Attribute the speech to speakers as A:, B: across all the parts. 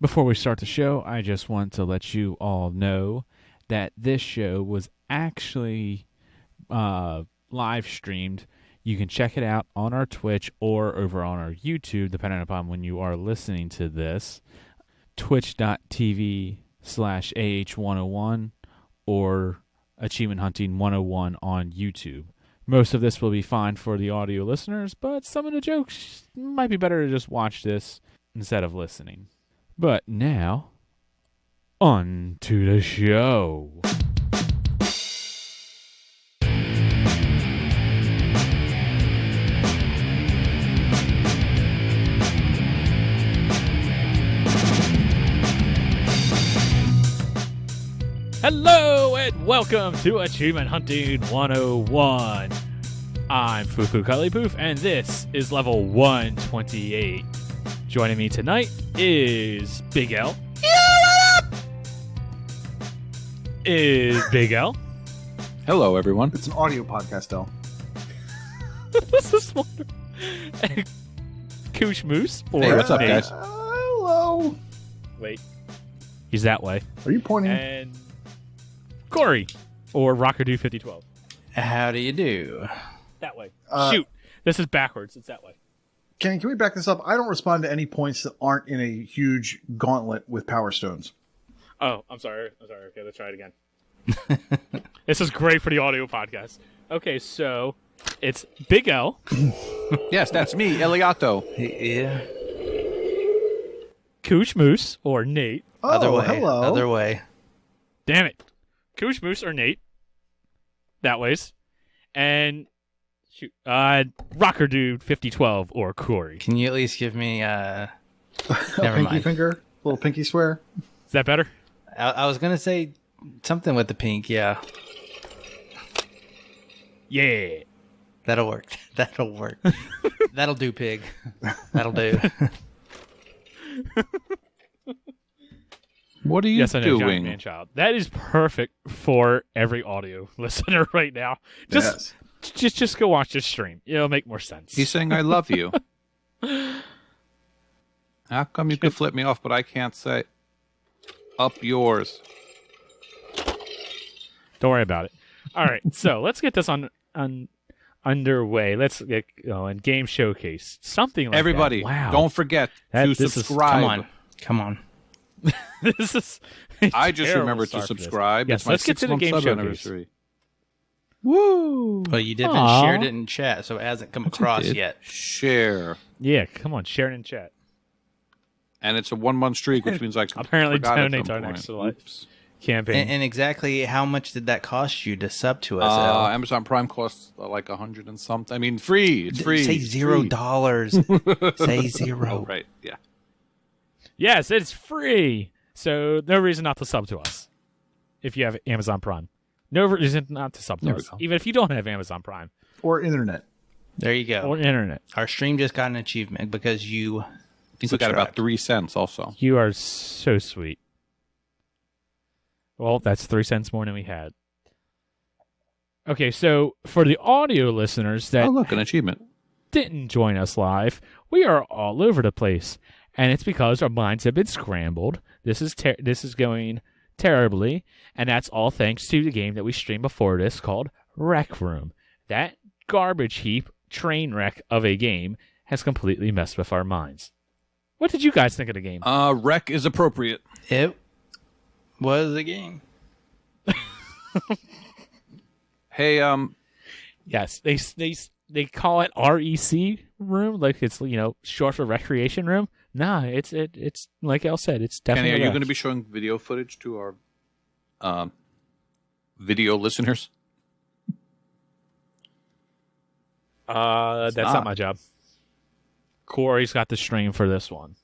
A: Before we start the show, I just want to let you all know that this show was actually live streamed. You can check it out on our Twitch or over on our YouTube, depending upon when you are listening to this. Twitch.tv/AH101 or Achievement Hunting 101 on YouTube. Most of this will be fine for the audio listeners, but some of the jokes might be better to just watch this instead of listening. But now, on to the show. Hello and welcome to Achievement Hunting 101. I'm FuFuCuddilyPoof and this is level 128. Joining me tonight is Big L. Is Big L.
B: Hello, everyone.
C: It's an audio podcast, L.
A: This is wonderful. KooshMoose.
B: Hey, what's up, guys?
C: Hello.
A: Wait. He's that way.
C: Are you pointing?
A: And Corey, or Rockerdo5012.
D: How do you do?
A: That way. Shoot. This is backwards. It's that way.
C: Can we back this up? I don't respond to any points that aren't in a huge gauntlet with power stones.
A: Oh, I'm sorry. Okay, let's try it again. This is great for the audio podcast. Okay, so it's Big L.
B: Yes, that's me, Eliato.
D: Yeah.
A: KooshMoose, or Nate.
C: Oh,
D: Other way.
C: hello.
D: Other way.
A: Damn it. KooshMoose, or Nate. That ways. And shoot, Rockerdo5012, or Corey.
D: Can you at least give me
C: A
D: never
C: pinky
D: mind.
C: finger? Little pinky swear?
A: Is that better?
D: I was gonna say something with the pink, yeah.
A: Yeah.
D: That'll work. That'll work. That'll do, pig. That'll do.
B: What are you
A: Yes, I know, Giant
B: doing?
A: Man-Child. That is perfect for every audio listener right now.
C: Yes.
A: Just go watch this stream. It'll make more sense.
B: He's saying, I love you. How come you can flip me off, but I can't say, up yours?
A: Don't worry about it. All right, so let's get this underway. Let's get going. Game showcase. Something like
B: Everybody,
A: that. Wow.
B: don't forget to
A: This is-
B: subscribe.
D: Come on.
A: This is
B: I just
A: terrible
B: remembered
A: start
B: to
A: for this.
B: subscribe.
A: Yes,
B: It's my
A: let's get to the
B: 6-month
A: game
B: sub
A: showcase.
B: anniversary. Woo!
D: Well, you didn't
A: Aw.
D: share it in chat, so it hasn't come across
B: did.
D: yet.
B: Share.
A: Yeah, come on, share it in chat.
B: And it's a 1-month streak, which means I
A: Apparently
B: forgot at
A: donate
B: some
A: our
B: point.
A: next life.
B: Oops.
A: Campaign.
D: And exactly how much did that cost you to sub to us, Al?
B: Amazon Prime costs like 100 and something. I mean, free. It's free.
D: Say
B: It's free.
D: $0. Say zero.
B: Oh, right. Yeah.
A: Yes, it's free. So no reason not to sub to us if you have Amazon Prime. No reason not to sub to
B: There we
A: us,
B: go.
A: even if you don't have Amazon Prime
C: Or internet.
D: There you go.
A: or internet.
D: Our stream just got an achievement because you
B: I think we got about
D: subscribed.
B: 3 cents also.
A: You are so sweet. Well, that's 3 cents more than we had. Okay, so for the audio listeners that
B: Oh, look, an achievement.
A: didn't join us live, we are all over the place, and it's because our minds have been scrambled. This is going terribly, and that's all thanks to the game that we streamed before this called Rec Room. That garbage heap train wreck of a game has completely messed with our minds. What did you guys think of the game?
B: Rec is appropriate.
D: It was a game.
B: Hey,
A: Yes, they call it REC room, like it's short for recreation room. Nah, it's like El said, it's definitely.
B: Kenny, are you
A: rec.
B: going to be showing video footage to our video listeners?
A: That's not my job. Corey's got the stream for this one.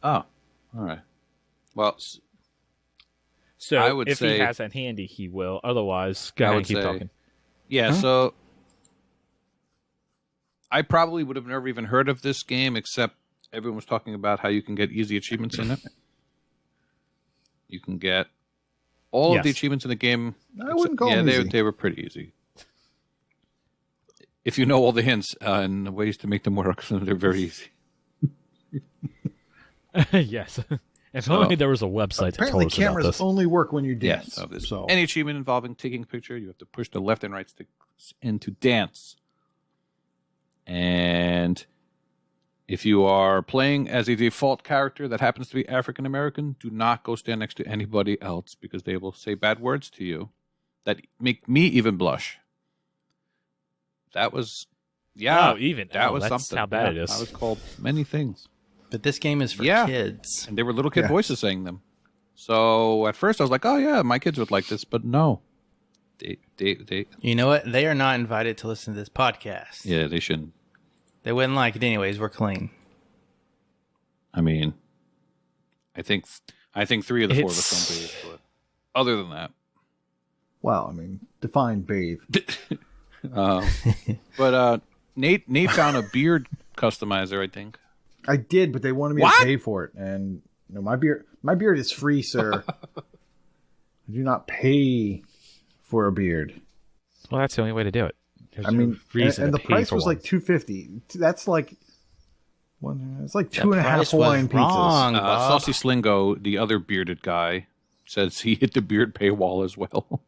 B: Oh, all right. Well,
A: So
B: I would
A: if
B: say-
A: he has it handy, he will. Otherwise, go
B: I
A: ahead
B: would
A: and keep
B: say-
A: talking.
B: yeah, so I probably would have never even heard of this game except everyone was talking about how you can get easy achievements in it. You can get all of the
A: Yes.
B: achievements in the game.
C: I wouldn't call
B: yeah,
C: them easy.
B: they were pretty easy. If you know all the hints and the ways to make them work, they're very easy.
A: Yes. If only there was a website to tell
C: Apparently,
A: us about
C: cameras
A: this.
C: only work when you dance.
B: So, there's
C: So
B: any achievement involving taking a picture, you have to push the left and right sticks into dance. And if you are playing as a default character that happens to be African American, do not go stand next to anybody else because they will say bad words to you that make me even blush. That was,
A: Oh, even.
B: that
A: Oh,
B: was
A: that's
B: something.
A: how bad it is.
B: I was called many things.
D: But this game is for
B: Yeah.
D: kids.
B: And they were little kid
C: Yeah.
B: voices saying them. So at first I was like, oh yeah, my kids would like this, but no. They
D: You know what? They are not invited to listen to this podcast.
B: yeah, they shouldn't.
D: They wouldn't like it anyways. We're clean.
B: I mean, I think 3 of the 4 of us don't bathe, but other than that.
C: wow, I mean, define bathe.
B: But Nate found a beard customizer, I think.
C: I did, but they wanted me
B: What?
C: to pay for it, and my beard is free, sir. I do not pay for a beard.
A: Well, that's the only way to do it. There's
C: I mean,
A: no reason
C: and
A: to
C: the
A: pay
C: price
A: for
C: was
A: one.
C: like $250. That's like it's like
D: The
C: 2.5
D: price was
C: Hawaiian pizzas.
D: wrong, Bob.
B: Saucy Slingo, the other bearded guy, says he hit the beard paywall as well.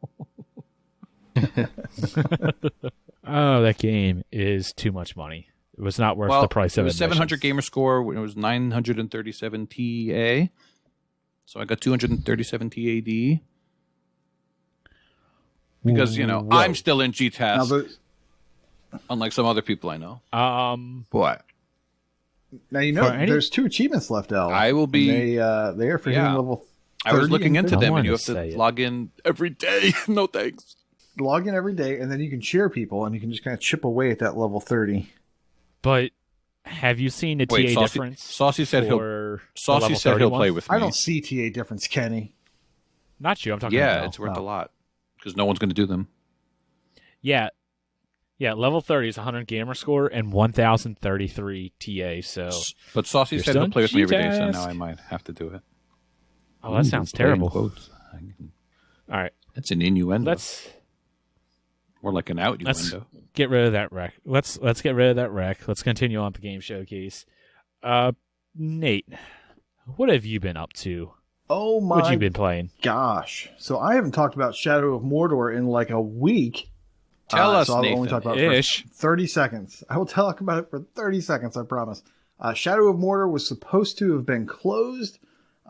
A: Oh, that game is too much money. It was not worth
B: Well,
A: the price
B: it
A: of
B: was
A: admission.
B: 700 gamer score when it was 937 TA. So I got 237 TAD. Because,
C: Whoa.
B: I'm still in
C: Now
B: GTASCTT, unlike some other people I know.
A: What?
C: now you
A: For
C: know
A: any-
C: there's 2 achievements left, Al.
B: I will be-
C: And they are for
B: Yeah.
C: hitting level 30
B: I was looking
C: and
B: into
C: 50.
B: them,
A: I
B: and you
A: wanted
B: have
A: to
B: to
A: say it.
B: log in every day. No thanks.
C: Log in every day, and then you can cheer people, and you can just kind of chip away at that level 30.
A: But have you seen the
B: Wait,
A: TA
B: Saucy-
A: difference?
B: Saucy said he'll-
A: for the
B: Saucy
A: level
B: said
A: 30
B: he'll
A: one?
B: play with me.
C: I don't see TA difference, Kenny.
A: Not you. I'm talking
B: Yeah,
A: about.
B: it's worth
C: Oh.
B: a lot. Because no one's going to do them.
A: Yeah. Yeah, level 30 is 100 gamer score and 1033 TA. So,
B: But Saucy
A: You're
B: said
A: still
B: he'll
A: in
B: play with me every day, so
A: GTASCTT.
B: now I might have to do it.
A: oh, that sounds
B: Play in
A: terrible.
B: quotes.
A: All right,
B: That's an innuendo.
A: let's
B: More like an out
A: Let's-
B: innuendo.
A: get rid of that wreck. Let's get rid of that wreck. Let's continue on the game showcase. Nate, what have you been up to?
C: Oh
A: What
C: my
A: you been playing?
C: gosh. So I haven't talked about Shadow of Mordor in like a week.
B: Tell us,
C: so I'll
B: Nathan.
C: only talk about it
A: Ish.
C: for 30 seconds. I will talk about it for 30 seconds, I promise. Shadow of Mordor was supposed to have been closed,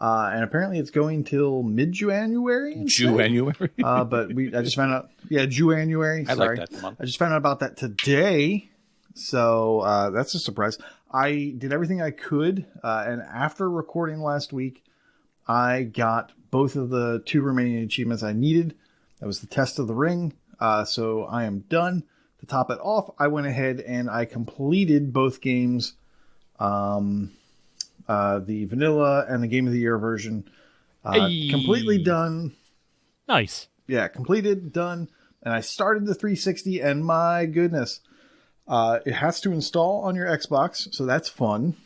C: and apparently it's going till mid-January. instead.
B: January.
C: But I just found out. Yeah, January.
B: I
C: Sorry.
B: like that month.
C: I just found out about that today. So that's a surprise. I did everything I could, and after recording last week, I got both of the 2 remaining achievements I needed. That was the Test of the Ring. So I am done. To top it off, I went ahead and I completed both games, the vanilla and the Game of the Year version.
A: Hey.
C: Completely done.
A: Nice.
C: Yeah, completed, done. And I started the 360, and my goodness, it has to install on your Xbox, so that's fun.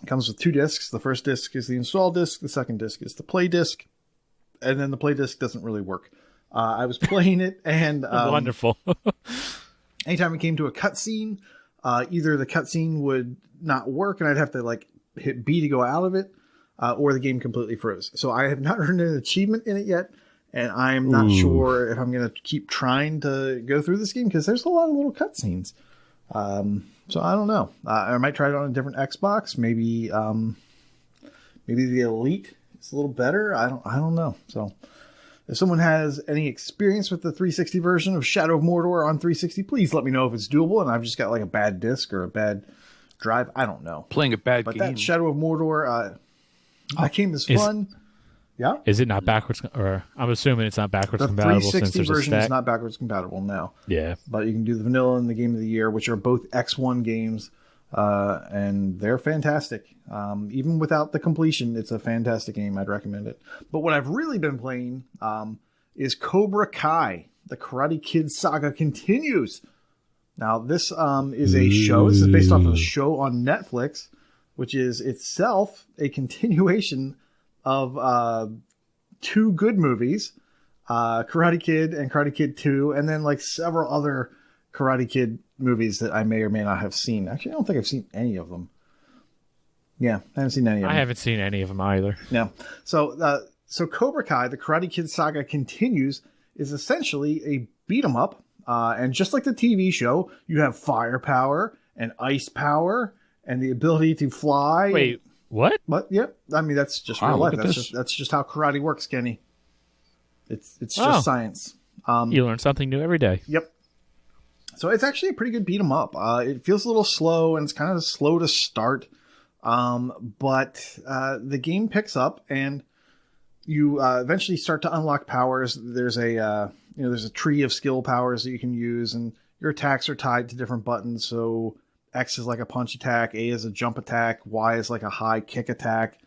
C: It comes with 2 discs. The first disc is the install disc. The second disc is the play disc. And then the play disc doesn't really work. I was playing it, and
A: Wonderful.
C: anytime it came to a cutscene, either the cutscene would not work, and I'd have to like hit B to go out of it, or the game completely froze. So I have not earned an achievement in it yet, and I'm not sure if I'm going to keep trying to go through this game because there's a lot of little cutscenes. So I don't know. I might try it on a different Xbox. Maybe the Elite is a little better. I don't know. So if someone has any experience with the 360 version of Shadow of Mordor on 360, please let me know if it's doable and I've just got like a bad disc or a bad drive. I don't know.
B: Playing a bad
C: But
B: game.
C: that Shadow of Mordor, that game is fun. Yeah.
A: Is it not backwards? Or I'm assuming it's not backwards
C: The
A: compatible since
C: 360
A: there's a
C: version
A: stack.
C: is not backwards compatible now.
A: Yeah.
C: But you can do the vanilla and the Game of the Year, which are both X1 games, and they're fantastic. Even without the completion, it's a fantastic game. I'd recommend it. But what I've really been playing is Cobra Kai. The Karate Kid saga continues. Now, this is a show. This is based off of a show on Netflix, which is itself a continuation of 2 good movies, Karate Kid and Karate Kid 2, and then like several other Karate Kid movies that I may or may not have seen. Actually, I don't think I've seen any of them. Yeah, I haven't seen any of them.
A: I haven't seen any of them either.
C: Yeah. So Cobra Kai, the Karate Kid saga continues, is essentially a beat 'em up. And just like the TV show, you have firepower and ice power and the ability to fly.
A: Wait, what?
C: But yep, I mean that's just real life. That's just how karate works, Kenny. It's just science.
A: You learn something new every day.
C: Yep. So it's actually a pretty good beat 'em up. It feels a little slow and it's kind of slow to start. But the game picks up and you eventually start to unlock powers. There's a tree of skill powers that you can use, and your attacks are tied to different buttons. So X is like a punch attack, A is a jump attack, Y is like a high kick attack,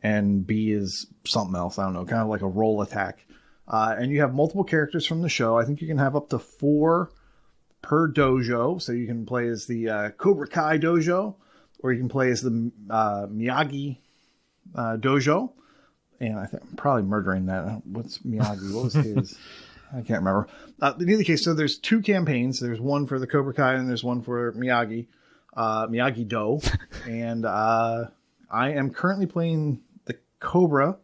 C: and B is something else. I don't know, kind of like a roll attack. And you have multiple characters from the show. I think you can have up to 4 per dojo. So you can play as the Cobra Kai dojo, or you can play as the Miyagi dojo. And I think I'm probably murdering that. What's Miyagi? What was his? I can't remember. In either case, so there's 2 campaigns. There's one for the Cobra Kai and there's one for Miyagi Do. And I am currently playing the Cobra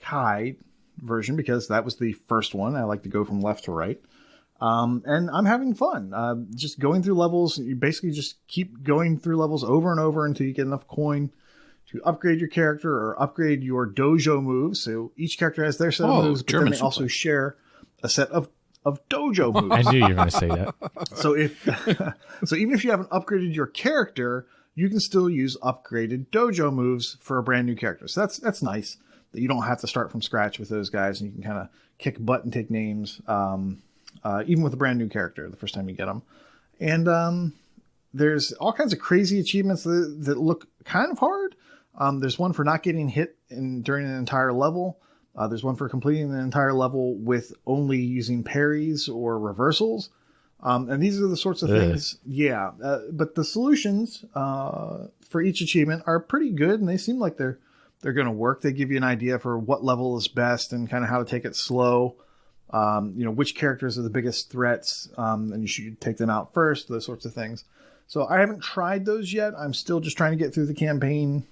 C: Kai version because that was the first one. I like to go from left to right. And I'm having fun. Just going through levels. You basically just keep going through levels over and over until you get enough coin to upgrade your character or upgrade your dojo moves. So each character has their set of moves, but then they also share a set of dojo moves.
A: I knew you were going to say that.
C: So even if you haven't upgraded your character, you can still use upgraded dojo moves for a brand new character. So that's nice that you don't have to start from scratch with those guys, and you can kind of kick butt and take names, even with a brand new character the first time you get them. And there's all kinds of crazy achievements that look kind of hard. There's one for not getting hit during an entire level. There's one for completing an entire level with only using parries or reversals. And these are the sorts of things. Yeah. But the solutions for each achievement are pretty good, and they seem like they're going to work. They give you an idea for what level is best and kind of how to take it slow. Which characters are the biggest threats, and you should take them out first, those sorts of things. So I haven't tried those yet. I'm still just trying to get through the campaign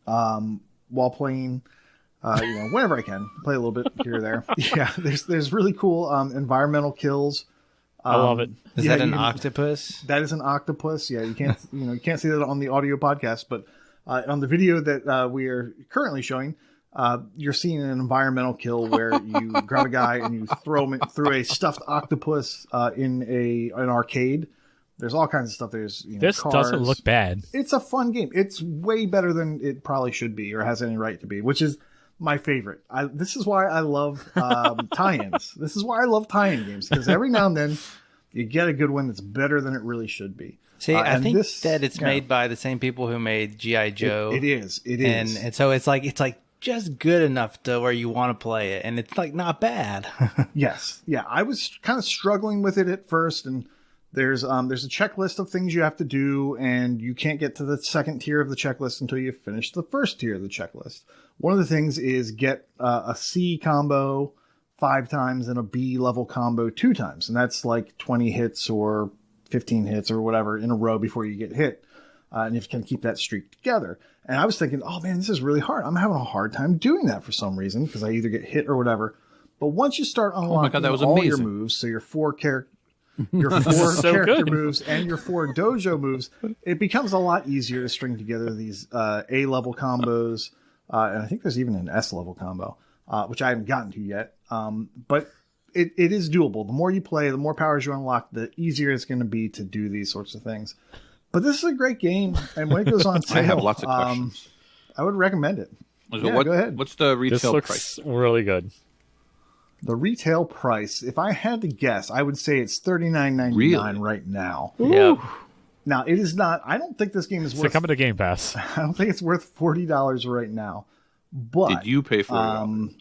C: while playing. Whenever I can, play a little bit here or there. Yeah, there's really cool environmental kills.
A: I love it.
D: Is that an octopus?
C: That is an octopus. Yeah, you can't see that on the audio podcast, but on the video that we are currently showing, you're seeing an environmental kill where you grab a guy and you throw him through a stuffed octopus in an arcade. There's all kinds of stuff. There's
A: this
C: cars.
A: Doesn't look bad.
C: It's a fun game. It's way better than it probably should be or has any right to be, which is my favorite. This is why I love tie-ins. This is why I love tie-in games, because every now and then you get a good one that's better than it really should be.
D: See, I think that it's made by the same people who made G.I. Joe.
C: It is.
D: And so it's like just good enough to where you want to play it, and it's like not bad.
C: Yes. Yeah, I was kind of struggling with it at first, and there's a checklist of things you have to do, and you can't get to the second tier of the checklist until you finish the first tier of the checklist. One of the things is get a C combo 5 times and a B level combo 2 times. And that's like 20 hits or 15 hits or whatever in a row before you get hit. And you can keep that streak together. And I was thinking, oh man, this is really hard. I'm having a hard time doing that for some reason because I either get hit or whatever. But once you start unlocking all your moves, so your 4 character moves and your 4 dojo moves, it becomes a lot easier to string together these A level combos. And I think there's even an S level combo, which I haven't gotten to yet. But it is doable. The more you play, the more powers you unlock, the easier it's going to be to do these sorts of things. But this is a great game. And when it goes on sale,
B: I have lots of questions.
C: I would recommend it.
B: So go ahead. What's the retail price?
A: This looks really good.
C: The retail price, if I had to guess, I would say it's $39.99 right now.
A: Yeah.
C: Now, it is not. I don't think this game is worth.
A: So coming to Game Pass.
C: I don't think it's worth $40 right now. But
B: did you pay $40?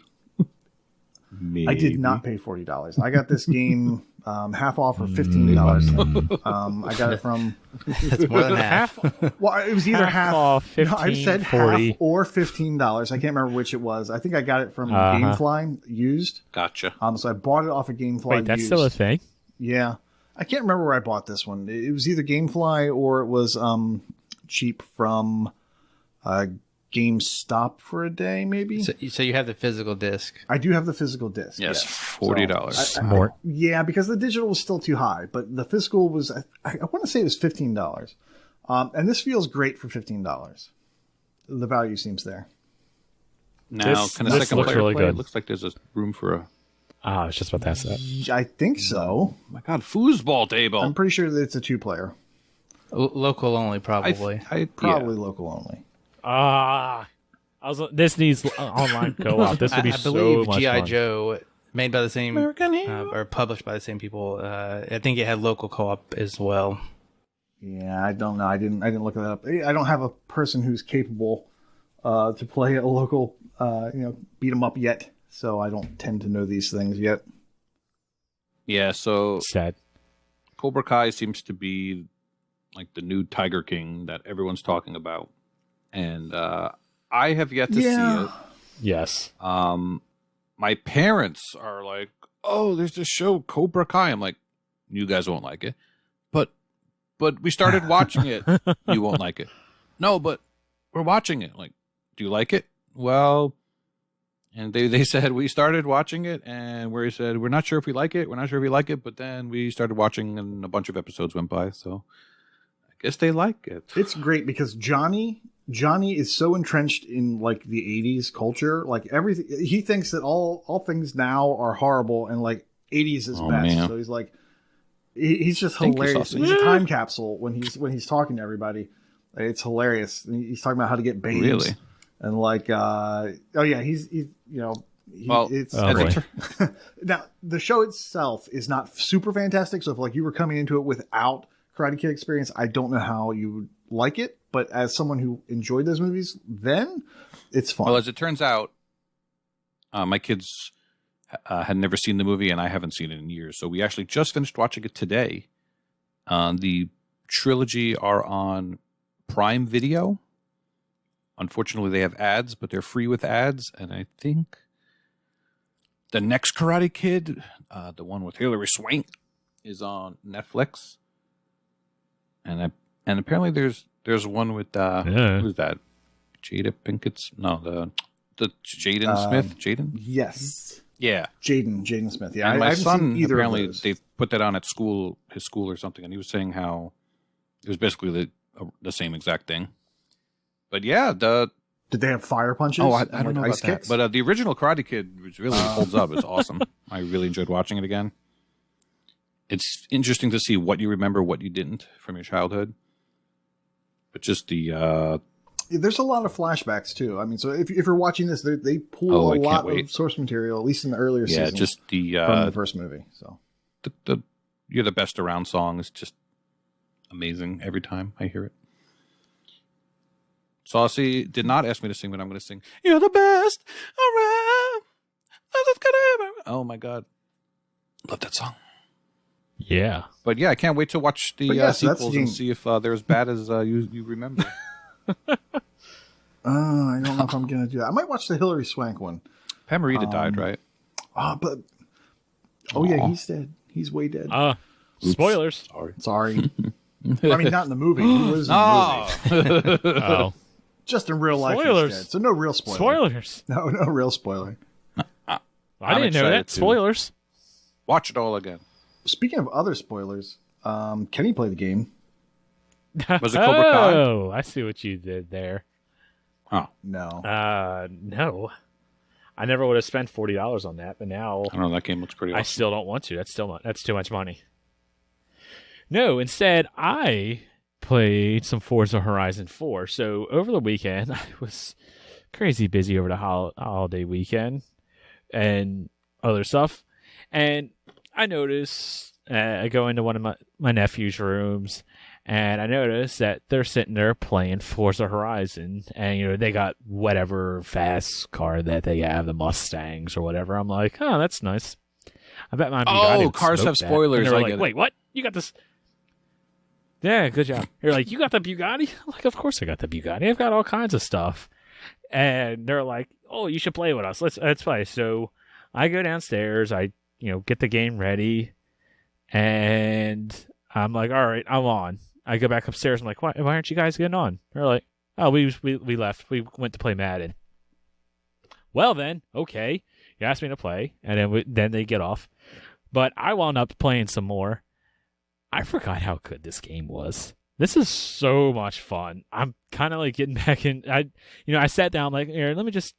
C: I did not pay $40. I got this game half off for $15. I got it from.
D: That's more than half.
C: Well, it was either half
A: off, 15,
C: I said
A: 40.
C: half or $15. I can't remember which it was. I think I got it from GameFly used.
B: Gotcha.
C: So I bought it off of GameFly.
A: Wait, that's
C: used.
A: still a thing?
C: Yeah. I can't remember where I bought this one. It was either GameFly or it was cheap from GameStop for a day, maybe.
D: So you have the physical disc.
C: I do have the physical disc.
B: Yes,
C: yes.
B: $40.
A: Smart.
C: Yeah, because the digital was still too high, but the physical was, I want to say it was $15. And this feels great for $15. The value seems there.
B: Now, can a second
A: looks
B: player
A: really
B: play?
A: good.
B: It looks like there's a room for a...
A: I was just about to ask that.
C: I think so.
B: Oh my God, foosball table.
C: I'm pretty sure that it's a 2-player.
D: Local only, probably.
C: Probably local only.
A: This needs online co-op. This would be
D: I
A: so
D: believe
A: much
D: G.I.
A: fun.
D: Joe, made by the same,
B: American Hero.
D: or published by the same people. I think it had local co-op as well.
C: Yeah, I don't know. I didn't look that up. I don't have a person who's capable to play a local, beat 'em up yet. So I don't tend to know these things yet.
B: Yeah, so
A: Sad.
B: Cobra Kai seems to be like the new Tiger King that everyone's talking about. And I have yet to see it.
A: Yes.
B: My parents are like, oh, there's this show, Cobra Kai. I'm like, you guys won't like it. But we started watching it. You won't like it. No, but we're watching it. Like, do you like it? Well, and they said we started watching it, and we said we're not sure if we like it. We're not sure if we like it. But then we started watching, and a bunch of episodes went by. So I guess they like it.
C: It's great because Johnny is so entrenched in like the 80s culture. Like everything, he thinks that all things now are horrible, and like 80s is best.
B: Man.
C: So he's like, he's just
B: Thank you,
C: hilarious.
B: Sausage.
C: He's a time capsule when he's talking to everybody. It's hilarious. And he's talking about how to get babes.
B: Really?
C: And like, he's
B: Well,
C: it's
A: Oh, boy.
C: now the show itself is not super fantastic. So if like you were coming into it without Karate Kid experience, I don't know how you would like it. But as someone who enjoyed those movies, then it's fun.
B: Well, as it turns out, my kids had never seen the movie, and I haven't seen it in years. So we actually just finished watching it today. The trilogy are on Prime Video. Unfortunately, they have ads, but they're free with ads. And I think the next Karate Kid, the one with Hilary Swank, is on Netflix. And apparently there's one with who's that? Jada Pinkett's the Jaden Smith. Jaden?
C: Yes.
B: Yeah.
C: Jaden Smith. Yeah.
B: And
C: I
B: my
C: haven't
B: son
C: seen either
B: apparently
C: of those.
B: they put that on at his school or something, and he was saying how it was basically the same exact thing. But yeah,
C: Did they have fire punches?
B: I
C: and,
B: don't
C: like,
B: know
C: ice
B: about
C: kicks?
B: that. But the original Karate Kid was really holds up. It's awesome. I really enjoyed watching it again. It's interesting to see what you remember, what you didn't from your childhood. But just the
C: there's a lot of flashbacks too. I mean, so if you're watching this, they pull
B: I
C: a
B: can't
C: lot
B: wait.
C: of source material, at least in the earlier
B: yeah,
C: seasons,
B: just the
C: from the first movie. So
B: the You're the Best Around song is just amazing every time I hear it. Saucy did not ask me to sing, but I'm going to sing. You're the best around. Oh my God. Love that song.
A: Yeah.
B: But yeah, I can't wait to watch the
C: But yes, that's
B: sequels
C: the-
B: and see if they're as bad as you remember.
C: I don't know if I'm going to do that. I might watch the Hilary Swank one.
B: Pam Marita died, right?
C: But yeah, he's dead. He's way dead.
A: Spoilers.
C: Sorry. I mean, not in the movie. He lives in the movie.
A: Oh.
C: Just in real life,
A: Spoilers.
C: he's dead. So no real spoiler.
A: Spoilers.
C: No real spoiler.
A: I
B: I'm
A: didn't know
B: excited
A: that.
B: to-
A: Spoilers.
B: Watch it all again.
C: Speaking of other spoilers, Kenny played the game.
B: Was it Cobra Kai?
A: Oh, I see what you did there.
B: Oh,
C: No.
A: No. I never would have spent $40 on that, but now
B: I don't know. That game looks pretty
A: I
B: awesome.
A: still don't want to. That's too much money. No, instead I played some Forza Horizon 4. So over the weekend, I was crazy busy over the holiday weekend and other stuff. And I noticed, I go into one of my nephew's rooms, and I noticed that they're sitting there playing Forza Horizon, and they got whatever fast car that they have, the Mustangs or whatever. I'm like, oh, that's nice. I bet my Bugatti would
B: cars
A: smoke
B: have
A: that.
B: spoilers,
A: And they were
B: I
A: like,
B: get it.
A: wait, what? You got this? Yeah, good job. You're like, you got the Bugatti? I'm like, of course I got the Bugatti. I've got all kinds of stuff. And they're like, oh, you should play with us. Let's play. So I go downstairs. I get the game ready, and I'm like, all right, I'm on. I go back upstairs. I'm like, why aren't you guys getting on? They're like, Oh, we left. We went to play Madden. Well then, okay. You asked me to play, and then they get off. But I wound up playing some more. I forgot how good this game was. This is so much fun. I'm kind of like getting back in. I sat down like, here, let's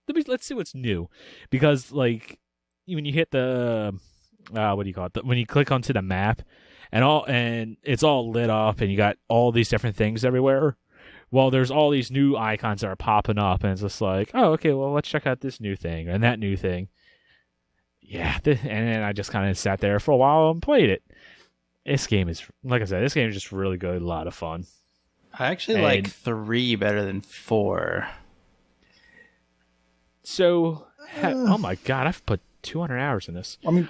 A: see what's new, because like when you hit the what do you call it? When you click onto the map, and it's all lit up, and you got all these different things everywhere. Well, there's all these new icons that are popping up, and it's just like, oh, okay, well, let's check out this new thing and that new thing. Yeah, and then I just kind of sat there for a while and played it. This game is, like I said, this game is just really good, a lot of fun.
D: I actually like 3 better than 4.
A: So, oh my god, I've put 200 hours in this.
C: I mean,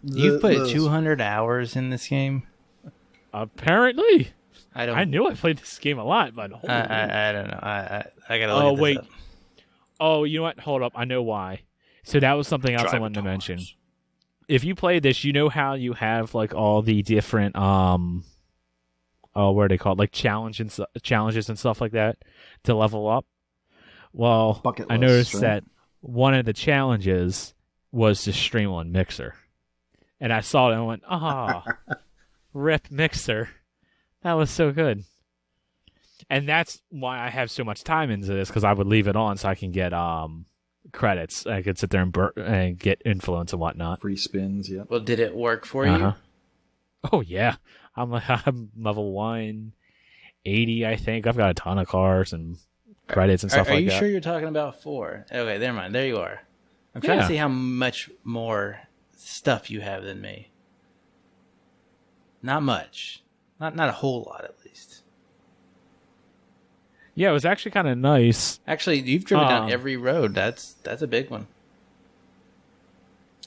D: you've put 200 hours in this game?
A: Apparently.
D: I
A: knew I played this game a lot, but
D: I don't know. I gotta look at this up.
A: Oh, you know what? Hold up. I know why. So that was something else I wanted to mention. If you play this, you know how you have like all the different what are they called? Like challenges and stuff like that to level up. Well, I noticed that one of the challenges was to stream on Mixer, and I saw it and I went, rip Mixer. That was so good. And that's why I have so much time into this, because I would leave it on so I can get credits. I could sit there and get influence and whatnot.
C: Free spins, yeah.
D: Well, did it work for you?
A: Oh, yeah. I'm level 180, I think. I've got a ton of cars and credits and stuff like that.
D: Are you sure you're talking about 4? Okay, never mind. There you are. I'm trying to see how much more stuff you have than me. Not much. Not a whole lot, at least.
A: Yeah, it was actually kind of nice.
D: Actually, you've driven down every road. That's a big one.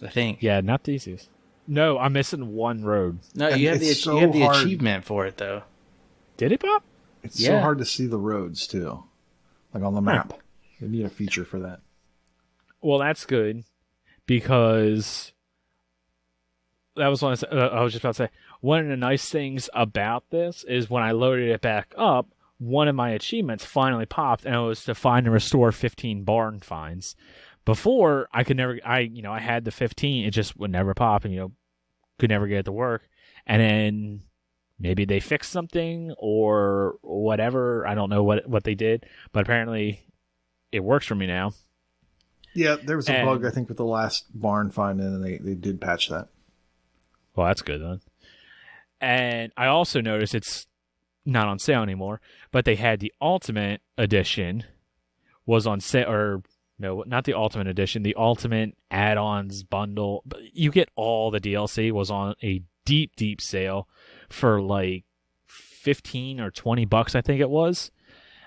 D: I think.
A: Yeah, not the easiest. No, I'm missing one road.
D: No, you have the achievement for it, though.
A: Did it, Bob?
C: It's so hard to see the roads, too. Like on the map. They need a feature for that.
A: Well, that's good, because that was what I was just about to say. One of the nice things about this is when I loaded it back up, one of my achievements finally popped, and it was to find and restore 15 barn finds. Before, I could never, I had the 15, it just would never pop, and, could never get it to work. And then maybe they fixed something or whatever. I don't know what they did, but apparently it works for me now.
C: Yeah, there was a bug, I think, with the last barn find, and they did patch that.
A: Well, that's good then. And I also noticed it's not on sale anymore, but they had the Ultimate Edition was on sale, or no, not the Ultimate Edition, the Ultimate Add-ons bundle. But you get all the DLC was on a deep, deep sale for like $15 or $20, I think it was.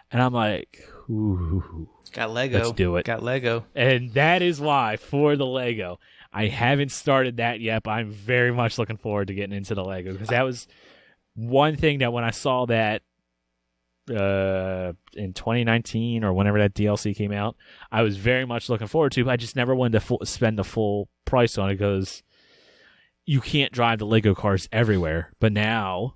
A: And I'm like, ooh.
D: Got Lego.
A: Let's do it.
D: Got Lego.
A: And that is why, for the Lego. I haven't started that yet, but I'm very much looking forward to getting into the Lego, because that was one thing that when I saw that in 2019 or whenever that DLC came out, I was very much looking forward to. But I just never wanted to spend the full price on it, because you can't drive the Lego cars everywhere. But now,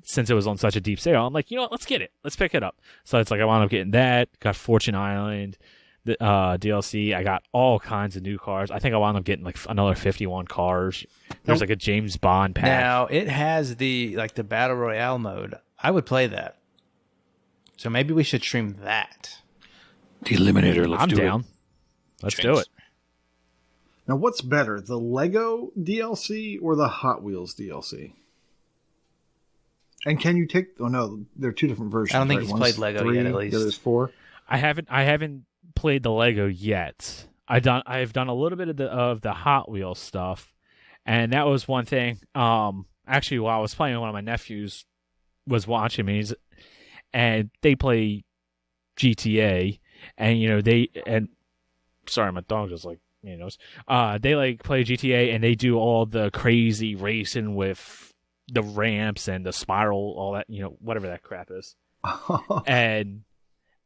A: since it was on such a deep sale, I'm like, you know what? Let's get it. Let's pick it up. So it's like I wound up getting that. Got Fortune Island. The DLC, I got all kinds of new cars. I think I wound up getting like another 51 cars. There's like a James Bond pack.
D: Now it has the battle royale mode. I would play that. So maybe we should stream that.
B: The Eliminator.
A: I'm down. Let's do it.
C: Now, what's better, the Lego DLC or the Hot Wheels DLC? And can you take? Oh no, they're two different versions.
D: I don't think he's played Lego yet. At least
C: the other's 4.
A: I haven't played the Lego yet. I've done a little bit of the Hot Wheels stuff, and that was one thing. Actually, while I was playing, one of my nephews was watching me, and they play GTA, and sorry, my dog just like they like play GTA, and they do all the crazy racing with the ramps and the spiral, all that, whatever that crap is, and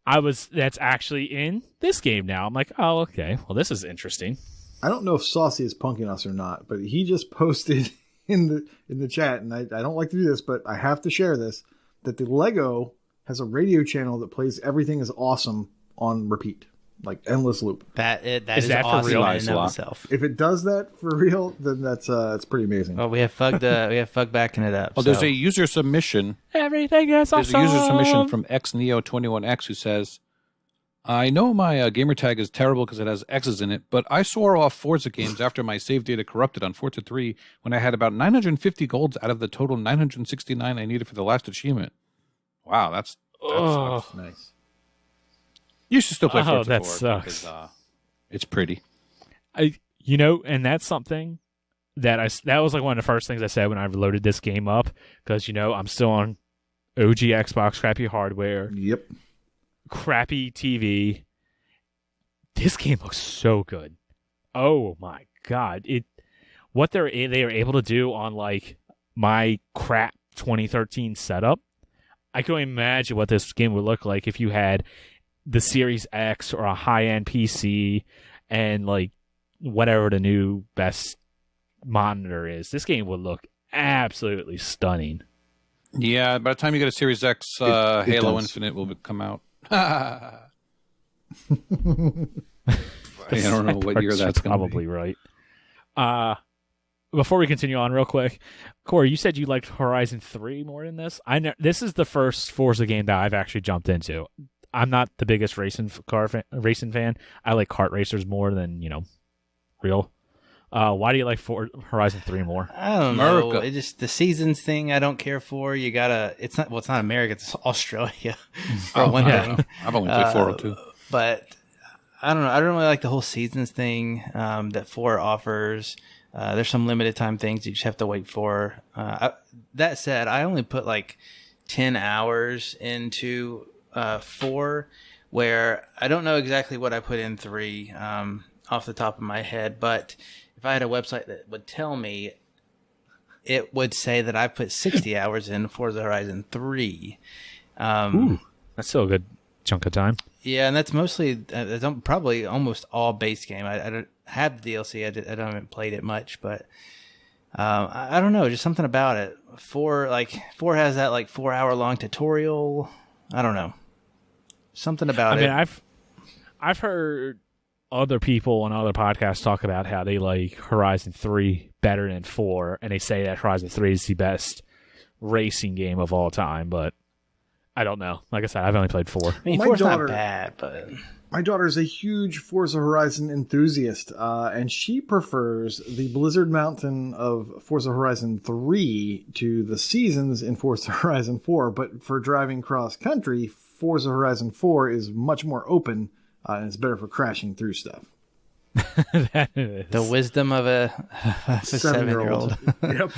A: that's actually in this game now. I'm like, oh, okay. Well, this is interesting.
C: I don't know if Saucy is punking us or not, but he just posted in the chat, and I don't like to do this, but I have to share this, that the Lego has a radio channel that plays Everything Is Awesome on repeat, like endless loop.
D: That
A: Is
D: is
A: that for
D: awesome
A: real?
D: in and of itself.
C: If it does that for real, then that's it's pretty amazing.
D: Well, we have Fug backing it up.
B: Oh, there's a user submission.
A: Everything is awesome.
B: There's a user submission from XNeo21X who says, I know my gamer tag is terrible because it has X's in it, but I swore off Forza games after my save data corrupted on Forza 3 when I had about 950 golds out of the total 969 I needed for the last achievement. Wow, that's nice. You should still play Forza 4
A: that sucks.
B: because it's pretty.
A: And that's something that was like one of the first things I said when I loaded this game up, because I'm still on OG Xbox crappy hardware.
C: Yep.
A: Crappy TV. This game looks so good. Oh my god! What they are able to do on like my crap 2013 setup. I can only imagine what this game would look like if you had the Series X or a high-end PC and like whatever the new best monitor is. This game would look absolutely stunning.
B: Yeah, by the time you get a Series X, Halo Infinite will come out. I don't know what year that's going to be.
A: Probably right. Before we continue on real quick, Corey, you said you liked Horizon 3 more than this. This is the first Forza game that I've actually jumped into. I'm not the biggest racing fan. I like kart racers more than, real. Why do you like Horizon 3 more?
D: I don't know. It just the seasons thing I don't care for. You gotta. It's not America. It's Australia. For one thing.
B: I've only played 402.
D: But I don't know. I don't really like the whole seasons thing that 4 offers. There's some limited time things you just have to wait for. That said, I only put like 10 hours into 4, where I don't know exactly what I put in 3 off the top of my head, but if I had a website that would tell me, it would say that I put 60 hours in Forza Horizon 3.
A: Ooh, that's still a good chunk of time.
D: Yeah, and that's mostly probably almost all base game. I don't have the DLC. I haven't played it much, but I don't know, just something about it. 4 has that like 4-hour long tutorial. I don't know, something about it.
A: I mean, I've heard other people on other podcasts talk about how they like Horizon 3 better than 4, and they say that Horizon 3 is the best racing game of all time, but I don't know. Like I said, I've only played 4.
D: I mean, 4's not bad, but
C: my daughter is a huge Forza Horizon enthusiast, and she prefers the Blizzard Mountain of Forza Horizon 3 to the seasons in Forza Horizon 4, but for driving cross-country, Forza Horizon 4 is much more open, and it's better for crashing through stuff.
D: The wisdom of a 7-year-old.
C: Yep.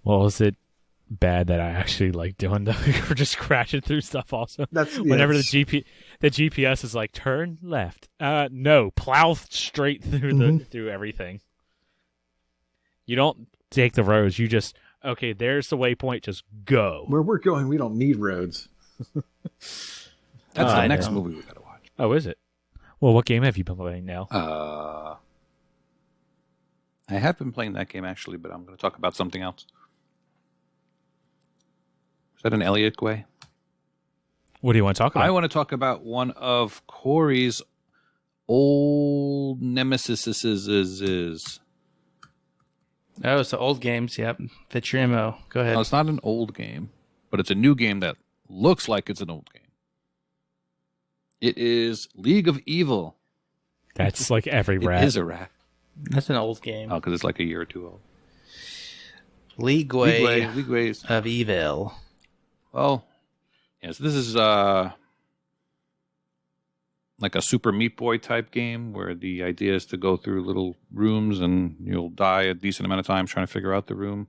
A: Well, is it bad that I actually like doing we're just crashing through stuff also? Whenever the GPS is like turn left. No, plow straight through through everything. You don't take the roads, you just there's the waypoint, just go.
C: Where we're going, we don't need roads.
B: That's the next movie we gotta watch.
A: Oh, is it? Well, what game have you been playing now?
B: I have been playing that game actually, but I'm going to talk about something else. Is that an Elliot way?
A: What do you want to talk about?
B: I want to talk about one of Corey's old nemesises.
D: Oh, it's the old games. Yep. Fit your MO. Go ahead.
B: No, it's not an old game, but it's a new game that looks like it's an old game. It is League of Evil.
A: That's like every rat.
B: It is a rat.
D: That's an old game.
B: Oh, because it's like a year or two old.
D: League of Evil.
B: Well, yes, this is like a Super Meat Boy type game where the idea is to go through little rooms and you'll die a decent amount of time trying to figure out the room.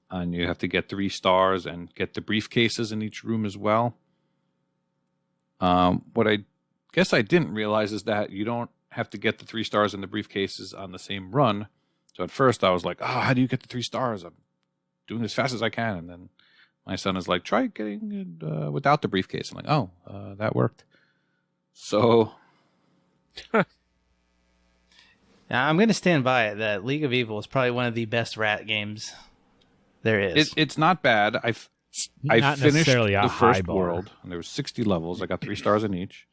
B: And you have to get 3 stars and get the briefcases in each room as well. What I guess I didn't realize is that you don't have to get the 3 stars in the briefcases on the same run. So at first I was like, how do you get the 3 stars? I'm doing it as fast as I can. And then my son is like, try getting it without the briefcase. I'm like, that worked. So
D: now, I'm going to stand by it that League of Evil is probably one of the best rat games there is.
B: It's not bad. I
A: not
B: finished
A: necessarily a
B: the
A: high
B: first
A: bar.
B: world, and there were 60 levels. I got 3 stars in each.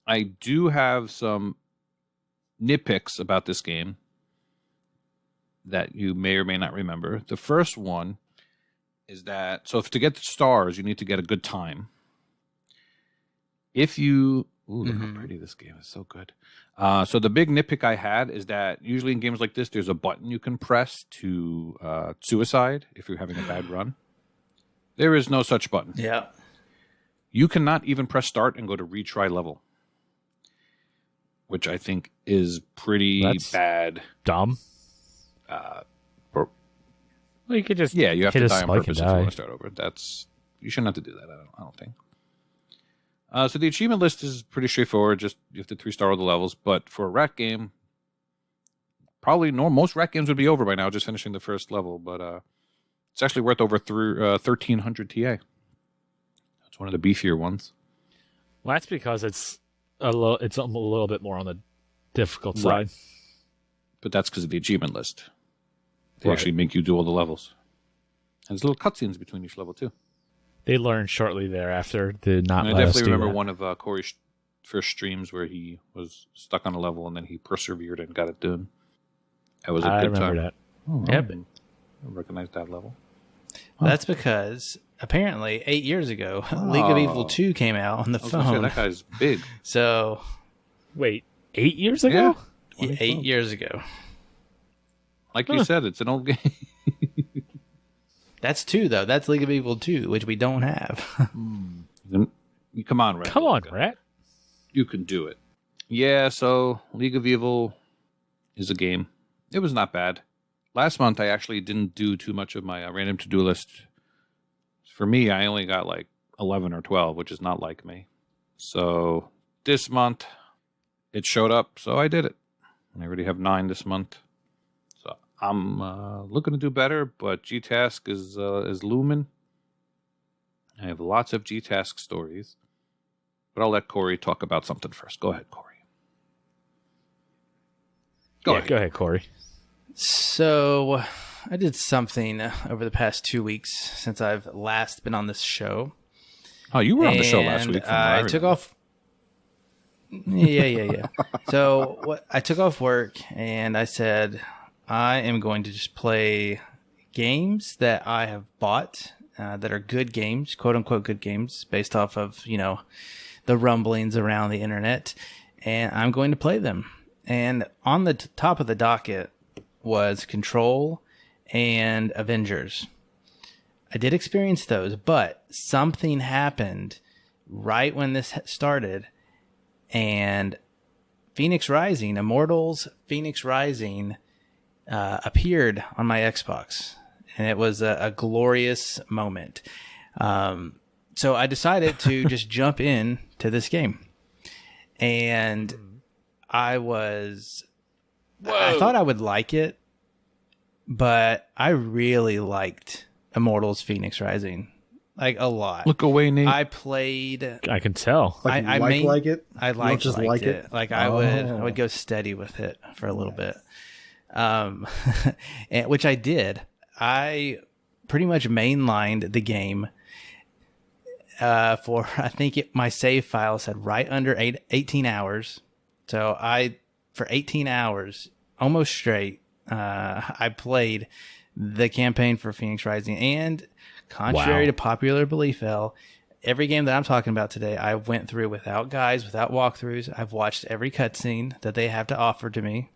B: I do have some nitpicks about this game that you may or may not remember. The first one is that, so if to get the stars, you need to get a good time. If you, look how pretty this game is, so good. So the big nitpick I had is that usually in games like this, there's a button you can press to suicide if you're having a bad run. There is no such button.
D: Yeah.
B: You cannot even press start and go to retry level, which I think is pretty bad.
A: Dumb. Well, you could just
B: Yeah, you have
A: hit
B: to
A: a
B: die on
A: spike
B: purpose
A: and
B: if you
A: die.
B: want to start over. You shouldn't have to do that. I don't think. So the achievement list is pretty straightforward. Just you have to 3-star all the levels. But for a rat game, probably most rat games would be over by now, just finishing the first level. But it's actually worth over 1,300 TA. That's one of the beefier ones.
A: Well, that's because it's a little bit more on the difficult side.
B: Right. But that's because of the achievement list. They
A: Right.
B: actually make you do all the levels. And there's little cutscenes between each level, too.
A: They learned shortly thereafter to not
B: And I
A: let us
B: definitely
A: do
B: remember
A: that.
B: one of Corey's first streams where he was stuck on a level and then he persevered and got it done. That was a
A: I
B: good
A: remember
B: time.
A: that.
B: Oh,
D: Yep.
B: I recognize that level.
D: That's because apparently 8 years ago, League of Evil 2 came out on the
B: I was gonna say,
D: phone.
B: that guy's big.
D: So
A: Wait, 8 years ago?
B: Yeah.
D: 8 years ago.
B: Like you said, it's an old game.
D: That's 2 though. That's League of Evil 2, which we don't have.
B: Come on, Rat.
A: Come on, Rat.
B: You can do it. Yeah, so League of Evil is a game. It was not bad. Last month, I actually didn't do too much of my random to-do list. For me, I only got like 11 or 12, which is not like me. So this month, it showed up, so I did it. I already have 9 this month. So I'm looking to do better, but GTASC is looming. I have lots of GTASC stories. But I'll let Corey talk about something first. Go ahead, Corey. Go ahead,
A: Corey.
D: So I did something over the past 2 weeks since I've last been on this show.
B: Oh, you were on the show last
D: And
B: week. from what I
D: took
B: remember.
D: off. Yeah. So I took off work and I said, I am going to just play games that I have bought that are good games, quote unquote good games, based off of, the rumblings around the internet. And I'm going to play them. And on the top of the docket was Control and Avengers. I did experience those, but something happened right when this started, and Immortals Phoenix Rising appeared on my Xbox, and it was a glorious moment. So I decided to just jump in to this game, and I thought I would like it, but I really liked Immortals Phoenix Rising, like a lot.
B: Look away, Nate.
D: I played.
A: I can tell.
C: Like
D: I
C: you like it?
D: I
C: You don't
D: liked
C: just
D: liked
C: like
D: it.
C: it?
D: Like I would go steady with it for a little bit, which I did. I pretty much mainlined the game for I think my save file said right under 18 hours. So for 18 hours, almost straight, I played the campaign for Phoenix Rising. And contrary to popular belief, every game that I'm talking about today, I went through without guides, without walkthroughs. I've watched every cutscene that they have to offer to me.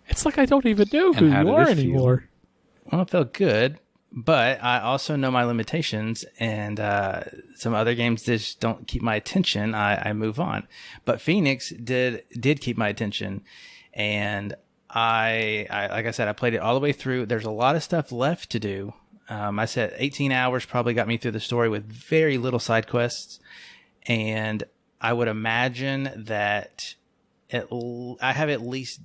A: It's like I don't even know who
B: how
A: you
B: did
A: are
B: it feel?
A: anymore.
D: Well, it felt good, but I also know my limitations, and some other games just don't keep my attention. I move on. But Phoenix did keep my attention, and I like I said, I played it all the way through. There's a lot of stuff left to do. I said 18 hours probably got me through the story with very little side quests, and I would imagine that I have at least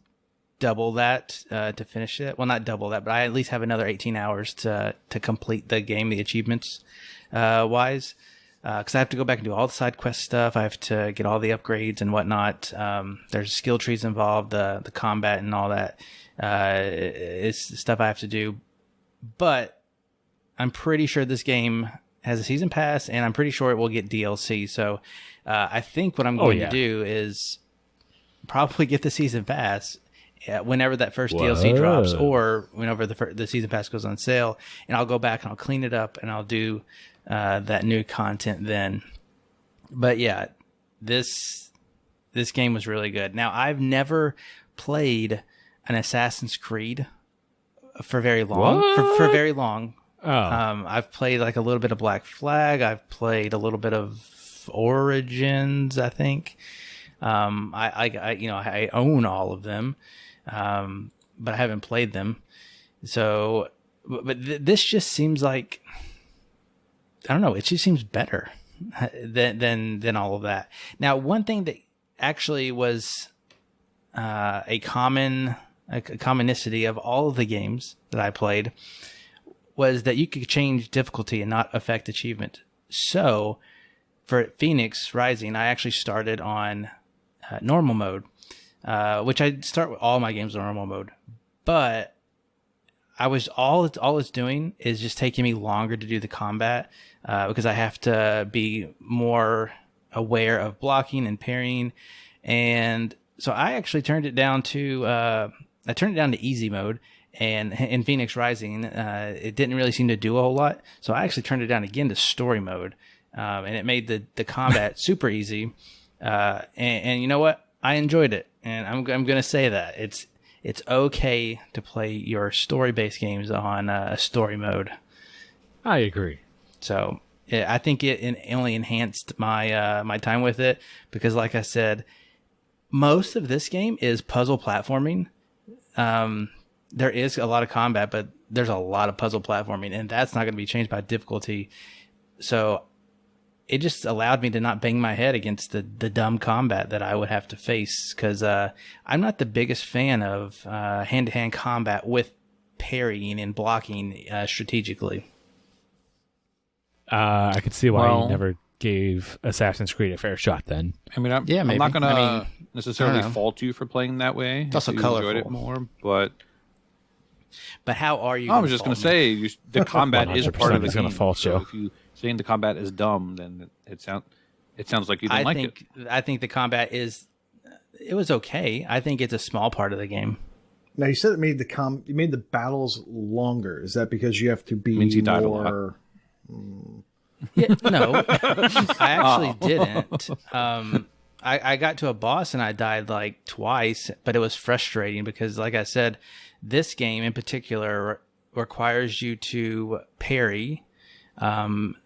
D: double that to finish it. Well, not double that, but I at least have another 18 hours to complete the game, the achievements wise. Because I have to go back and do all the side quest stuff. I have to get all the upgrades and whatnot. There's skill trees involved, the combat and all that is stuff I have to do. But I'm pretty sure this game has a season pass, and I'm pretty sure it will get DLC. So I think what I'm going to do is probably get the season pass whenever that first DLC drops, or whenever the season pass goes on sale, and I'll go back and I'll clean it up and I'll do that new content then. But yeah, this game was really good. Now, I've never played an Assassin's Creed for very long. For very long.
A: Oh.
D: I've played like a little bit of Black Flag. I've played a little bit of Origins, I think. I own all of them, but I haven't played them. So, but this just seems like, I don't know. It just seems better than all of that. Now, one thing that actually was a commonicity of all of the games that I played was that you could change difficulty and not affect achievement. So for Phoenix Rising, I actually started on normal mode, which I start with all my games on normal mode. But all it's doing is just taking me longer to do the combat because I have to be more aware of blocking and parrying. And so I actually turned it down to easy mode. And in Phoenix Rising, it didn't really seem to do a whole lot. So I actually turned it down again to story mode. And it made the combat super easy. And you know what? I enjoyed it. And I'm going to say that. It's okay to play your story-based games on a story mode.
A: I agree.
D: So I think it only enhanced my time with it. Because like I said, most of this game is puzzle platforming. There is a lot of combat, but there's a lot of puzzle platforming, and that's not going to be changed by difficulty. So it just allowed me to not bang my head against the dumb combat that I would have to face, because I'm not the biggest fan of hand-to-hand combat with parrying and blocking strategically.
A: I could see why you never gave Assassin's Creed a fair shot then.
B: I mean, I'm not going to necessarily fault you for playing that way.
D: It's also
B: colorful.
D: colorful.
B: Enjoyed it more, but
D: how are you?
B: I was just going to say the combat is part of the game.
A: Fault you.
B: So if you saying the combat is dumb, then it sounds like you don't like it.
D: I think the combat was okay. I think it's a small part of the game.
C: Now you said it made you made the battles longer. Is that because you have to be
B: means he died
C: more?
D: Yeah, no, I actually didn't. I got to a boss and I died like twice, but it was frustrating because, like I said, this game in particular requires you to parry and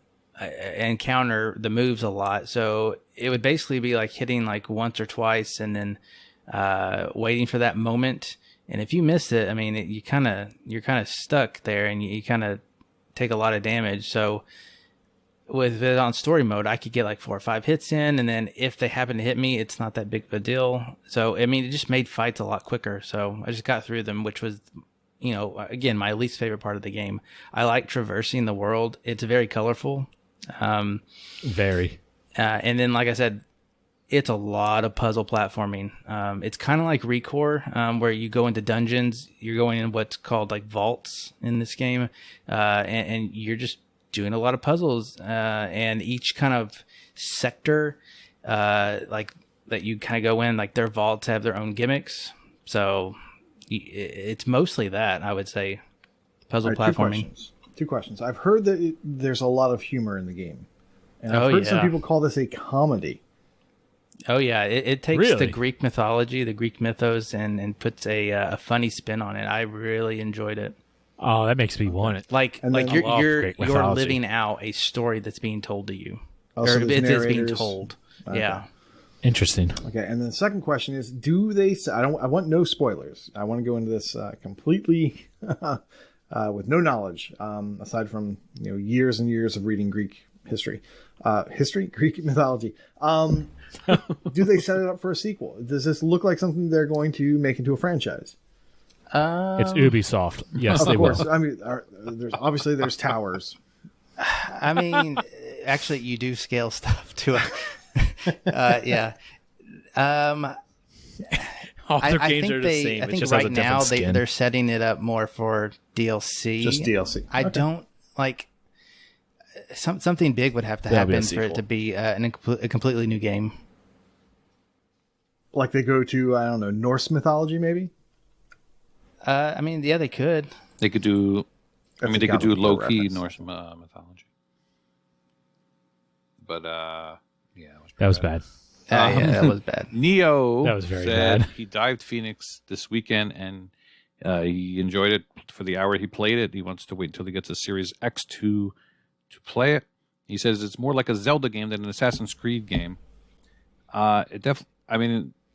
D: counter the moves a lot. So it would basically be like hitting like once or twice and then waiting for that moment. And if you miss it, I mean, you're kind of stuck there and you kind of take a lot of damage. So with it on story mode, I could get like 4 or 5 hits in, and then if they happen to hit me, it's not that big of a deal. So, I mean, it just made fights a lot quicker. So I just got through them, which was, again, my least favorite part of the game. I like traversing the world. It's very colorful.
A: Very.
D: And then, like I said, it's a lot of puzzle platforming. It's kind of like Recore, where you go into dungeons. You're going in what's called like vaults in this game, and you're just doing a lot of puzzles, and each kind of sector, like that you kind of go in, like their vaults have their own gimmicks. So it's mostly that, I would say, puzzle platforming.
C: Two questions. I've heard that there's a lot of humor in the game, and I've heard some people call this a comedy.
D: Oh yeah, it takes the Greek mythology, the Greek mythos, and puts a funny spin on it. I really enjoyed it.
A: Oh, that makes me want it.
D: Like you're living out a story that's being told to you,
C: or
D: it's being told. Okay. Yeah,
A: interesting.
C: Okay, and then the second question is: do they? I want no spoilers. I want to go into this completely with no knowledge, aside from years and years of reading Greek history, Greek mythology. Do they set it up for a sequel? Does this look like something they're going to make into a franchise?
A: It's Ubisoft. Yes,
C: of
A: they
C: course.
A: will.
C: I mean, there's towers.
D: I mean, actually, you do scale stuff to yeah.
A: All their games are the same.
D: I think right now they're setting it up more for DLC.
C: Just DLC.
D: I don't like something big would have to
A: That'll be a
D: happen for it
A: sequel.
D: to be a completely new game.
C: Like they go to, I don't know, Norse mythology, maybe?
D: I mean, yeah, they could.
B: They could do.
C: That's
B: they
C: a
B: could do
C: God of War
B: low-key
C: reference.
B: Norse mythology. But yeah, it
A: That was bad.
D: Yeah, that was bad.
B: Neo
A: That was very
B: said
A: bad.
B: he dived Phoenix this weekend and he enjoyed it for the hour he played it. He wants to wait until he gets a Series X to play it. He says it's more like a Zelda game than an Assassin's Creed game.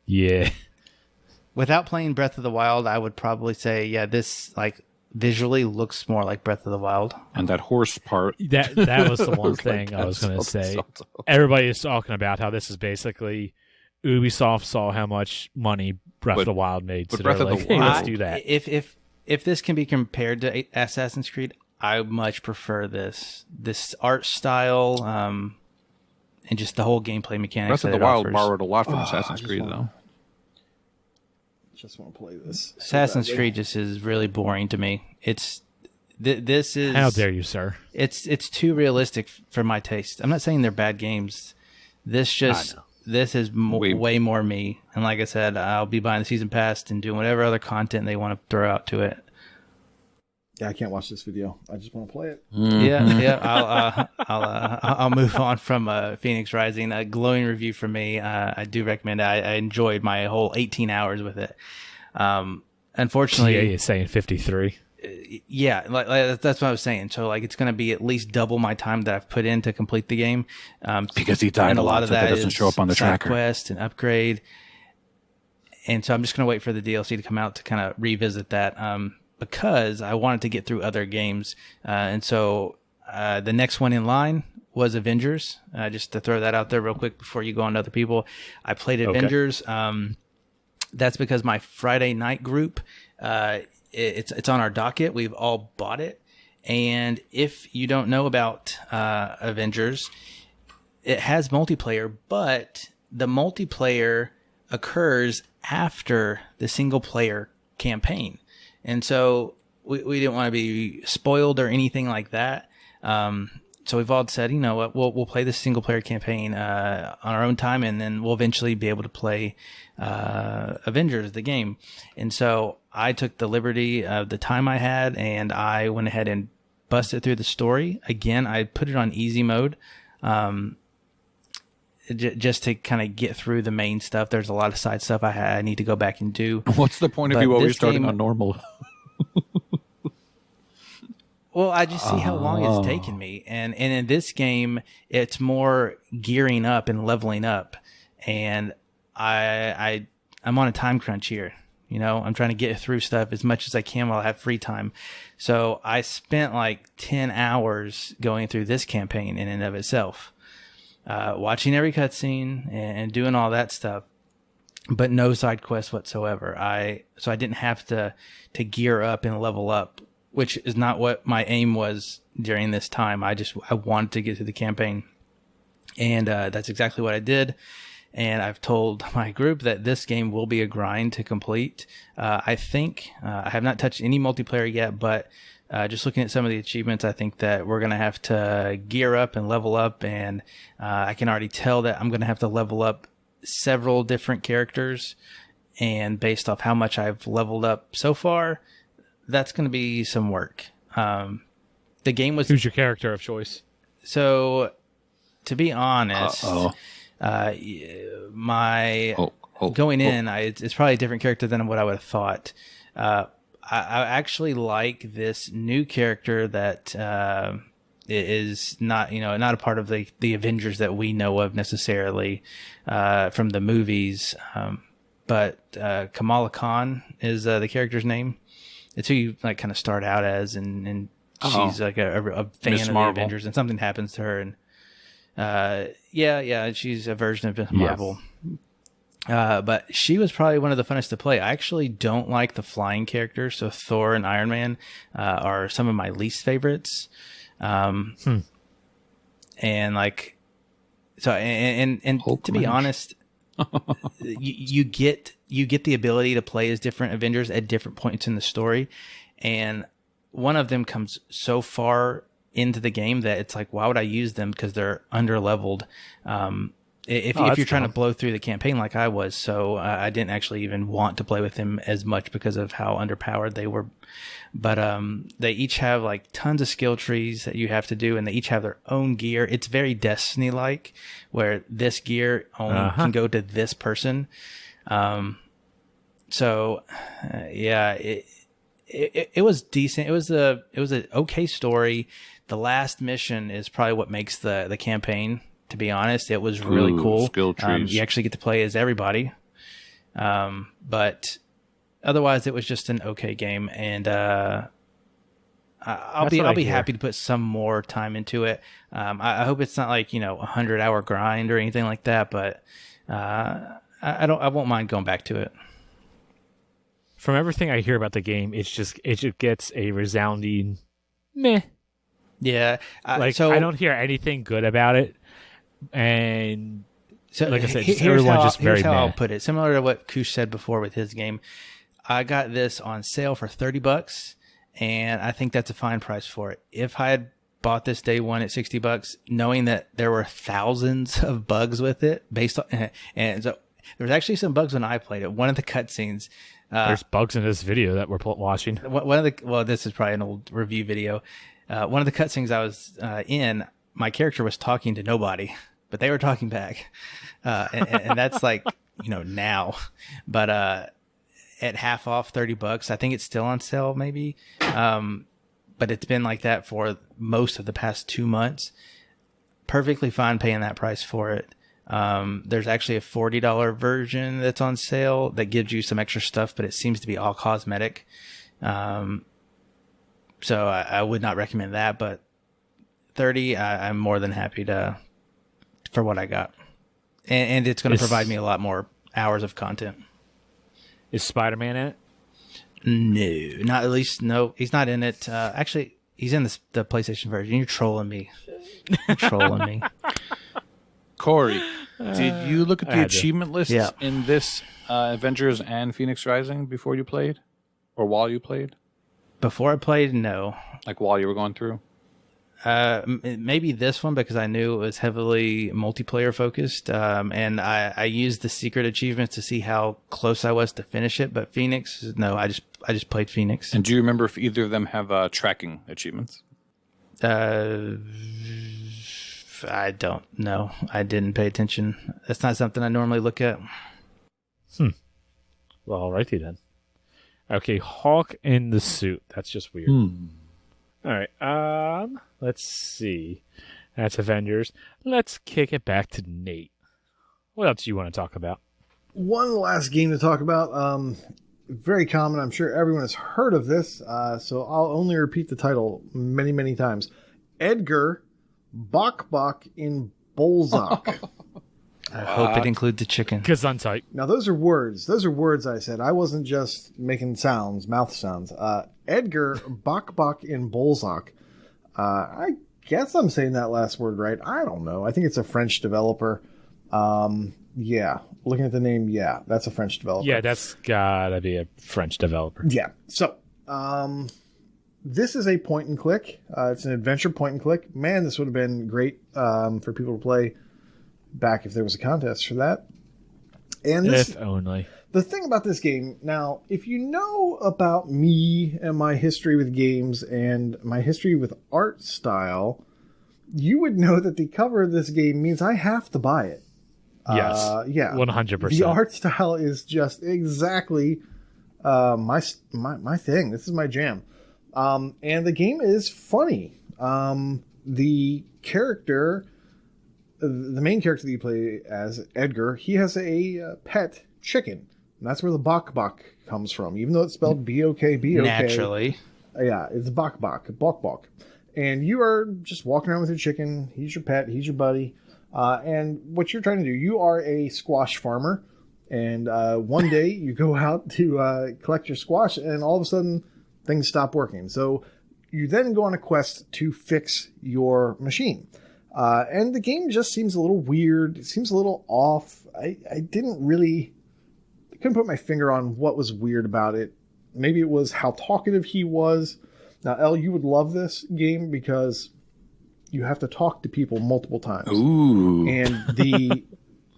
A: Yeah.
D: Without playing Breath of the Wild, I would probably say, yeah, this like visually looks more like Breath of the Wild.
B: And that horse part.
A: That was the one thing I was going to say. Everybody is talking about how this is basically Ubisoft saw how much money Breath of the Wild made, so
B: Breath
A: they're
B: of
A: like,
B: the
A: hey,
B: Wild-
A: let's do that.
D: If this can be compared to Assassin's Creed, I much prefer this art style, and just the whole gameplay mechanics.
B: Breath of
D: that
B: the
D: it
B: Wild
D: offers.
B: borrowed a lot from Assassin's Creed, though.
C: Just want to play this.
D: Assassin's
C: badly.
D: Creed just is really boring to me. This is
A: How dare you, sir?
D: It's too realistic for my taste. I'm not saying they're bad games. This is way more me. And like I said, I'll be buying the season pass and doing whatever other content they want to throw out to it.
C: Yeah, I can't watch this video. I just want to play it.
D: Yeah. I'll move on from Phoenix Rising. A glowing review from me. I do recommend it. I enjoyed my whole 18 hours with it. Unfortunately,
A: GA is saying 53.
D: yeah, like that's what I was saying. So like, it's going to be at least double my time that I've put in to complete the game.
B: Because he died
D: and
B: a lot,
D: of
B: so that
D: that
B: doesn't
D: is
B: show up on the
D: side
B: tracker.
D: quest and upgrade. And so I'm just going to wait for the DLC to come out to kind of revisit that. Because I wanted to get through other games. And so the next one in line was Avengers. Just to throw that out there real quick before you go on to other people. I played Avengers. That's because my Friday night group, it's on our docket. We've all bought it. And if you don't know about Avengers, it has multiplayer, but the multiplayer occurs after the single player campaign. And so we didn't want to be spoiled or anything like that. So we've all said, you know what, we'll play this single player campaign on our own time, and then we'll eventually be able to play Avengers, the game. And so I took the liberty of the time I had, and I went ahead and busted through the story. Again, I put it on easy mode. Just to kind of get through the main stuff. There's a lot of side stuff I need to go back and do.
B: What's the point of
D: But
B: you always
D: this
B: starting
D: game-
B: on normal?
D: Well, I just see how long it's taken me. And in this game, it's more gearing up and leveling up. And I'm on a time crunch here. You know, I'm trying to get through stuff as much as I can while I have free time. So I spent like 10 hours going through this campaign in and of itself. Watching every cutscene and doing all that stuff, but no side quests whatsoever. So I didn't have to gear up and level up, which is not what my aim was during this time. I wanted to get through the campaign, and that's exactly what I did. And I've told my group that this game will be a grind to complete. I think I have not touched any multiplayer yet, but just looking at some of the achievements, I think that we're going to have to gear up and level up. And I can already tell that I'm going to have to level up several different characters. And based off how much I've leveled up so far, that's going to be some work. The game was...
A: Who's your character of choice?
D: So, to be honest, my... going in, it's probably a different character than what I would have thought. I actually like this new character that is not a part of the Avengers that we know of necessarily from the movies. But Kamala Khan is the character's name. It's who you like kind of start out as, and she's like a fan
B: Miss
D: of
B: Marvel.
D: the Avengers, and something happens to her, and she's a version of Miss Marvel. But she was probably one of the funnest to play. I actually don't like the flying characters, so Thor and Iron Man are some of my least favorites. And like, so and
B: Hulk
D: to be
B: Smash.
D: honest, you get the ability to play as different Avengers at different points in the story, and one of them comes so far into the game that it's like, why would I use them? Because they're under leveled. If you're trying to blow through the campaign like I was, so I didn't actually even want to play with them as much because of how underpowered they were. But they each have like tons of skill trees that you have to do, and they each have their own gear. It's very Destiny-like, where this gear only can go to this person. So it was decent. It was an okay story. The last mission is probably what makes the campaign. To be honest, it was really cool.
B: Skill trees.
D: You actually get to play as everybody. But otherwise, it was just an okay game, and I'll be happy to put some more time into it. I hope it's not like, a 100-hour grind or anything like that, but I won't mind going back to it.
A: From everything I hear about the game, it just gets a resounding meh.
D: Yeah,
A: I don't hear anything good about it. And
D: so,
A: like I said,
D: here's how
A: meh.
D: I'll put it. Similar to what Koosh said before with his game, I got this on sale for $30, and I think that's a fine price for it. If I had bought this day one at $60, knowing that there were thousands of bugs with it, and so there was actually some bugs when I played it. One of the cutscenes.
A: There's bugs in this video that we're watching.
D: This is probably an old review video. One of the cutscenes I was in, my character was talking to nobody, but they were talking back, and that's like now, but at half off, $30. I think it's still on sale, maybe, but it's been like that for most of the past 2 months. Perfectly fine paying that price for it. There's actually a $40 version that's on sale that gives you some extra stuff, but it seems to be all cosmetic. So I would not recommend that, but $30, I'm more than happy for what I got. And it's going to provide me a lot more hours of content.
A: Is Spider-Man in it?
D: No, not at least. No, he's not in it. Actually, he's in the PlayStation version. You're trolling me.
B: Corey, did you look at the achievement lists in this Avengers and Phoenix Rising before you played? Or while you played?
D: Before I played, no.
B: Like while you were going through?
D: Maybe this one, because I knew it was heavily multiplayer focused, and I used the secret achievements to see how close I was to finish it. But Phoenix, no, I just played Phoenix.
B: And do you remember if either of them have tracking achievements?
D: I don't know. I didn't pay attention. That's not something I normally look at.
A: Well, alrighty then. Okay, Hawk in the suit. That's just weird. All right. Let's see. That's Avengers. Let's kick it back to Nate. What else do you want to talk about?
C: One last game to talk about. Very common. I'm sure everyone has heard of this. So I'll only repeat the title many, many times. Edgar Bok in Bolzak.
D: I hope it includes the chicken.
A: Gesundheit.
C: Now, those are words. Those are words I said. I wasn't just making sounds, mouth sounds. Edgar Bok in Bolzak. I guess I'm saying that last word right. I don't know. I think it's a French developer. Yeah. Looking at the name, yeah, that's a French developer.
A: Yeah, that's gotta be a French developer.
C: Yeah. So, this is a point and click. It's an adventure point and click. Man, this would have been great for people to play back if there was a contest for that. And this,
A: if only.
C: The thing about this game, now, if you know about me and my history with games and my history with art style, you would know that the cover of this game means I have to buy it.
A: Yes.
C: Yeah.
A: 100%.
C: The art style is just exactly my thing. This is my jam. And the game is funny. The character, the main character that you play as, Edgar, he has a pet chicken. And that's where the Bok comes from. Even though it's spelled B-O-K, B-O-K.
D: Naturally.
C: Yeah, it's Bok. And you are just walking around with your chicken. He's your pet. He's your buddy. And what you're trying to do, you are a squash farmer. And one day you go out to collect your squash, and all of a sudden things stop working. So you then go on a quest to fix your machine. And the game just seems a little weird. It seems a little off. I couldn't put my finger on what was weird about it. Maybe it was how talkative he was. Now, Elle, you would love this game because you have to talk to people multiple times.
B: Ooh.
C: And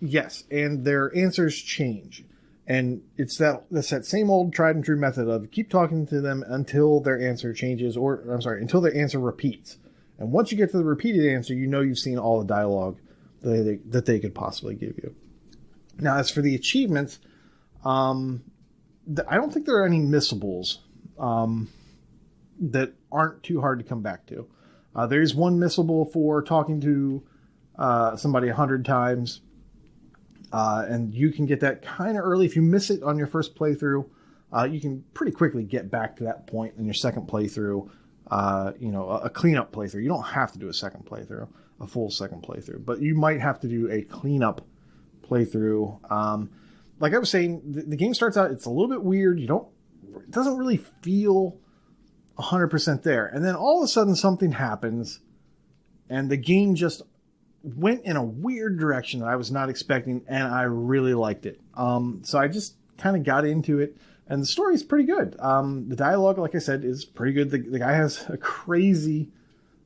C: yes, and their answers change. And that's that same old tried and true method of keep talking to them until their answer changes, until their answer repeats. And once you get to the repeated answer, you've seen all the dialogue that they could possibly give you. Now, as for the achievements, I don't think there are any missables that aren't too hard to come back to. There's one missable for talking to somebody 100 times. And you can get that kind of early. If you miss it on your first playthrough, you can pretty quickly get back to that point in your second playthrough, a cleanup playthrough. You don't have to do a full second playthrough, but you might have to do a cleanup playthrough. Like I was saying, the game starts out, it's a little bit weird. It doesn't really feel 100% there. And then all of a sudden something happens and the game just went in a weird direction that I was not expecting, and I really liked it. So I just kind of got into it, and the story is pretty good. The dialogue, like I said, is pretty good. The guy has a crazy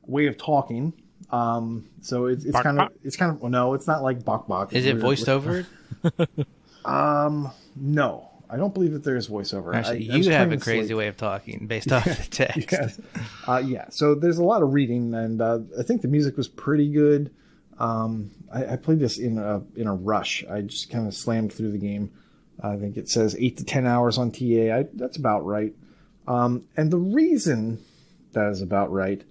C: way of talking. So it's kind of well, no, it's not like bok bok.
D: Is it voiced over?
C: No. I don't believe that there is voiceover.
D: Actually, you have a crazy way of talking based off the text.
C: Yes. Yeah. So there's a lot of reading, and I think the music was pretty good. I played this in a rush. I just kind of slammed through the game. I think it says 8 to 10 hours on TA. That's about right. And the reason that is about right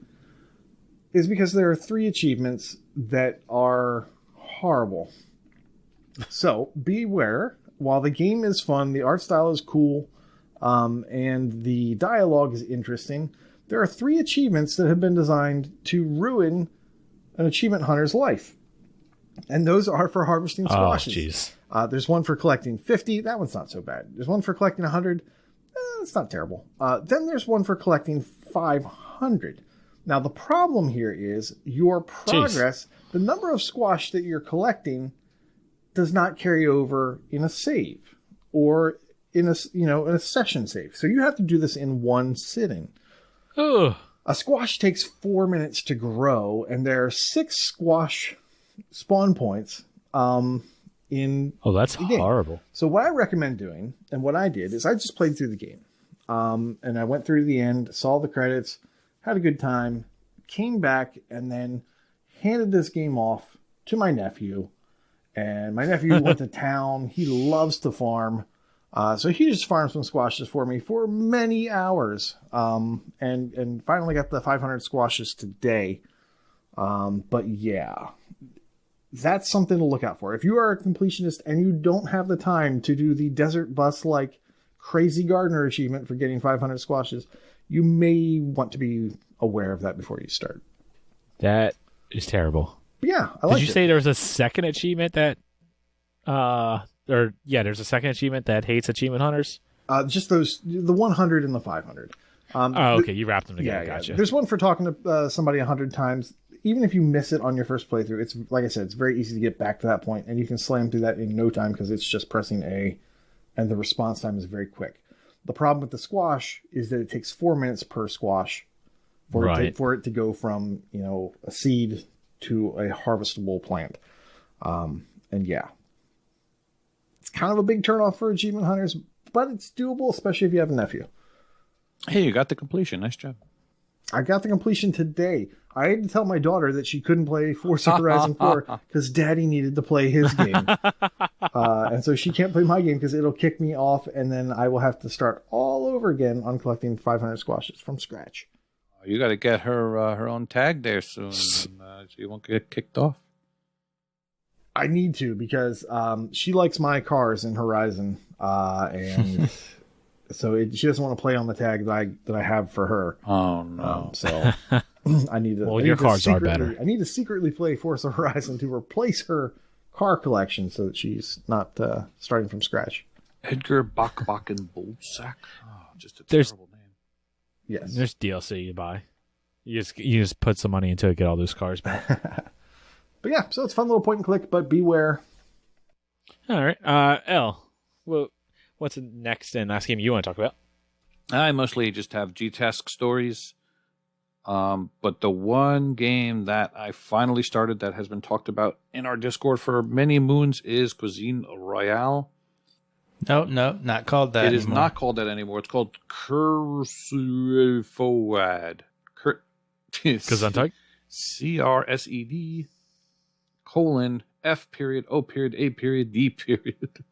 C: is because there are 3 achievements that are horrible. So beware. While the game is fun, the art style is cool, and the dialogue is interesting, there are 3 achievements that have been designed to ruin an achievement hunter's life. And those are for harvesting squashes.
A: Oh, jeez.
C: There's one for collecting 50. That one's not so bad. There's one for collecting 100. It's not terrible. Then there's one for collecting 500. Now, the problem here is your progress, the number of squash that you're collecting does not carry over in a save or in a session save. So you have to do this in one sitting.
A: Ugh.
C: A squash takes 4 minutes to grow, and there are 6 squash spawn points in
A: that's
C: the game.
A: horrible.
C: So what I recommend doing, and what I did, is I just played through the game. And I went through the end, saw the credits, had a good time, came back, and then handed this game off to my nephew. And my nephew went to town. He loves to farm. So he just farmed some squashes for me for many hours. And finally got the 500 squashes today. But yeah, that's something to look out for. If you are a completionist and you don't have the time to do the desert bus like crazy gardener achievement for getting 500 squashes, you may want to be aware of that before you start.
A: That is terrible.
C: But yeah, I like it.
A: Did you say there was a second achievement that there's a second achievement that hates achievement hunters?
C: Just the 100 and the 500.
A: Okay, you wrapped them together.
C: Yeah,
A: Gotcha.
C: There's one for talking to somebody 100 times. Even if you miss it on your first playthrough, it's like I said, it's very easy to get back to that point, and you can slam through that in no time because it's just pressing A, and the response time is very quick. The problem with the squash is that it takes 4 minutes per squash for it to go from a seed to a harvestable plant. And yeah, it's kind of a big turnoff for achievement hunters, but it's doable, especially if you have a nephew.
B: Hey, you got the completion. Nice job.
C: I got the completion today. I had to tell my daughter that she couldn't play Forza Horizon 4 because Daddy needed to play his game. And so she can't play my game because it'll kick me off, and then I will have to start all over again on collecting 500 squashes from scratch.
B: You got to get her her own tag there soon, so you won't get kicked off.
C: I need to because she likes my cars in Horizon, and so she doesn't want to play on the tag that I have for her.
B: Oh no!
C: So I need to.
A: Well, your cars are better.
C: I need to secretly play Forza Horizon to replace her car collection so that she's not starting from scratch.
B: Edgar Bachbachen Boltsack. Oh, just a terrible name.
C: Yes,
A: there's DLC you buy. You just put some money into it, get all those cars back.
C: But yeah, so it's a fun little point and click, but beware.
A: All right, L. Well, what's the next and last game you want to talk about?
B: I mostly just have GTASC stories. But the one game that I finally started that has been talked about in our Discord for many moons is Cuisine Royale.
D: No, not called that.
B: It is
D: anymore.
B: not called that anymore. It's called CRSED.
A: Gesundheit?
B: CRSED : F period O period A period D period.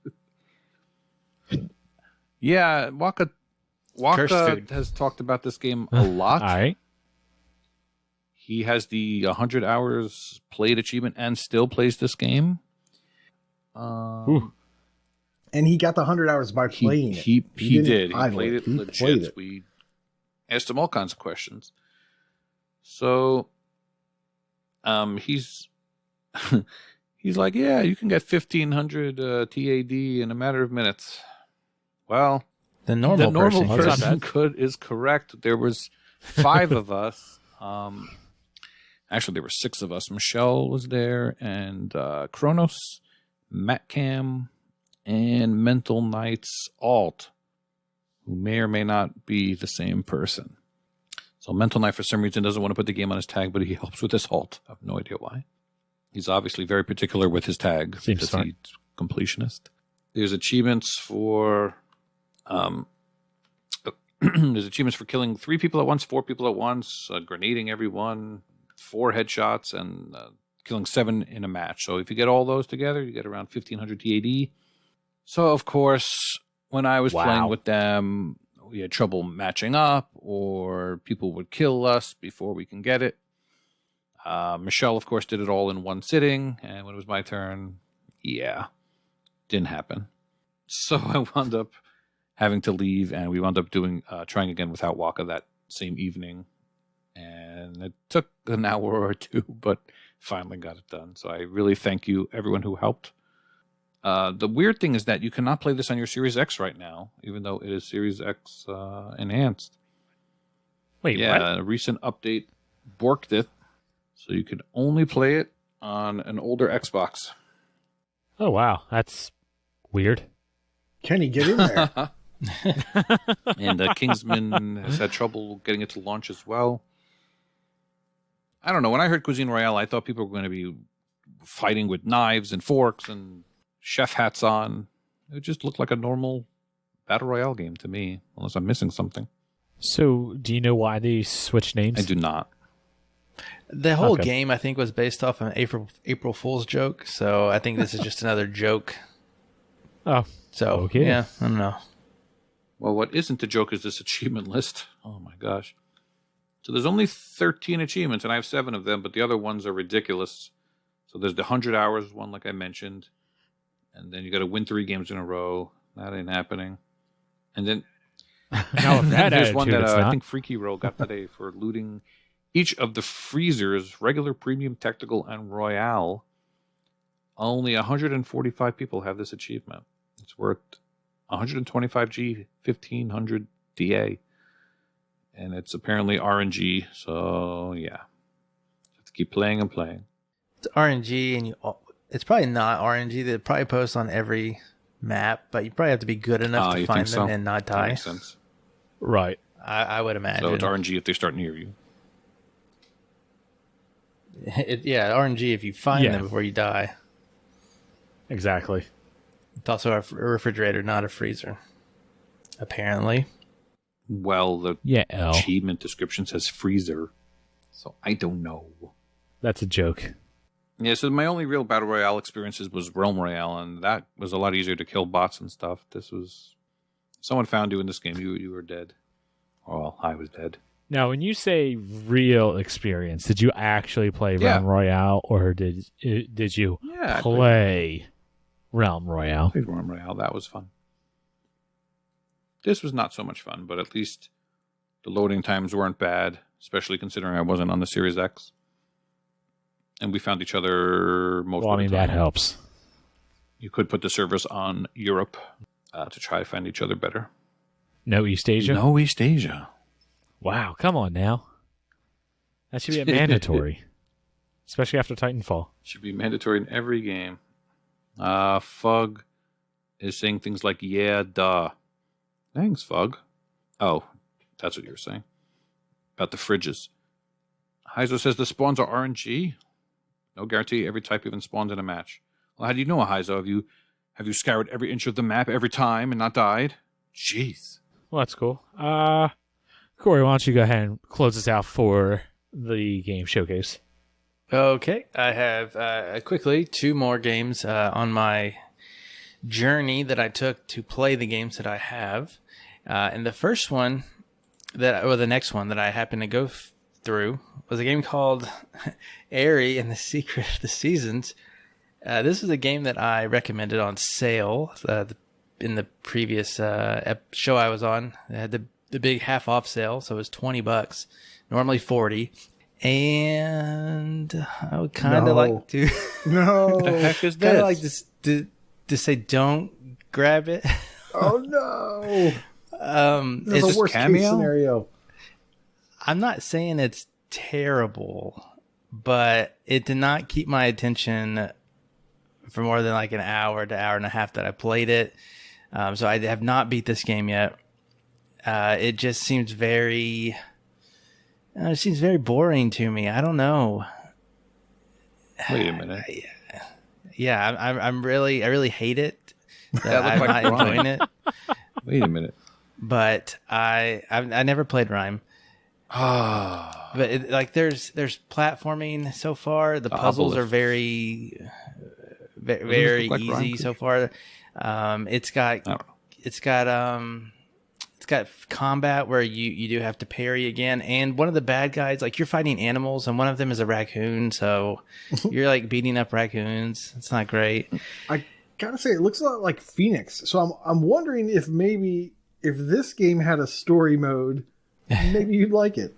B: Yeah, Waka has talked about this game a lot.
A: All right.
B: He has the 100 hours played achievement and still plays this game.
A: Ooh.
C: And he got the 100 hours by playing it.
B: He
C: didn't
B: did. He
C: idle
B: played it
C: He
B: legit.
C: played it.
B: We asked him all kinds of questions. So he's he's like, yeah, you can get 1,500 TAD in a matter of minutes. Well,
D: The normal person.
B: is correct. There was 5 of us. Actually, there were 6 of us. Michelle was there, and Kronos, Matt Cam, and Mental Knights Alt, who may or may not be the same person. So Mental Knight, for some reason, doesn't want to put the game on his tag, but he helps with his alt. I have no idea why. He's obviously very particular with his tag because he's completionist. There's achievements for there's achievements for killing 3 people at once, 4 people at once, grenading everyone, 4 headshots, and killing 7 in a match. So if you get all those together, you get around 1,500 TAD. So, of course, when I was playing with them, we had trouble matching up, or people would kill us before we can get it. Michelle, of course, did it all in one sitting, and when it was my turn, didn't happen. So I wound up having to leave, and we wound up trying again without Waka that same evening. And it took an hour or 2, but finally got it done. So I really thank you, everyone who helped. The weird thing is that you cannot play this on your Series X right now, even though it is Series X enhanced.
A: Wait,
B: yeah,
A: what?
B: A recent update borked it, so you can only play it on an older Xbox.
A: Oh, wow. That's weird.
C: Can he get in there?
B: And Kingsman has had trouble getting it to launch as well. I don't know. When I heard Cuisine Royale, I thought people were going to be fighting with knives and forks and chef hats on. It just looked like a normal Battle Royale game to me, unless I'm missing something.
A: So, do you know why they switched names?
B: I do not.
D: The whole game, I think, was based off an April Fool's joke. So I think this is just another joke.
A: Oh,
D: so
A: okay.
D: Yeah, I don't know.
B: Well, what isn't a joke is this achievement list. Oh my gosh! So there's only 13 achievements, and I have 7 of them, but the other ones are ridiculous. So there's the 100 hours one, like I mentioned, and then you got to win 3 games in a row. That ain't happening. And then
A: now with that
B: there's one
A: attitude,
B: that
A: it's
B: I
A: not.
B: think Freaky Roll got today for looting each of the freezers, regular, premium, tactical, and royale. Only 145 people have this achievement. It's worth 125 G, 1500 DA. And it's apparently RNG, so yeah. Have to keep playing and playing.
D: It's RNG, and it's probably not RNG. They probably post on every map, but you probably have to be good enough to find them and not die.
B: That makes sense.
A: Right.
D: I would imagine.
B: So it's RNG if they start near you.
D: RNG if you find them before you die.
A: Exactly.
D: It's also a refrigerator, not a freezer. Apparently.
B: Well, the achievement description says freezer, so I don't know.
A: That's a joke.
B: Yeah, so my only real Battle Royale experiences was Realm Royale, and that was a lot easier to kill bots and stuff. This was... Someone found you in this game. You were dead. Well, I was dead.
A: Now, when you say real experience, did you actually play Realm Royale, or did you play Realm Royale?
B: I played Realm Royale. That was fun. This was not so much fun, but at least the loading times weren't bad, especially considering I wasn't on the Series X. And we found each other most of the time.
A: That helps.
B: You could put the servers on Europe to try to find each other better.
A: No East Asia?
B: No East Asia.
A: Wow, come on now. That should be a mandatory. Especially after Titanfall.
B: Should be mandatory in every game. Fug is saying things like, yeah, duh. Thanks, Fug. Oh, that's what you were saying. About the fridges. Heizo says the spawns are RNG. No guarantee every type even spawns in a match. Well, how do you know, Heizo? Have you scoured every inch of the map every time and not died? Jeez.
A: Well, that's cool. Corey, why don't you go ahead and close us out for the game showcase?
D: Okay, I have quickly 2 more games on my journey that I took to play the games that I have. And the first one the next one that I happened to go through was a game called Airy and the Secret of the Seasons. This is a game that I recommended on sale in the previous show I was on. It had the big half off sale, so it was $20, normally $40. And I would kind of like to.
C: No.
B: What the heck is this?
D: Kind of like to say, don't grab it.
C: Oh no. This
D: It's
C: is the worst case scenario.
D: I'm not saying it's terrible, but it did not keep my attention for more than like an hour to hour and a half that I played it. So I have not beat this game yet. It just seems very boring to me. I don't know.
B: Wait a minute.
D: Yeah, I really hate it.
B: That
D: I'm
B: looked
D: not
B: like Rhyme.
D: enjoying it.
B: Wait a minute.
D: But I never played Rhyme.
B: Ah.
D: But there's platforming so far. The puzzles are very very
B: like
D: easy
B: Rhyme
D: so far. It's got combat where you do have to parry again, and one of the bad guys, like you're fighting animals, and one of them is a raccoon, so you're like beating up raccoons. It's not great.
C: I gotta say, it looks a lot like Phoenix. So I'm wondering if maybe if this game had a story mode, maybe you'd like it.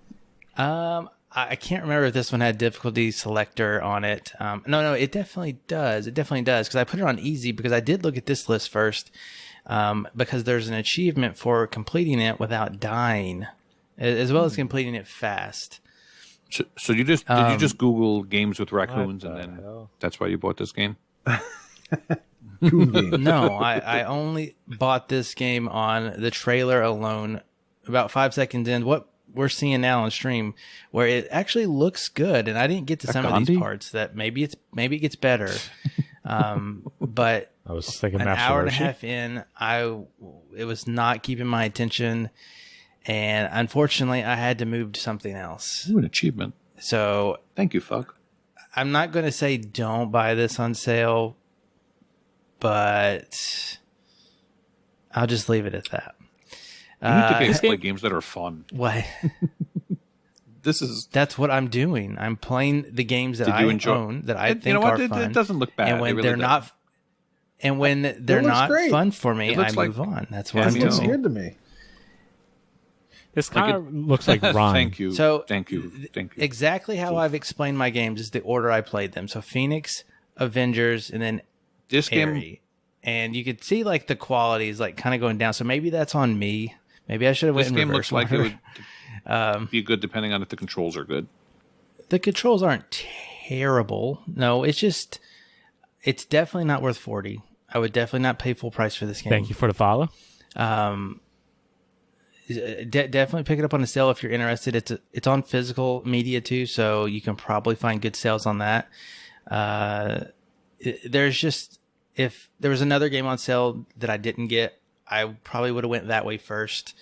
D: I can't remember if this one had difficulty selector on it. No, it definitely does. It definitely does, because I put it on easy because I did look at this list first. Because there's an achievement for completing it without dying, as well as completing it fast.
B: So you did you just Google games with raccoons and then that's why you bought this game?
D: No, I only bought this game on the trailer alone. About 5 seconds in, what we're seeing now on stream, where it actually looks good, and I didn't get to some of these parts that maybe it gets better. But
A: I was thinking
D: an hour and a half in, it was not keeping my attention, and unfortunately, I had to move to something else.
B: Ooh, an achievement.
D: So
B: thank you, fuck.
D: I'm not going to say don't buy this on sale, but I'll just leave it at that.
B: You need to play games that are fun.
D: What?
B: That's
D: what I'm doing. I'm playing the games that I own that I think are fun.
B: It doesn't look bad.
D: And when
B: they're
D: not,
C: great.
D: fun for me, I move on. That's what I'm
C: It looks
D: doing.
C: good to me.
A: This kind of looks like Rhyme.
B: Thank you.
D: So
B: thank you.
D: Exactly how I've explained my games is the order I played them. So Phoenix, Avengers, and then
B: This
D: Airy.
B: game,
D: and you could see like the quality is like kind of going down. So maybe that's on me. Maybe I should have went
B: this
D: in
B: game
D: reverse
B: looks like
D: order.
B: it would be good depending on if the controls are good.
D: The controls aren't terrible. No, it's definitely not worth $40. I would definitely not pay full price for this game.
A: Thank you for the follow.
D: Definitely pick it up on the sale if you're interested. It's on physical media too, so you can probably find good sales on that. There's just, if there was another game on sale that I didn't get, I probably would have went that way first.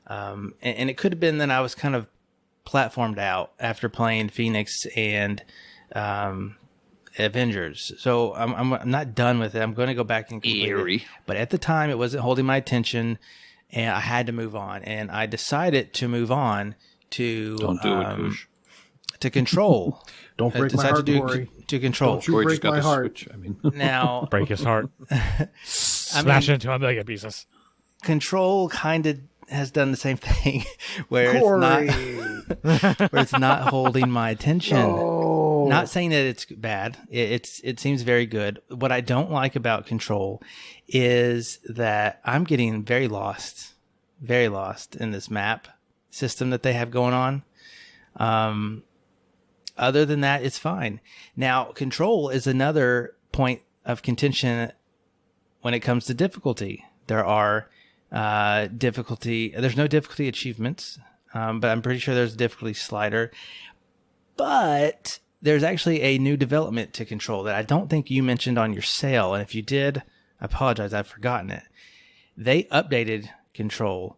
D: And it could have been that I was kind of platformed out after playing Phoenix and Avengers. So I'm not done with it. I'm going to go back and complete it. But at the time, it wasn't holding my attention, and I had to move on. And I decided to move on to
B: Don't do it, Koosh.
D: to Control.
C: Don't break my heart, Corey.
D: To Control.
C: Don't you
B: Corey
C: break
B: just got
C: my
B: the
C: heart.
B: Switch. I mean,
D: Now,
A: Break his heart. Smash it into a million pieces.
D: Control kind of has done the same thing, where
C: Corey.
D: it's not holding my attention.
C: No.
D: Not saying that it's bad. It seems very good. What I don't like about Control is that I'm getting very lost in this map system that they have going on. Other than that, it's fine. Now, Control is another point of contention when it comes to difficulty. There are there's no difficulty achievements, but I'm pretty sure there's a difficulty slider. But there's actually a new development to Control that I don't think you mentioned on your sale. And if you did, I apologize, I've forgotten it. They updated Control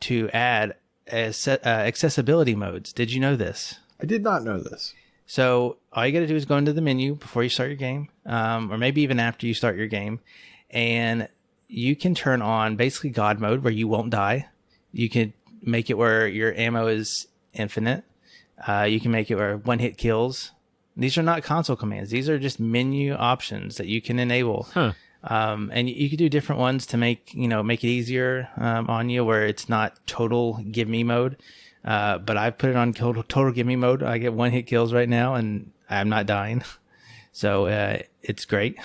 D: to add accessibility modes. Did you know this?
C: I did not know this.
D: So all you got to do is go into the menu before you start your game, or maybe even after you start your game, and you can turn on basically God mode where you won't die. You can make it where your ammo is infinite. You can make it where one-hit kills. These are not console commands. These are just menu options that you can enable.
A: Huh.
D: And you can do different ones to make it easier on you, where it's not total give me mode. But I've put it on total give me mode. I get one-hit kills right now, and I'm not dying. So it's great.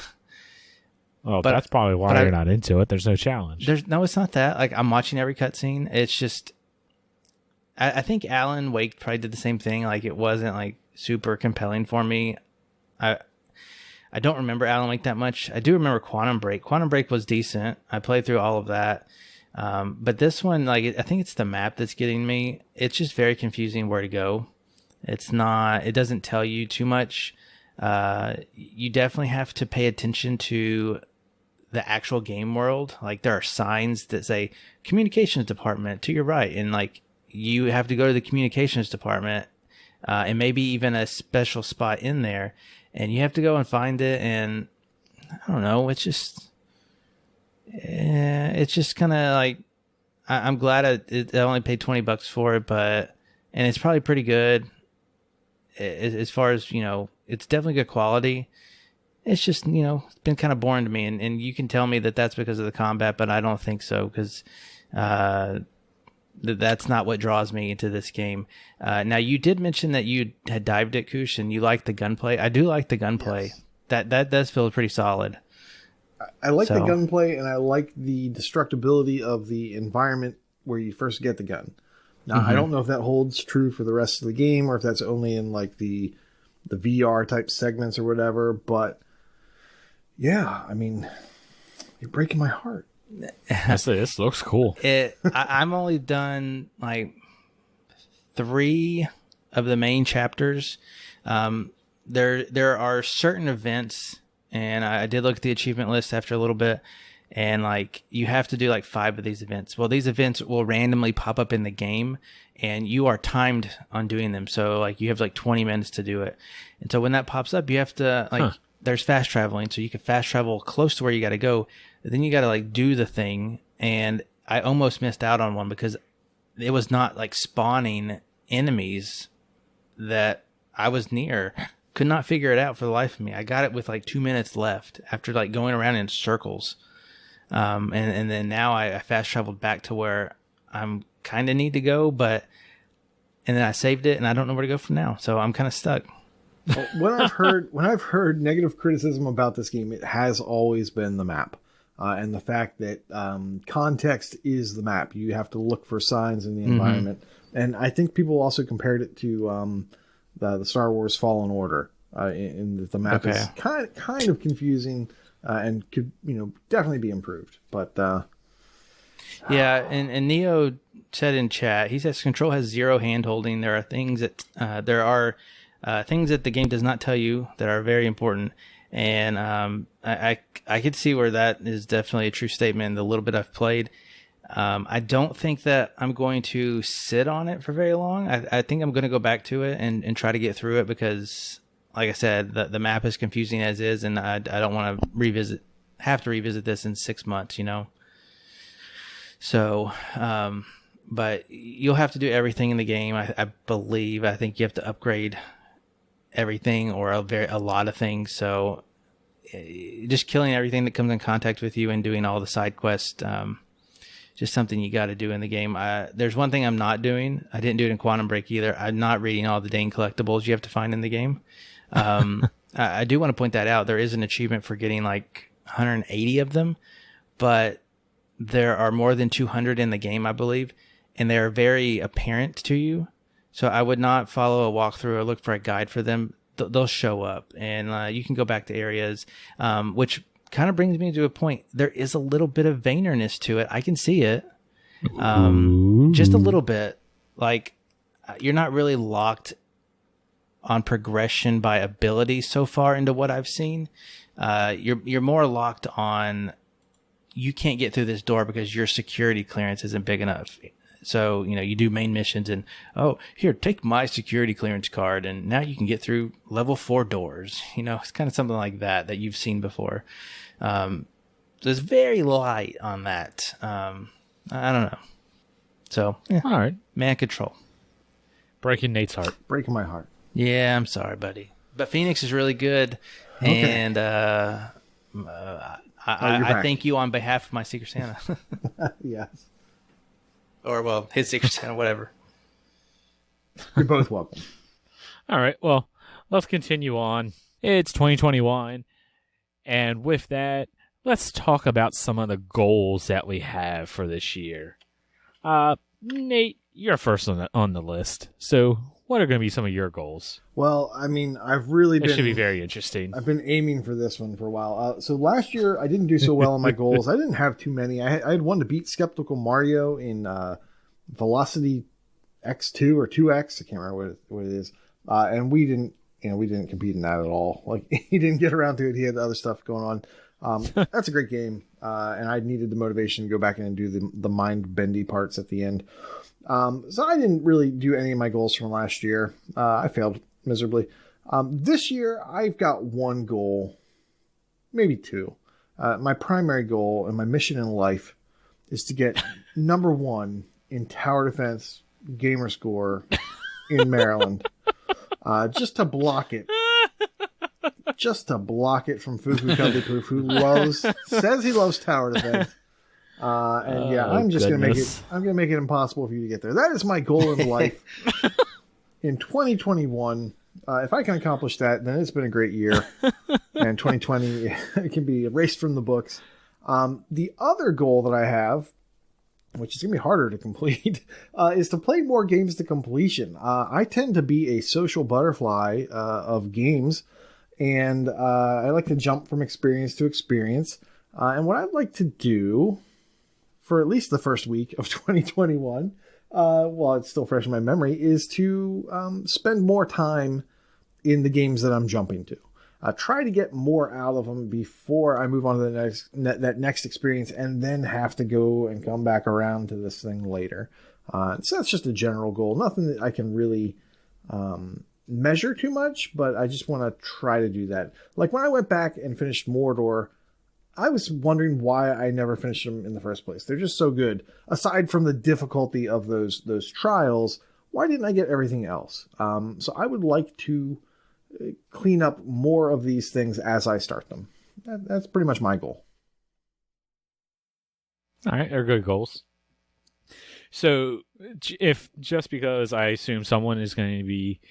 A: Well, but that's probably why you're not into it. There's no challenge.
D: No, it's not that. Like, I'm watching every cutscene. It's just, I think Alan Wake probably did the same thing. Like, it wasn't like super compelling for me. I don't remember Alan Wake that much. I do remember Quantum Break. Quantum Break was decent. I played through all of that. But this one, like, I think it's the map that's getting me. It's just very confusing where to go. It doesn't tell you too much. You definitely have to pay attention to the actual game world. Like, there are signs that say communications department to your right, and like you have to go to the communications department, and maybe even a special spot in there, and you have to go and find it. And I don't know, it's just kind of like, I'm glad I only paid $20 for it, and it's probably pretty good as far as, it's definitely good quality. It's just, it's been kind of boring to me. And you can tell me that that's because of the combat, but I don't think so, because that's not what draws me into this game. Now, you did mention that you had dived at Koosh and you liked the gunplay. I do like the gunplay. Yes. That does feel pretty solid.
C: I like the gunplay, and I like the destructibility of the environment where you first get the gun. Now, I don't know if that holds true for the rest of the game, or if that's only in like the VR type segments or whatever, but yeah, I mean, you're breaking my heart.
A: This looks cool.
D: I'm only done like 3 of the main chapters. There are certain events, and I did look at the achievement list after a little bit, and like, you have to do like 5 of these events. Well, these events will randomly pop up in the game, and you are timed on doing them. So like, you have like 20 minutes to do it. And so when that pops up, you have to like, there's fast traveling. So you can fast travel close to where you got to go. But then you got to like do the thing. And I almost missed out on one because it was not like spawning enemies that I was near. Could not figure it out for the life of me. I got it with like 2 minutes left after like going around in circles. And then now I fast traveled back to where I'm kind of need to go, and then I saved it and I don't know where to go from now. So I'm kind of stuck.
C: When I've heard negative criticism about this game, it has always been the map, and the fact that context is the map. You have to look for signs in the environment, and I think people also compared it to the Star Wars Fallen Order, in that the map is kind of confusing, and could definitely be improved. But
D: yeah, and Neo said in chat, he says Control has 0 hand holding. There are things that things that the game does not tell you that are very important, and I could see where that is definitely a true statement in the little bit I've played. I don't think that I'm going to sit on it for very long. I think I'm going to go back to it and try to get through it, because like I said, the map is confusing as is, and I don't want to have to revisit this in 6 months, So, but you'll have to do everything in the game. I believe. I think you have to upgrade everything, or a lot of things. So just killing everything that comes in contact with you and doing all the side quests, just something you got to do in the game. There's one thing I'm not doing. I didn't do it in Quantum Break either. I'm not reading all the dang collectibles you have to find in the game. I do want to point that out. There is an achievement for getting like 180 of them, but there are more than 200 in the game, I believe, and they're very apparent to you. So I would not follow a walkthrough or look for a guide for them. They'll show up, and you can go back to areas, which kind of brings me to a point. There is a little bit of Vaynerness to it. I can see it, just a little bit. Like, you're not really locked on progression by ability so far into what I've seen. You're more locked on, you can't get through this door because your security clearance isn't big enough. So, you do main missions and, oh, here, take my security clearance card, and now you can get through level 4 doors. It's kind of something like that you've seen before. So it's very light on that. I don't know. So, yeah.
A: All right.
D: Man Control.
A: Breaking Nate's heart.
C: Breaking my heart.
D: Yeah, I'm sorry, buddy. But Phoenix is really good.
C: Okay.
D: And I thank you on behalf of my Secret Santa.
C: Yes.
D: Or, well, his Secret Santa, whatever.
C: You're both welcome.
A: All right. Well, let's continue on. It's 2021. And with that, let's talk about some of the goals that we have for this year. Nate, you're first on the list. So what are going to be some of your goals?
C: Well, I mean, I've really been...
A: It should be very interesting.
C: I've been aiming for this one for a while. So last year, I didn't do so well on my goals. I didn't have too many. I had one to beat Skeptical Mario in Velocity X2 or 2X. I can't remember what it is. And we didn't compete in that at all. Like, he didn't get around to it. He had other stuff going on. That's a great game. And I needed the motivation to go back in and do the mind-bendy parts at the end. So I didn't really do any of my goals from last year. I failed miserably. This year, I've got one goal, maybe two. My primary goal and my mission in life is to get number 1 in tower defense gamer score in Maryland. Just to block it. Just to block it from FuFuCuddilyPoof, who says he loves tower defense. And yeah, I'm just going to make it impossible for you to get there. That is my goal in life. In 2021, if I can accomplish that, then it's been a great year. And 2020, it can be erased from the books. The other goal that I have, which is going to be harder to complete, is to play more games to completion. I tend to be a social butterfly of games, and I like to jump from experience to experience. And what I'd like to do for at least the first week of 2021, while it's still fresh in my memory, is to spend more time in the games that I'm jumping to. Try to get more out of them before I move on to that next experience, and then have to go and come back around to this thing later. So that's just a general goal. Nothing that I can really measure too much, but I just want to try to do that. Like when I went back and finished Mordor, I was wondering why I never finished them in the first place. They're just so good. Aside from the difficulty of those trials, why didn't I get everything else? So I would like to clean up more of these things as I start them. That's pretty much my goal.
A: All right, they're good goals. So if just because I assume someone is going to be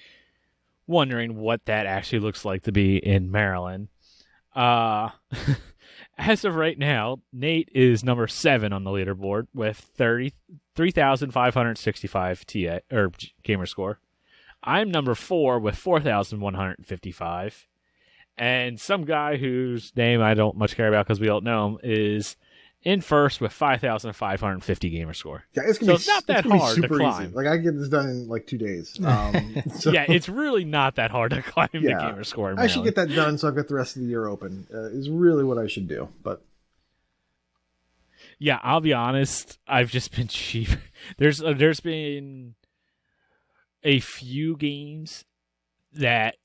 A: wondering what that actually looks like to be in Maryland, as of right now, Nate is number 7 on the leaderboard with 3,565 TA or gamer score. I'm number 4 with 4,155. And some guy whose name I don't much care about because we don't know him is in first with 5,550 gamer score.
C: Yeah, it's
A: not that hard to climb.
C: Easy. Like I get this done in like 2 days. So,
A: yeah, it's really not that hard to climb the gamer score.
C: I should get that done so I've got the rest of the year open. Is really what I should do. But
A: yeah, I'll be honest. I've just been cheap. There's been a few games that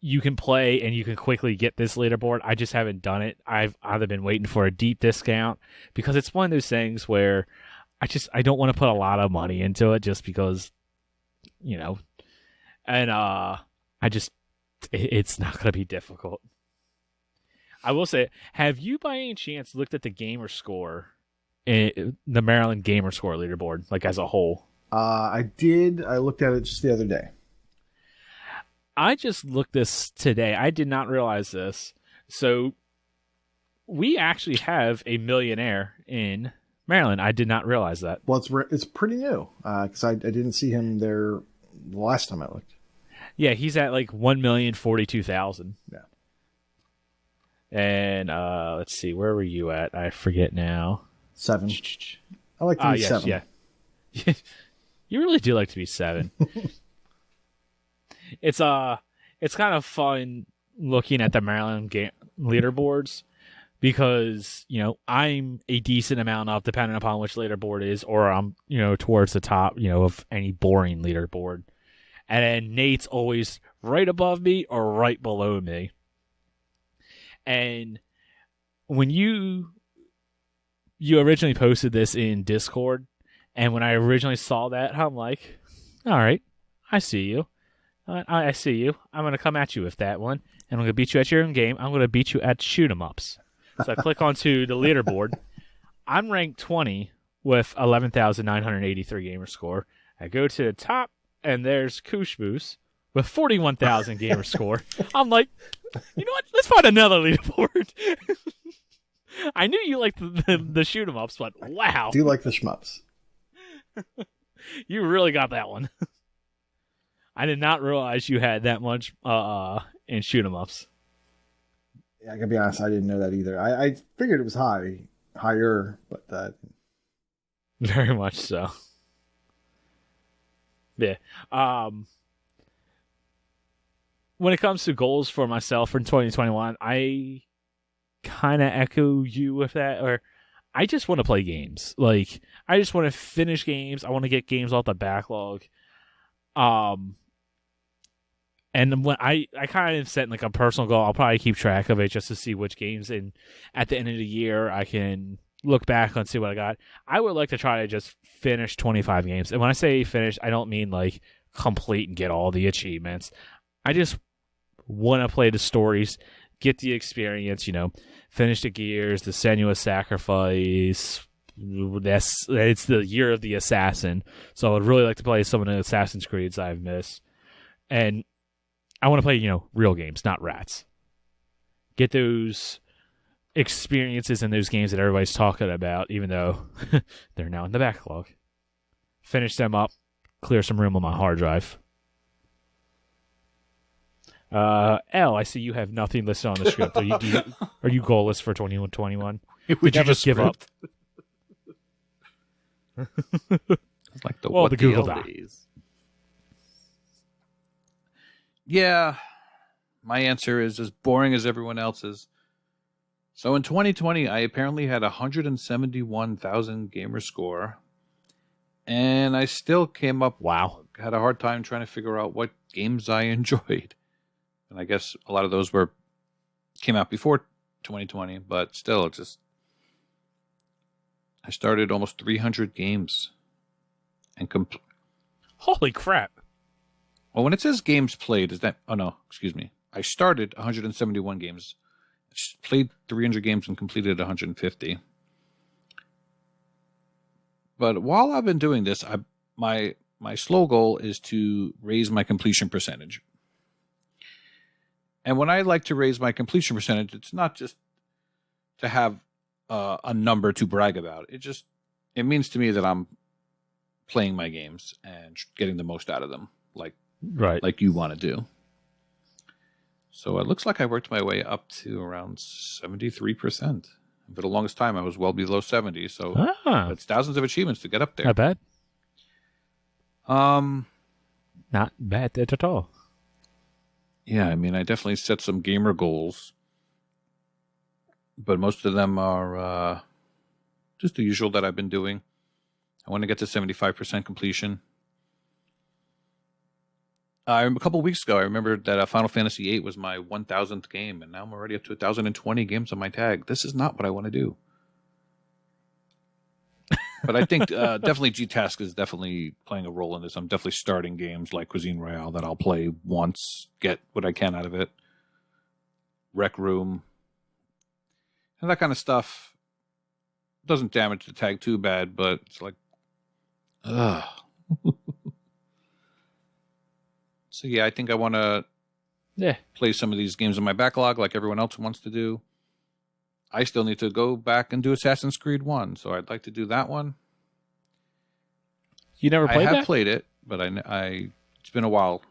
A: you can play and you can quickly get this leaderboard. I just haven't done it. I've either been waiting for a deep discount because it's one of those things where I don't want to put a lot of money into it just because, and it's not going to be difficult. I will say, have you by any chance looked at the gamer score, the Maryland gamer score leaderboard, like as a whole?
C: I did. I looked at it just the other day.
A: I just looked this today. I did not realize this. So we actually have a millionaire in Maryland. I did not realize that.
C: Well, it's pretty new because I didn't see him there the last time I looked.
A: Yeah, he's at like 1,042,000.
C: Yeah.
A: And let's see, where were you at? I forget now.
C: 7. I like to be 7.
A: Yeah. You really do like to be 7. it's kind of fun looking at the Maryland leaderboards because I'm a decent amount up depending upon which leaderboard is, or I'm towards the top of any boring leaderboard, and then Nate's always right above me or right below me. And when you originally posted this in Discord, and when I originally saw that, I'm like, all right, I see you. I see you. I'm going to come at you with that one, and I'm going to beat you at your own game. I'm going to beat you at shoot 'em ups. So I click onto the leaderboard. I'm ranked 20 with 11,983 gamer score. I go to the top, and there's KooshMoose with 41,000 gamer score. I'm like, you know what? Let's find another leaderboard. I knew you liked the shoot 'em ups, but wow.
C: I do like the shmups.
A: You really got that one. I did not realize you had that much in shoot 'em ups.
C: Yeah, I gotta be honest, I didn't know that either. I figured it was higher, but
A: very much so. Yeah. When it comes to goals for myself in 2021, I kind of echo you with that. Or I just want to play games. Like, I just want to finish games. I want to get games off the backlog. And when I kind of set like a personal goal, I'll probably keep track of it just to see which games, and at the end of the year I can look back and see what I got. I would like to try to just finish 25 games. And when I say finish, I don't mean like complete and get all the achievements. I just want to play the stories, get the experience, finish the Gears, the Senua's Sacrifice. It's the year of the Assassin, so I would really like to play some of the Assassin's Creeds I've missed. And I want to play, real games, not rats. Get those experiences in those games that everybody's talking about, even though they're now in the backlog. Finish them up, clear some room on my hard drive. L, I see you have nothing listed on the script. Are you goalless for 2021?
B: Would you
A: just give up?
B: It's like the
A: the Google Doc.
B: days. Yeah, my answer is as boring as everyone else's. So in 2020, I apparently had 171,000 gamer score, and I still came up.
A: Wow,
B: had a hard time trying to figure out what games I enjoyed, and I guess a lot of those came out before 2020, but still, I started almost 300 games, and
A: holy crap!
B: Well, when it says games played, is that... Oh, no, excuse me. I started 171 games, played 300 games, and completed 150. But while I've been doing this, my slow goal is to raise my completion percentage. And when I like to raise my completion percentage, it's not just to have a number to brag about. It means to me that I'm playing my games and getting the most out of them. Like you want to do. So it looks like I worked my way up to around 73%. For the longest time, I was well below 70. So it's thousands of achievements to get up there.
A: Not bad. Not bad at all.
B: Yeah, I mean, I definitely set some gamer goals. But most of them are just the usual that I've been doing. I want to get to 75% completion. A couple of weeks ago, I remembered that Final Fantasy VIII was my 1,000th game, and now I'm already up to 1,020 games on my tag. This is not what I want to do. But I think definitely GTASC is definitely playing a role in this. I'm definitely starting games like Cuisine Royale that I'll play once, get what I can out of it. Rec Room. And that kind of stuff doesn't damage the tag too bad, but it's like, ugh. So yeah, I think I want to play some of these games in my backlog like everyone else wants to do. I still need to go back and do Assassin's Creed 1, so I'd like to do that one.
A: You never played that?
B: I have played it, but it's been a while.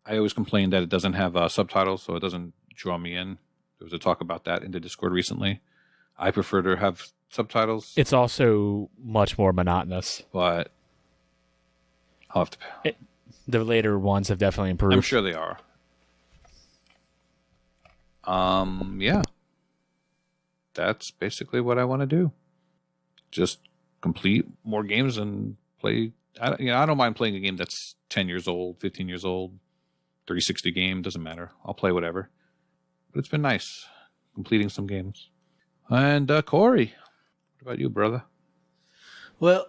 B: I always complain that it doesn't have subtitles, so it doesn't draw me in. There was a talk about that in the Discord recently. I prefer to have subtitles.
A: It's also much more monotonous.
B: But I'll have to...
A: The later ones have definitely improved.
B: I'm sure they are. Yeah. That's basically what I want to do. Just complete more games and play. I don't mind playing a game that's 10 years old, 15 years old, 360 game, doesn't matter. I'll play whatever. But it's been nice completing some games. And Corey, what about you, brother?
D: Well,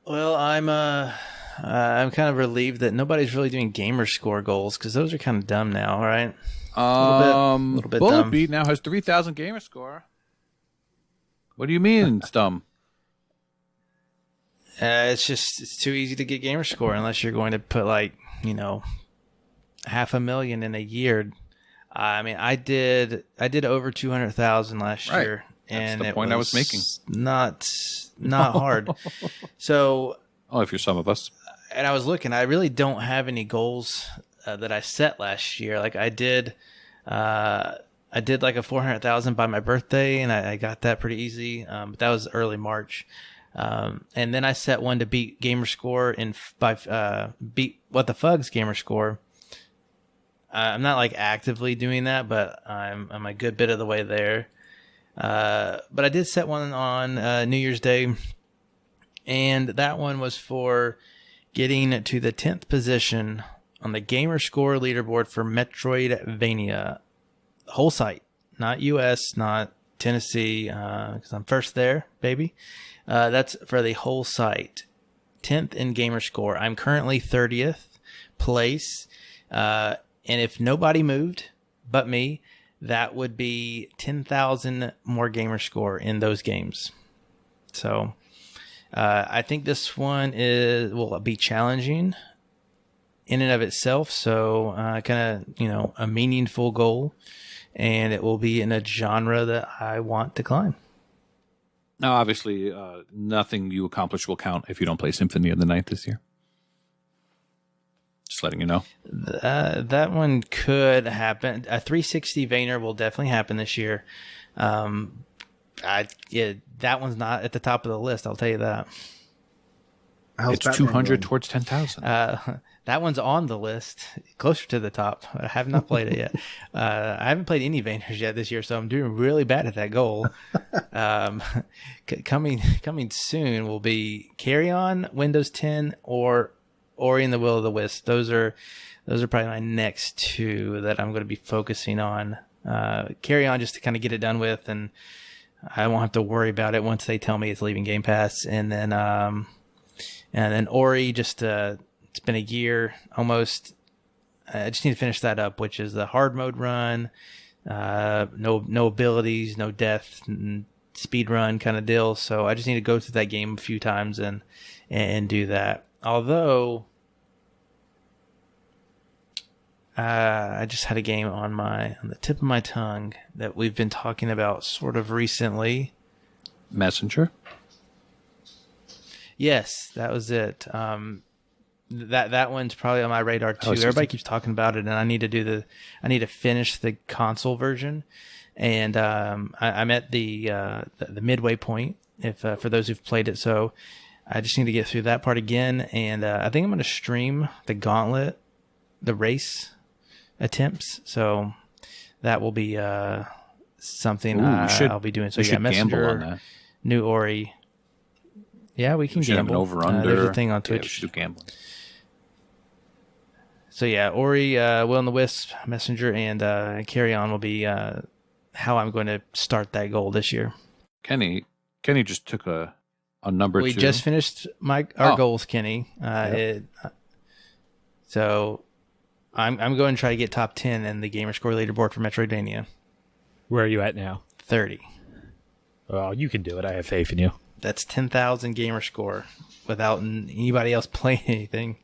D: I'm kind of relieved that nobody's really doing gamer score goals because those are kind of dumb now, right? A little bit
B: Bullet
D: dumb.
B: Beat now has 3,000 gamer score. What do you mean it's dumb?
D: It's too easy to get gamer score unless you're going to put 500,000 in a year. I mean, I did over 200,000 last year, and
B: That's the point I was making.
D: Not hard. So,
B: if you're some of us.
D: And I was looking. I really don't have any goals that I set last year. Like I did like a 400,000 by my birthday, and I got that pretty easy. But that was early March. And then I set one to beat gamer score beat What the Fug's gamer score. I'm not actively doing that, but I'm a good bit of the way there. But I did set one on New Year's Day, and that one was for getting to the 10th position on the gamer score leaderboard for Metroidvania. The whole site, not US, not Tennessee, because I'm first there, baby. That's for the whole site. 10th in gamer score. I'm currently 30th place. And if nobody moved but me, that would be 10,000 more gamer score in those games. So I think this one will be challenging in and of itself. So kind of, a meaningful goal. And it will be in a genre that I want to climb.
B: Now, obviously, nothing you accomplish will count if you don't play Symphony of the Night this year. Just letting you know.
D: That one could happen. A 360 Vayner will definitely happen this year. That one's not at the top of the list, I'll tell you that.
B: It's 200 towards 10,000.
D: That one's on the list, closer to the top. I have not played it yet. I haven't played any Vayners yet this year, so I'm doing really bad at that goal. Coming soon will be Carry On, Windows 10, or Ori and the Will of the Wisp. Those are probably my next two that I'm going to be focusing on. Carry On just to kind of get it done with, and I won't have to worry about it once they tell me it's leaving Game Pass. And then Ori, just it's been a year almost. I just need to finish that up, which is the hard mode run. No abilities, no death, speed run kind of deal. So I just need to go through that game a few times and do that. Although I just had a game on the tip of my tongue that we've been talking about sort of recently.
B: Messenger?
D: Yes, that was it. That one's probably on my radar too. Everybody keeps talking about it, and I need to finish the console version. And I'm at the midway point. If for those who've played it, so I just need to get through that part again. And I think I'm going to stream the Gauntlet, the race attempts. So that will be something I'll be doing. So
B: you should
D: Messenger,
B: gamble on that.
D: New Ori. Yeah, we can
B: should
D: gamble.
B: Have an over-under.
D: There's a thing on Twitch.
B: Yeah, we should do gambling.
D: So yeah, Ori, Will and the Wisp, Messenger, and Carry On will be how I'm going to start that goal this year.
B: Kenny just took a number
D: we
B: 2.
D: We just finished our goals, Kenny. So I'm going to try to get top 10 in the gamer score leaderboard for Metroidvania.
A: Where are you at now?
D: 30.
A: Well, you can do it. I have faith in you.
D: That's 10,000 gamer score without anybody else playing anything.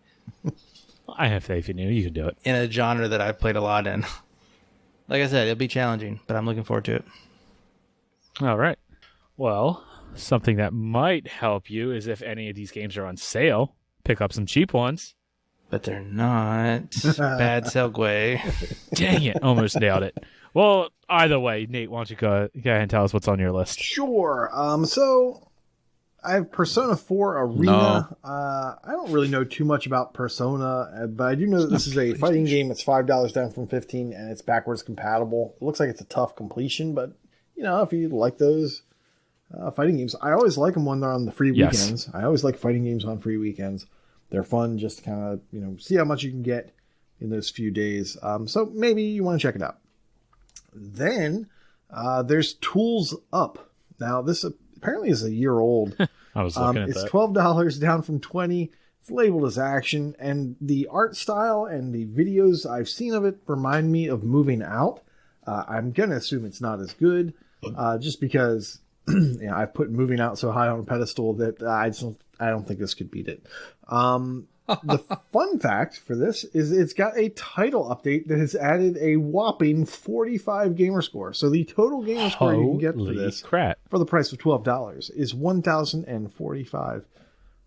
A: I have faith in you. You can do it.
D: In a genre that I've played a lot in. Like I said, it'll be challenging, but I'm looking forward to it.
A: All right. Well, something that might help you is if any of these games are on sale, pick up some cheap ones.
D: But they're not. Bad segue.
A: Dang it. Almost nailed it. Well, either way, Nate, why don't you go ahead and tell us what's on your list?
C: Sure. So I have Persona 4 Arena. I don't really know too much about Persona, but I do know that this is a fighting game. It's $5 down from $15, and it's backwards compatible. It looks like it's a tough completion, but if you like those fighting games, I always like them when they're on the free weekends. I always like fighting games on free weekends. They're fun just to kind of, see how much you can get in those few days. So maybe you want to check it out. Then there's Tools Up. Now, this apparently is a year old.
A: I was looking at
C: it's
A: that.
C: $12 down from $20. It's labeled as action, and the art style and the videos I've seen of it remind me of Moving Out. I'm going to assume it's not as good, just because I've put Moving Out so high on a pedestal that I don't think this could beat it. The fun fact for this is it's got a title update that has added a whopping 45 gamer score. So the total gamer score you can get for this for the price of $12 is 1,045.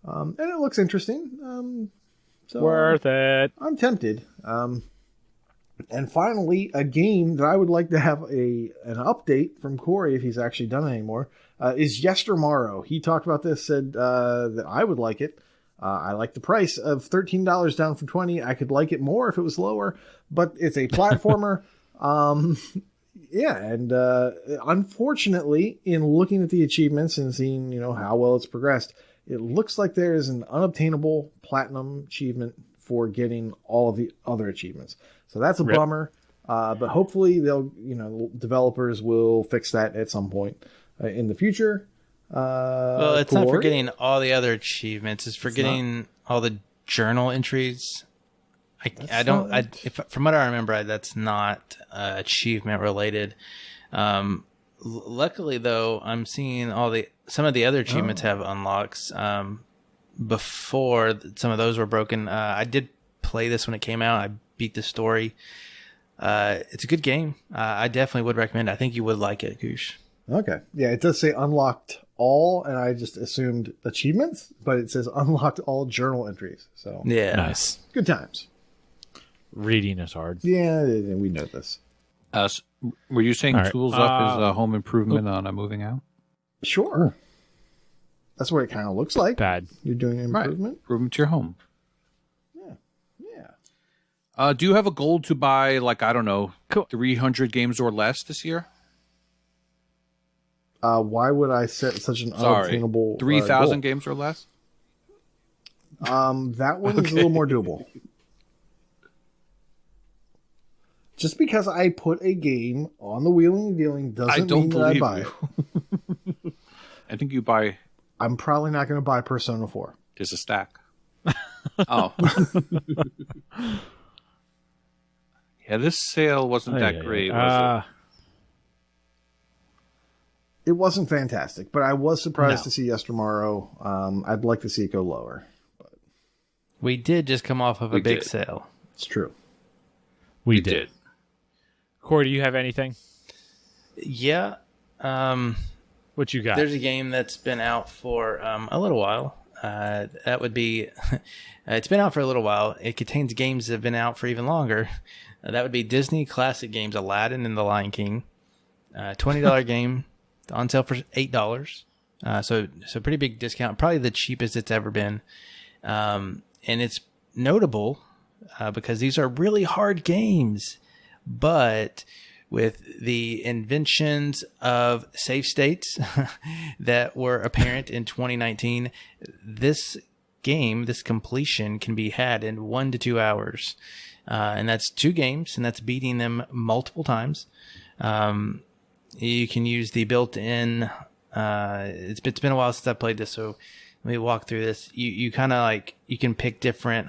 C: And it looks interesting. So
A: worth it.
C: I'm tempted. And finally, a game that I would like to have an update from Corey, if he's actually done it anymore, is Yestermorrow. He talked about this, said that I would like it. I like the price of $13 down from $20. I could like it more if it was lower, but it's a platformer. And unfortunately, in looking at the achievements and seeing, how well it's progressed, it looks like there is an unobtainable platinum achievement for getting all of the other achievements. So that's a bummer. But hopefully developers will fix that at some point in the future.
D: Well, it's not for getting all the other achievements. It's for getting all the journal entries. From what I remember, that's not achievement related. Luckily, though, I'm seeing some of the other achievements have unlocks. Before some of those were broken, I did play this when it came out. I beat the story. It's a good game. I definitely would recommend it. I think you would like it, Koosh.
C: Okay. Yeah, it does say unlocked all, and I just assumed achievements, but it says unlocked all journal entries. So
D: yeah,
A: nice.
C: Good times.
A: Reading is hard.
C: Yeah, we know this.
B: Were you saying Tools Up is a home improvement on a Moving Out?
C: Sure. That's what it kind of looks like.
A: Bad.
C: You're doing an improvement?
B: Improvement to your home.
C: Yeah.
B: Do you have a goal to buy, 300 games or less this year?
C: Why would I set such an unobtainable
B: 3,000 games or less?
C: That one is a little more doable. Just because I put a game on the wheeling and dealing doesn't mean that I buy it.
B: I think you buy...
C: I'm probably not going to buy Persona 4.
B: There's a stack. Oh. Yeah, this sale wasn't that great, was it?
C: It wasn't fantastic, but I was surprised to see Yestermorrow. I'd like to see it go lower. But
D: we did just come off of a big sale.
C: It's true.
A: We did. Corey, do you have anything?
D: Yeah.
A: What you got?
D: There's a game that's been out for a little while. That would be... it's been out for a little while. It contains games that have been out for even longer. That would be Disney Classic Games, Aladdin and The Lion King. $20 game. On sale for $8. So pretty big discount. Probably the cheapest it's ever been. And it's notable because these are really hard games. But with the inventions of save states that were apparent in 2019, this game, this completion, can be had in 1 to 2 hours. And that's 2 games, and that's beating them multiple times. You can use the built-in. It's been a while since I played this, so let me walk through this. You kind of you can pick different.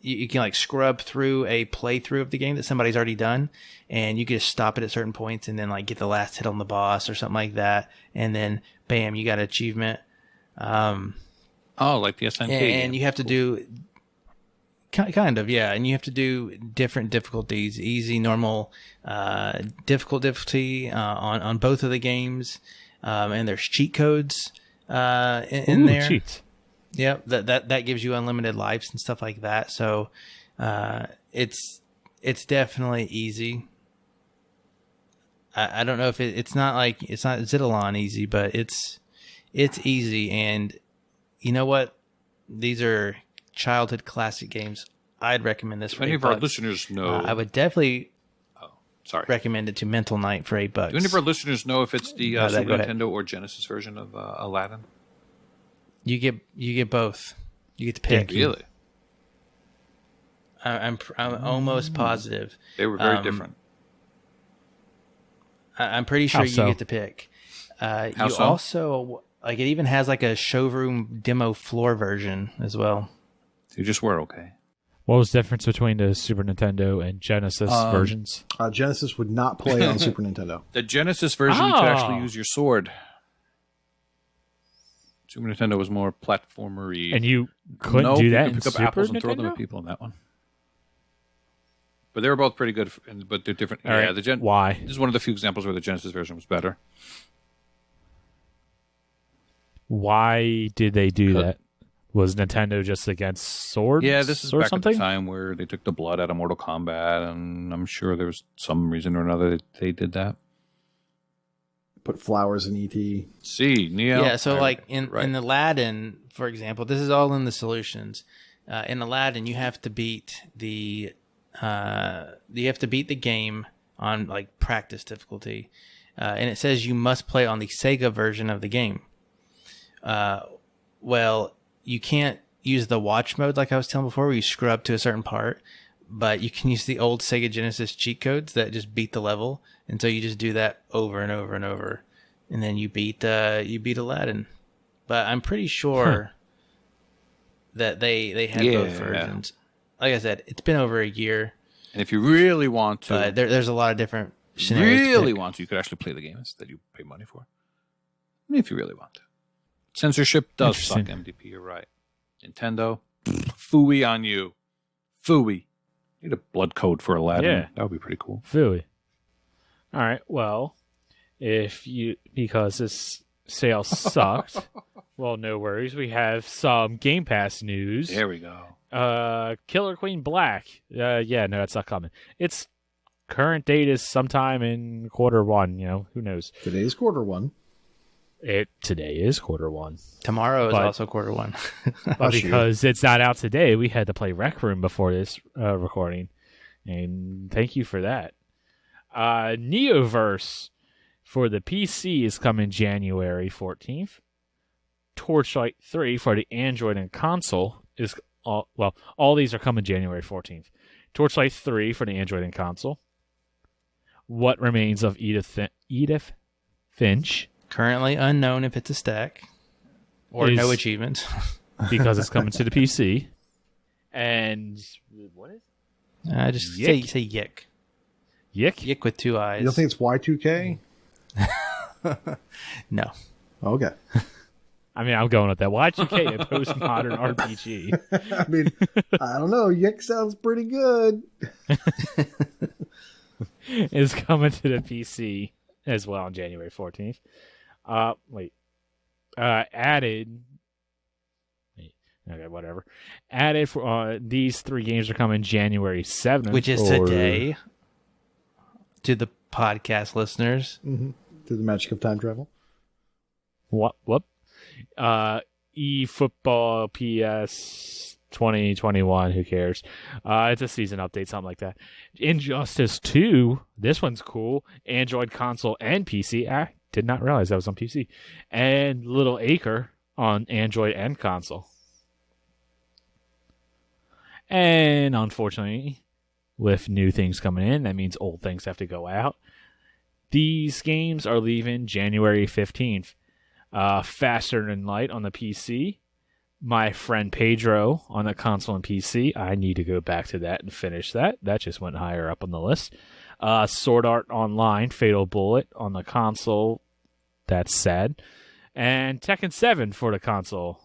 D: You can scrub through a playthrough of the game that somebody's already done, and you can just stop it at certain points and then get the last hit on the boss or something like that, and then bam, you got an achievement.
B: Like the SNK.
D: And you have to do. Kind of, yeah. And you have to do different difficulties, easy, normal, difficulty on both of the games. And there's cheat codes in there.
A: Cheats.
D: Yep, that gives you unlimited lives and stuff like that. So it's definitely easy. I don't know if it's not Zidalon easy, but it's It's easy, and you know what? These are childhood classic games. I'd recommend this for
B: Any
D: $8.
B: of our listeners know?
D: I would definitely
B: Sorry.
D: recommend it to Mental Night for $8.
B: Do any of our listeners know if it's the
D: Go
B: Super
D: ahead.
B: Nintendo or Genesis version of Aladdin?
D: You get both. You get to pick.
B: Really?
D: I'm almost positive.
B: They were very different.
D: I'm pretty sure
A: How
D: you
A: so?
D: get to pick. You
B: so?
D: also like it even has like a showroom demo floor version as well.
B: They just were okay.
A: What was the difference between the Super Nintendo and Genesis versions?
C: Genesis would not play on Super Nintendo.
B: The Genesis version, you could actually use your sword. Super Nintendo was more platformery.
A: And you couldn't do that
B: you
A: in
B: could pick up
A: Super
B: apples
A: Nintendo?
B: and throw them at people in that one. But they were both pretty good, but they're different.
A: All
B: yeah,
A: right. Why?
B: This is one of the few examples where the Genesis version was better.
A: Why did they do that? Was Nintendo just against swords?
B: Yeah, this is
A: or
B: back
A: something?
B: at the time where they took the blood out of Mortal Kombat, and I'm sure there was some reason or another that they did that.
C: Put flowers in ET.
B: See, Neo.
D: Yeah, so like in
B: right.
D: Aladdin, for example, this is all in the solutions. In Aladdin, you have to beat the game on like practice difficulty, and it says you must play on the Sega version of the game. Well, you can't use the watch mode like I was telling before, where you screw up to a certain part, but you can use the old Sega Genesis cheat codes that just beat the level, and so you just do that over and over and over, and then you beat Aladdin. But I'm pretty sure that they had both versions. Like I said, it's been over a year.
B: And if you really want to,
D: But there's a lot of different scenarios.
B: really want to, you could actually play the games that you pay money for. I mean, if you really want to. Censorship does suck,
A: Interesting.
B: MDP, you're right. Nintendo, phooey on you. Phooey. Need a blood code for Aladdin.
A: Yeah.
B: That would be pretty cool.
A: Phooey. All right. Well, because this sale sucked, well, no worries. We have some Game Pass news.
B: There we go.
A: Killer Queen Black. No, that's not coming. Its current date is sometime in quarter 1. Who knows?
C: Today's quarter 1.
A: Today is quarter 1.
D: Tomorrow is
A: But-
D: also quarter 1.
A: But because it's not out today, we had to play Rec Room before this recording. And thank you for that. Neoverse for the PC is coming January 14th. Torchlight 3 for the Android and console is... all these are coming January 14th. Torchlight 3 for the Android and console. What Remains of Edith Finch...
D: Currently unknown if it's a stack or no achievements.
A: because it's coming to the PC. And what is
D: Just
A: Yick.
D: say Yick.
A: Yick?
D: Yick with 2 eyes.
C: You don't think it's Y2K?
D: No.
C: Okay.
A: I mean, I'm going with that. Y2K, a postmodern RPG.
C: I mean, I don't know. Yick sounds pretty good.
A: is coming to the PC as well on January 14th. Added. Okay, whatever. Added for these 3 games are coming January 7th,
D: Which is today. To the podcast listeners.
C: Mm-hmm. To the magic of time travel.
A: What? eFootball PS 2021. Who cares? It's a season update, something like that. Injustice 2. This one's cool. Android console and PC. I did not realize that was on PC. And Little Acre on Android and console. And unfortunately, with new things coming in, that means old things have to go out. These games are leaving January 15th. Faster Than Light on the PC. My Friend Pedro on the console and PC. I need to go back to that and finish that. That just went higher up on the list. Sword Art Online, Fatal Bullet on the console. That's sad. And Tekken 7 for the console.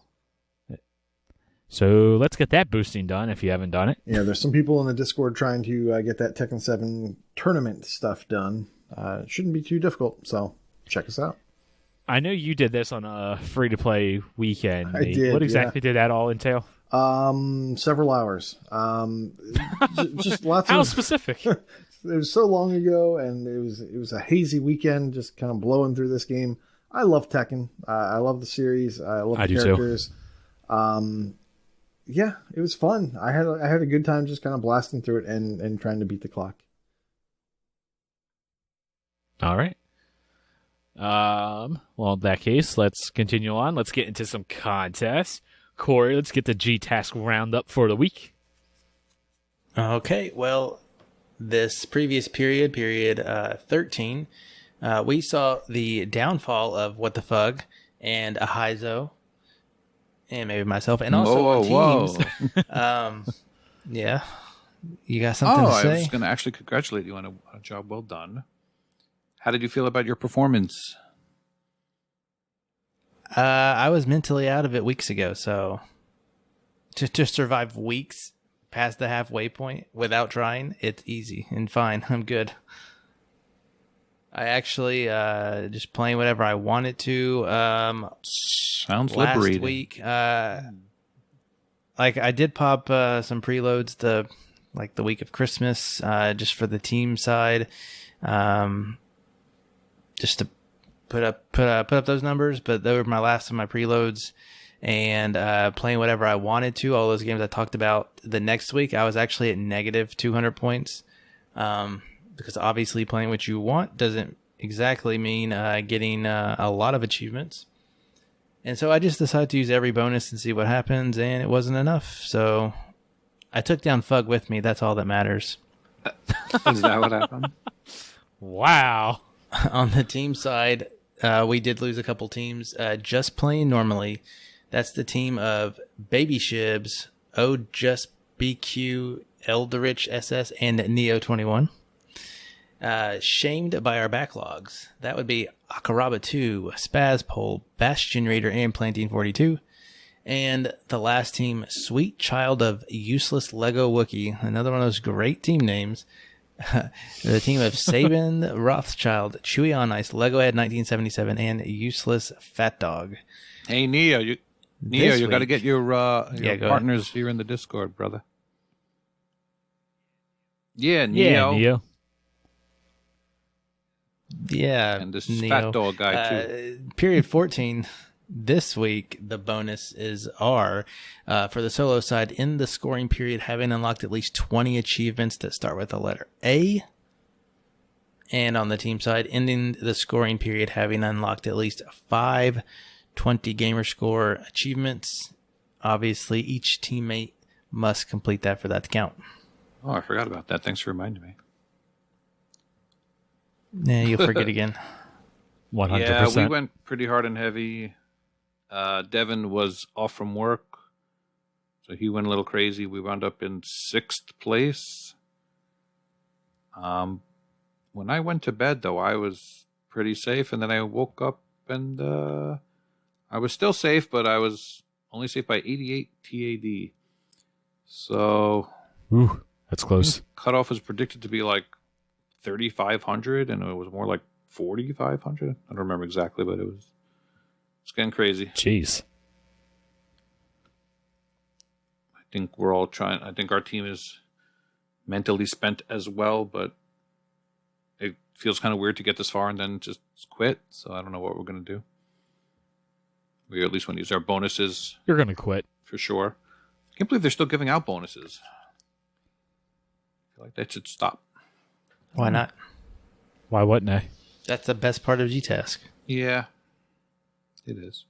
A: So let's get that boosting done if you haven't done it.
C: Yeah, there's some people in the Discord trying to get that Tekken 7 tournament stuff done. It shouldn't be too difficult, so check us out.
A: I know you did this on a free-to-play weekend.
C: I
A: Nate.
C: did,
A: What exactly did that all entail?
C: Several hours. Just lots
A: How
C: of...
A: specific?
C: It was so long ago, and it was a hazy weekend, just kind of blowing through this game. I love Tekken. I love the series. I love the
A: do too.
C: characters. Yeah, it was fun. I had a good time just kind of blasting through it and trying to beat the clock.
A: All right. Well, in that case, let's continue on. Let's get into some contests. Corey, let's get the G-Task roundup for the week.
D: Okay, well, this previous period 13, we saw the downfall of What the Fug and Ahizo, and maybe myself, and also on teams. Yeah, you got something to say?
B: I was going to actually congratulate you on a job well done. How did you feel about your performance?
D: I was mentally out of it weeks ago, so to survive weeks past the halfway point without trying, it's easy and fine. I'm good. I actually just playing whatever I wanted to.
B: Sounds
D: last
B: liberating.
D: Week, like I did pop some preloads the week of Christmas, just for the team side, just to put up those numbers. But they were my last of my preloads, and playing whatever I wanted to. All those games I talked about. The next week, I was actually at negative 200 points, because obviously playing what you want doesn't exactly mean getting a lot of achievements. And so I just decided to use every bonus and see what happens, and it wasn't enough. So I took down Fug with me. That's all that matters.
B: Is that what happened?
A: Wow.
D: On the team side, we did lose a couple teams. Just playing normally. That's the team of Baby Shibs, Just BQ, Eldritch SS, and Neo21. Shamed by our backlogs. That would be Akaraba 2, Spazpole, Bastion Raider, and Planting 42. And the last team, Sweet Child of Useless Lego Wookie, another one of those great team names. The team of Sabin, Rothschild, Chewie on Ice, Lego Head 1977, and Useless Fat Dog.
B: Hey, Neo, you got to get your partners here in the Discord, brother. Yeah, Neo.
A: Yeah, Neo.
D: Yeah,
B: And this
D: Neo.
B: fat dog guy, too.
D: Period 14. This week, the bonus is R. For the solo side, in the scoring period, having unlocked at least 20 achievements that start with the letter A. And on the team side, ending the scoring period, having unlocked at least 5 20 gamer score achievements. Obviously, each teammate must complete that for that to count.
B: Oh, I forgot about that. Thanks for reminding me.
D: Yeah, you'll forget again.
A: 100%.
B: Yeah, we went pretty hard and heavy. Devin was off from work, so he went a little crazy. We wound up in 6th place. When I went to bed, though, I was pretty safe, and then I woke up and I was still safe, but I was only safe by 88 TAD. So,
A: Ooh, that's close.
B: Cutoff was predicted to be like 3,500, and it was more like 4,500. I don't remember exactly, but it's getting crazy.
A: Jeez.
B: I think we're all trying. I think our team is mentally spent as well, but it feels kind of weird to get this far and then just quit. So I don't know what we're going to do. We at least want to use our bonuses.
A: You're going to quit.
B: For sure. I can't believe they're still giving out bonuses. I feel like that should stop.
D: Why not?
A: Why wouldn't I?
D: That's the best part of GTASC.
B: Yeah, it is.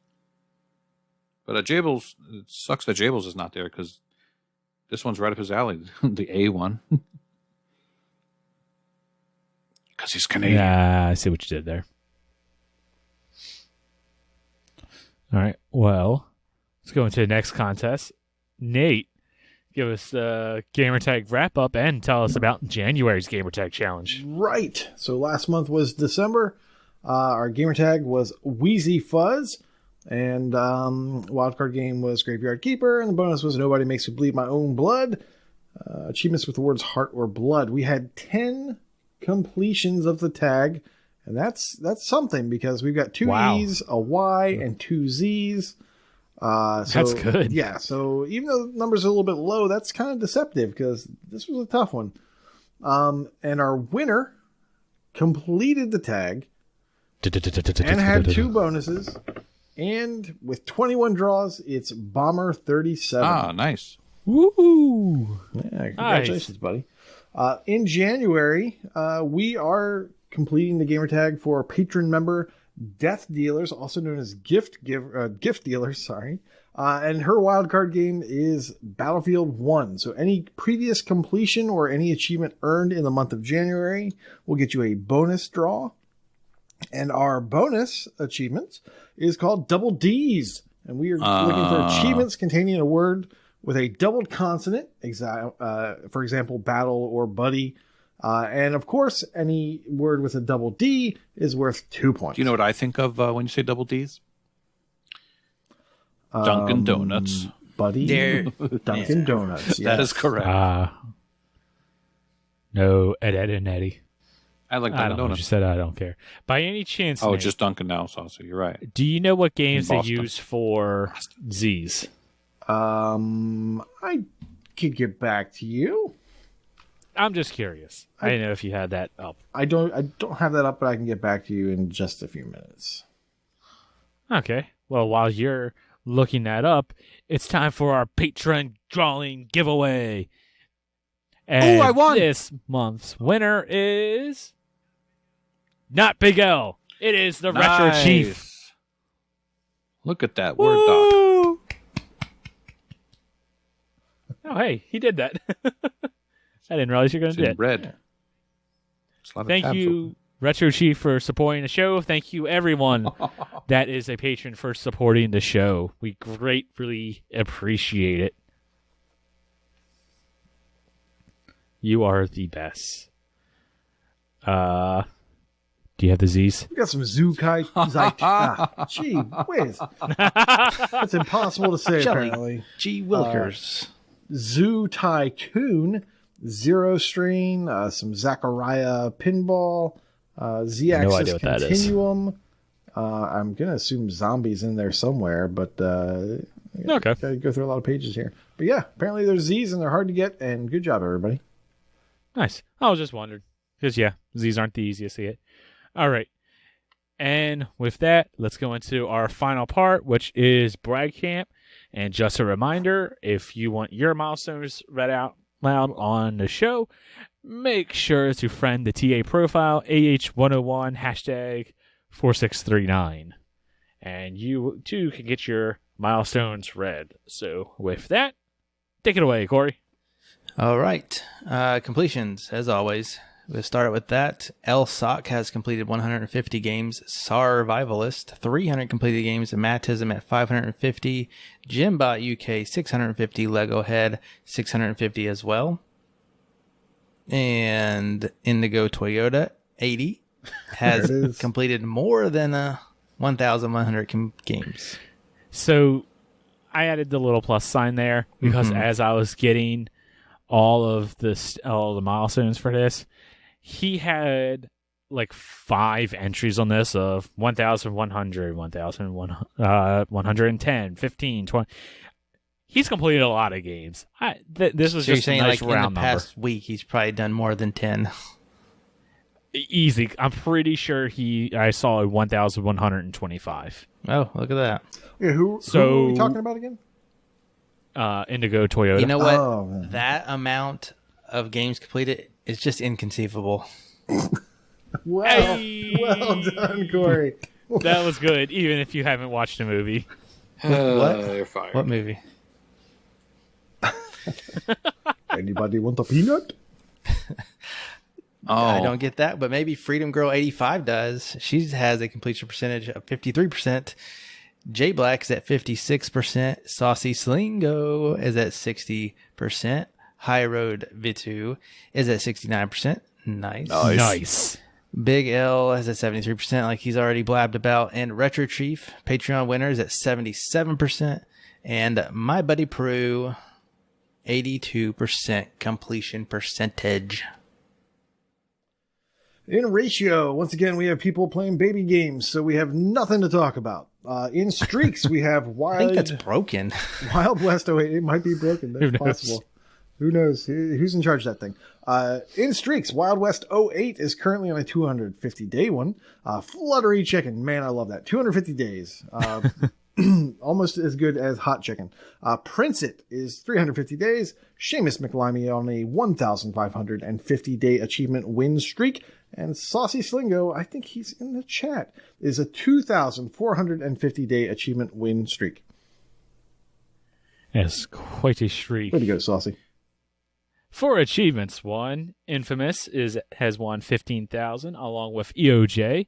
B: But Jables, it sucks that Jables is not there because this one's right up his alley, the A one. Because he's Canadian.
A: Yeah, I see what you did there. All right, well, let's go into the next contest. Nate, give us the gamertag wrap-up and tell us about January's gamertag challenge.
C: Right. So last month was December. Our gamertag was Wheezy Fuzz. And wildcard game was Graveyard Keeper. And the bonus was Nobody Makes Me Bleed My Own Blood. Achievements with the words heart or blood. We had 10 completions of the tag. And that's something because we've got 2 E's, a Y, and 2 Z's.
A: That's good.
C: Yeah, so even though the numbers are a little bit low, that's kind of deceptive because this was a tough one. And our winner completed the tag and had 2 bonuses. And with 21 draws, it's Bomber 37.
B: Ah, nice.
A: Woo!
C: Yeah, congratulations, buddy. In January, we are completing the gamer tag for patron member Death Dealers, also known as Gift Dealers. Sorry. And her wildcard game is Battlefield 1. So any previous completion or any achievement earned in the month of January will get you a bonus draw. And our bonus achievement is called Double D's. And we are looking for achievements containing a word with a doubled consonant, for example, battle or buddy. And of course, any word with a double D is worth 2 points.
B: Do you know what I think of when you say double D's? Dunkin' Donuts.
C: Buddy. Dunkin' Donuts. Yes.
B: That is correct.
A: No, Ed and Eddie.
B: I like
A: I
B: Dunkin'
A: don't know what you
B: Donuts.
A: said. I don't care. By any chance,
B: Oh,
A: Nate,
B: just Dunkin' now, so you're right.
A: do you know what games they
B: Boston.
A: use for Z's?
C: I could get back to you.
A: I'm just curious. I didn't know if you had that up.
C: I don't have that up, but I can get back to you in just a few minutes.
A: Okay. Well, while you're looking that up, it's time for our Patreon drawing giveaway. And
B: I won!
A: This month's winner is not Big L. It is the Retro Chief.
B: Look at that word doc.
A: Woo! Oh, hey, he did that. I didn't realize you were going
B: It's
A: to do
B: in
A: it.
B: red. It's a lot of
A: Thank
B: tabs
A: you, Retro Chief, for supporting the show. Thank you, everyone that is a patron, for supporting the show. We greatly appreciate it. You are the best. Do you have the Z's?
C: We got some gee whiz. That's impossible to say,
D: Jelly.
C: apparently.
D: G. Wilkers.
C: Zoo Tycoon, Zero Strain, some Zachariah Pinball, Z-Axis
A: idea what that is.
C: Continuum. I'm going to assume zombies in there somewhere, but
A: Okay.
C: gotta go through a lot of pages here. But yeah, apparently there's Z's and they're hard to get, and good job, everybody.
A: Nice. I was just wondering. Because, yeah, Z's aren't the easiest to get. All right. And with that, let's go into our final part, which is Brag Camp. And just a reminder, if you want your milestones read out loud on the show, make sure to friend the TA profile, AH101, hashtag 4639. And you, too, can get your milestones read. So with that, take it away, Corey.
D: All right. Completions, as always. We'll start with that. LSOC has completed 150 games. Sarvivalist, 300 completed games. Matism at 550. Jimbot UK, 650. Lego Head, 650 as well. And Indigo Toyota, 80, has completed more than 1,100 games.
A: So I added the little plus sign there because as I was getting all the milestones for this, he had like 5 entries on this of 1,100, 1,110, 15, 20. He's completed a lot of games. This was
D: So you're
A: just a
D: saying
A: nice
D: like in
A: round
D: the past week, he's probably done more than 10.
A: Easy. I'm pretty sure I saw a 1,125.
D: Oh, look at that.
C: Yeah, who are we talking about again?
A: Indigo Toyota.
D: You know what?
C: Oh, man.
D: That amount of games completed is just inconceivable.
C: Well,
A: Hey!
C: well done, Corey.
A: That was good, even if you haven't watched the movie.
D: What?
B: You're fired.
D: What movie?
C: Anybody want a peanut?
B: Oh,
D: I don't get that, but maybe Freedom Girl 85 does. She has a completion percentage of 53%. J Black's at 56%. Saucy Slingo is at 60%. High Road Vitu is at 69%. Nice.
A: Nice.
D: Big L is at 73%, like he's already blabbed about. And Retro Chief, Patreon winner, is at 77%. And My Buddy Prue, 82% completion percentage.
C: In ratio, once again, we have people playing baby games, so we have nothing to talk about. In streaks, we have
D: I think that's broken.
C: Wild West 08. It might be broken.
A: Who
C: That's
A: knows?
C: possible. Who knows? Who's in charge of that thing? In streaks, Wild West 08 is currently on a 250-day one. Fluttery Chicken. Man, I love that. 250 days. Almost as good as Hot Chicken. Prince It is 350 days. Seamus McLimey on a 1,550-day achievement win streak. And Saucy Slingo, I think he's in the chat, is a 2,450-day achievement win streak.
A: Yes, quite a streak.
C: Way to go, Saucy.
A: For achievements, Infamous has won 15,000, along with EOJ.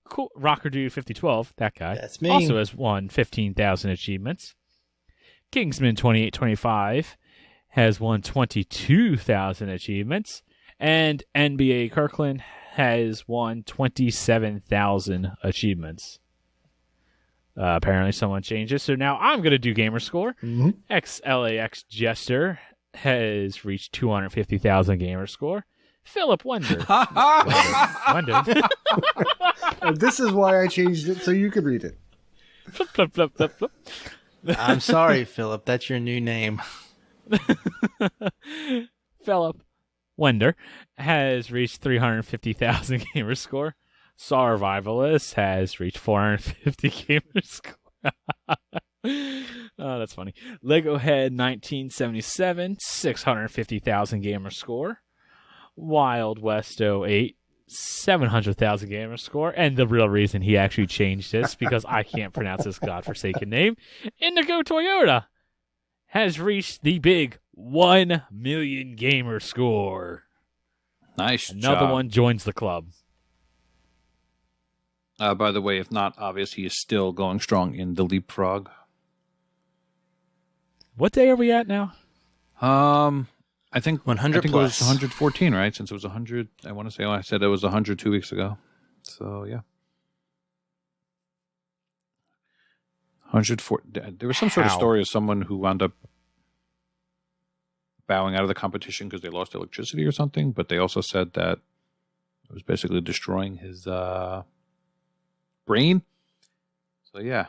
A: Cool. Rocker Dude 5012, that guy,
D: That's me.
A: also has won 15,000 achievements. Kingsman 2825 has won 22,000 achievements. And NBA Kirkland has won 27,000 achievements. Apparently someone changed it, so now I'm going to do Gamerscore.
C: Mm-hmm.
A: XLAX Jester has reached 250,000 Gamerscore. Philip Wonder. Wonder.
C: This is why I changed it, so you could read it.
A: Flip, flip, flip, flip, flip.
D: I'm sorry, Philip. That's your new name.
A: Philip Wender has reached 350,000 Gamerscore. Survivalist has reached 450 Gamerscore. Oh, that's funny. Lego Head 1977, 650,000 Gamerscore. Wild West 08, 700,000 Gamerscore. And the real reason he actually changed this, because I can't pronounce this godforsaken name, Indigo Toyota has reached the big 1 million Gamerscore.
B: Nice
A: Another
B: job.
A: one joins the club.
B: By the way, if not obvious, he is still going strong in the leapfrog.
A: What day are we at now?
B: I think
D: 100
B: I think
D: plus.
B: it was 114, right? Since it was 100, I want to say I said it was 100 2 weeks ago. So yeah, 104. There was some sort of
A: How?
B: story of someone who wound up bowing out of the competition because they lost electricity or something. But they also said that it was basically destroying his brain. So yeah,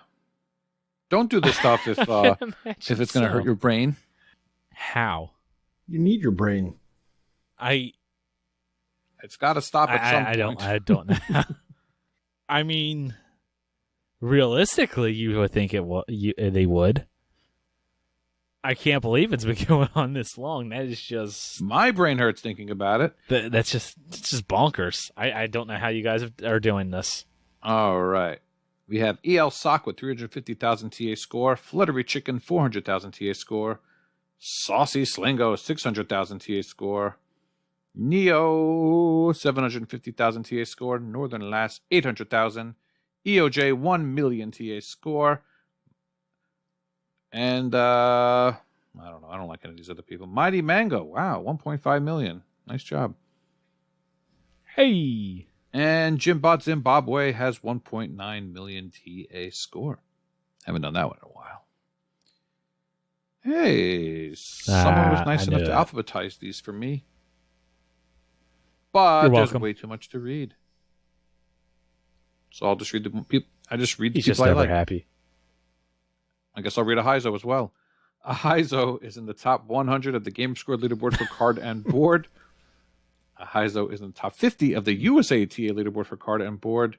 B: don't do this stuff if it's going to hurt your brain.
A: How?
C: You need your brain.
B: It's got to stop at some point.
A: I don't know. I mean, realistically, you would think they would. I can't believe it's been going on this long. That is just
B: My brain hurts thinking about it.
A: it's just bonkers. I don't know how you guys are doing this.
B: All right. We have EL Sock with 350,000 TA score. Fluttery Chicken, 400,000 TA score. Saucy Slingo, 600,000 TA score. Neo, 750,000 TA score. Northern Lass, 800,000. EOJ, 1 million TA score. And, I don't know. I don't like any of these other people. Mighty Mango, wow, 1.5 million. Nice job.
A: Hey,
B: And Jimbot Zimbabwe has 1.9 million TA score. Haven't done that one in a while. Hey, someone was nice enough to alphabetize these for me. But
A: You're
B: there's
A: welcome.
B: way too much to read. So I'll just read the people. I just read the
A: he's just
B: people I
A: never
B: like.
A: happy.
B: I guess I'll read a Heizo as well. A Heizo is in the top 100 of the Gamerscore leaderboard for card and board. A Heizo is in the top 50 of the USA TA leaderboard for card and board.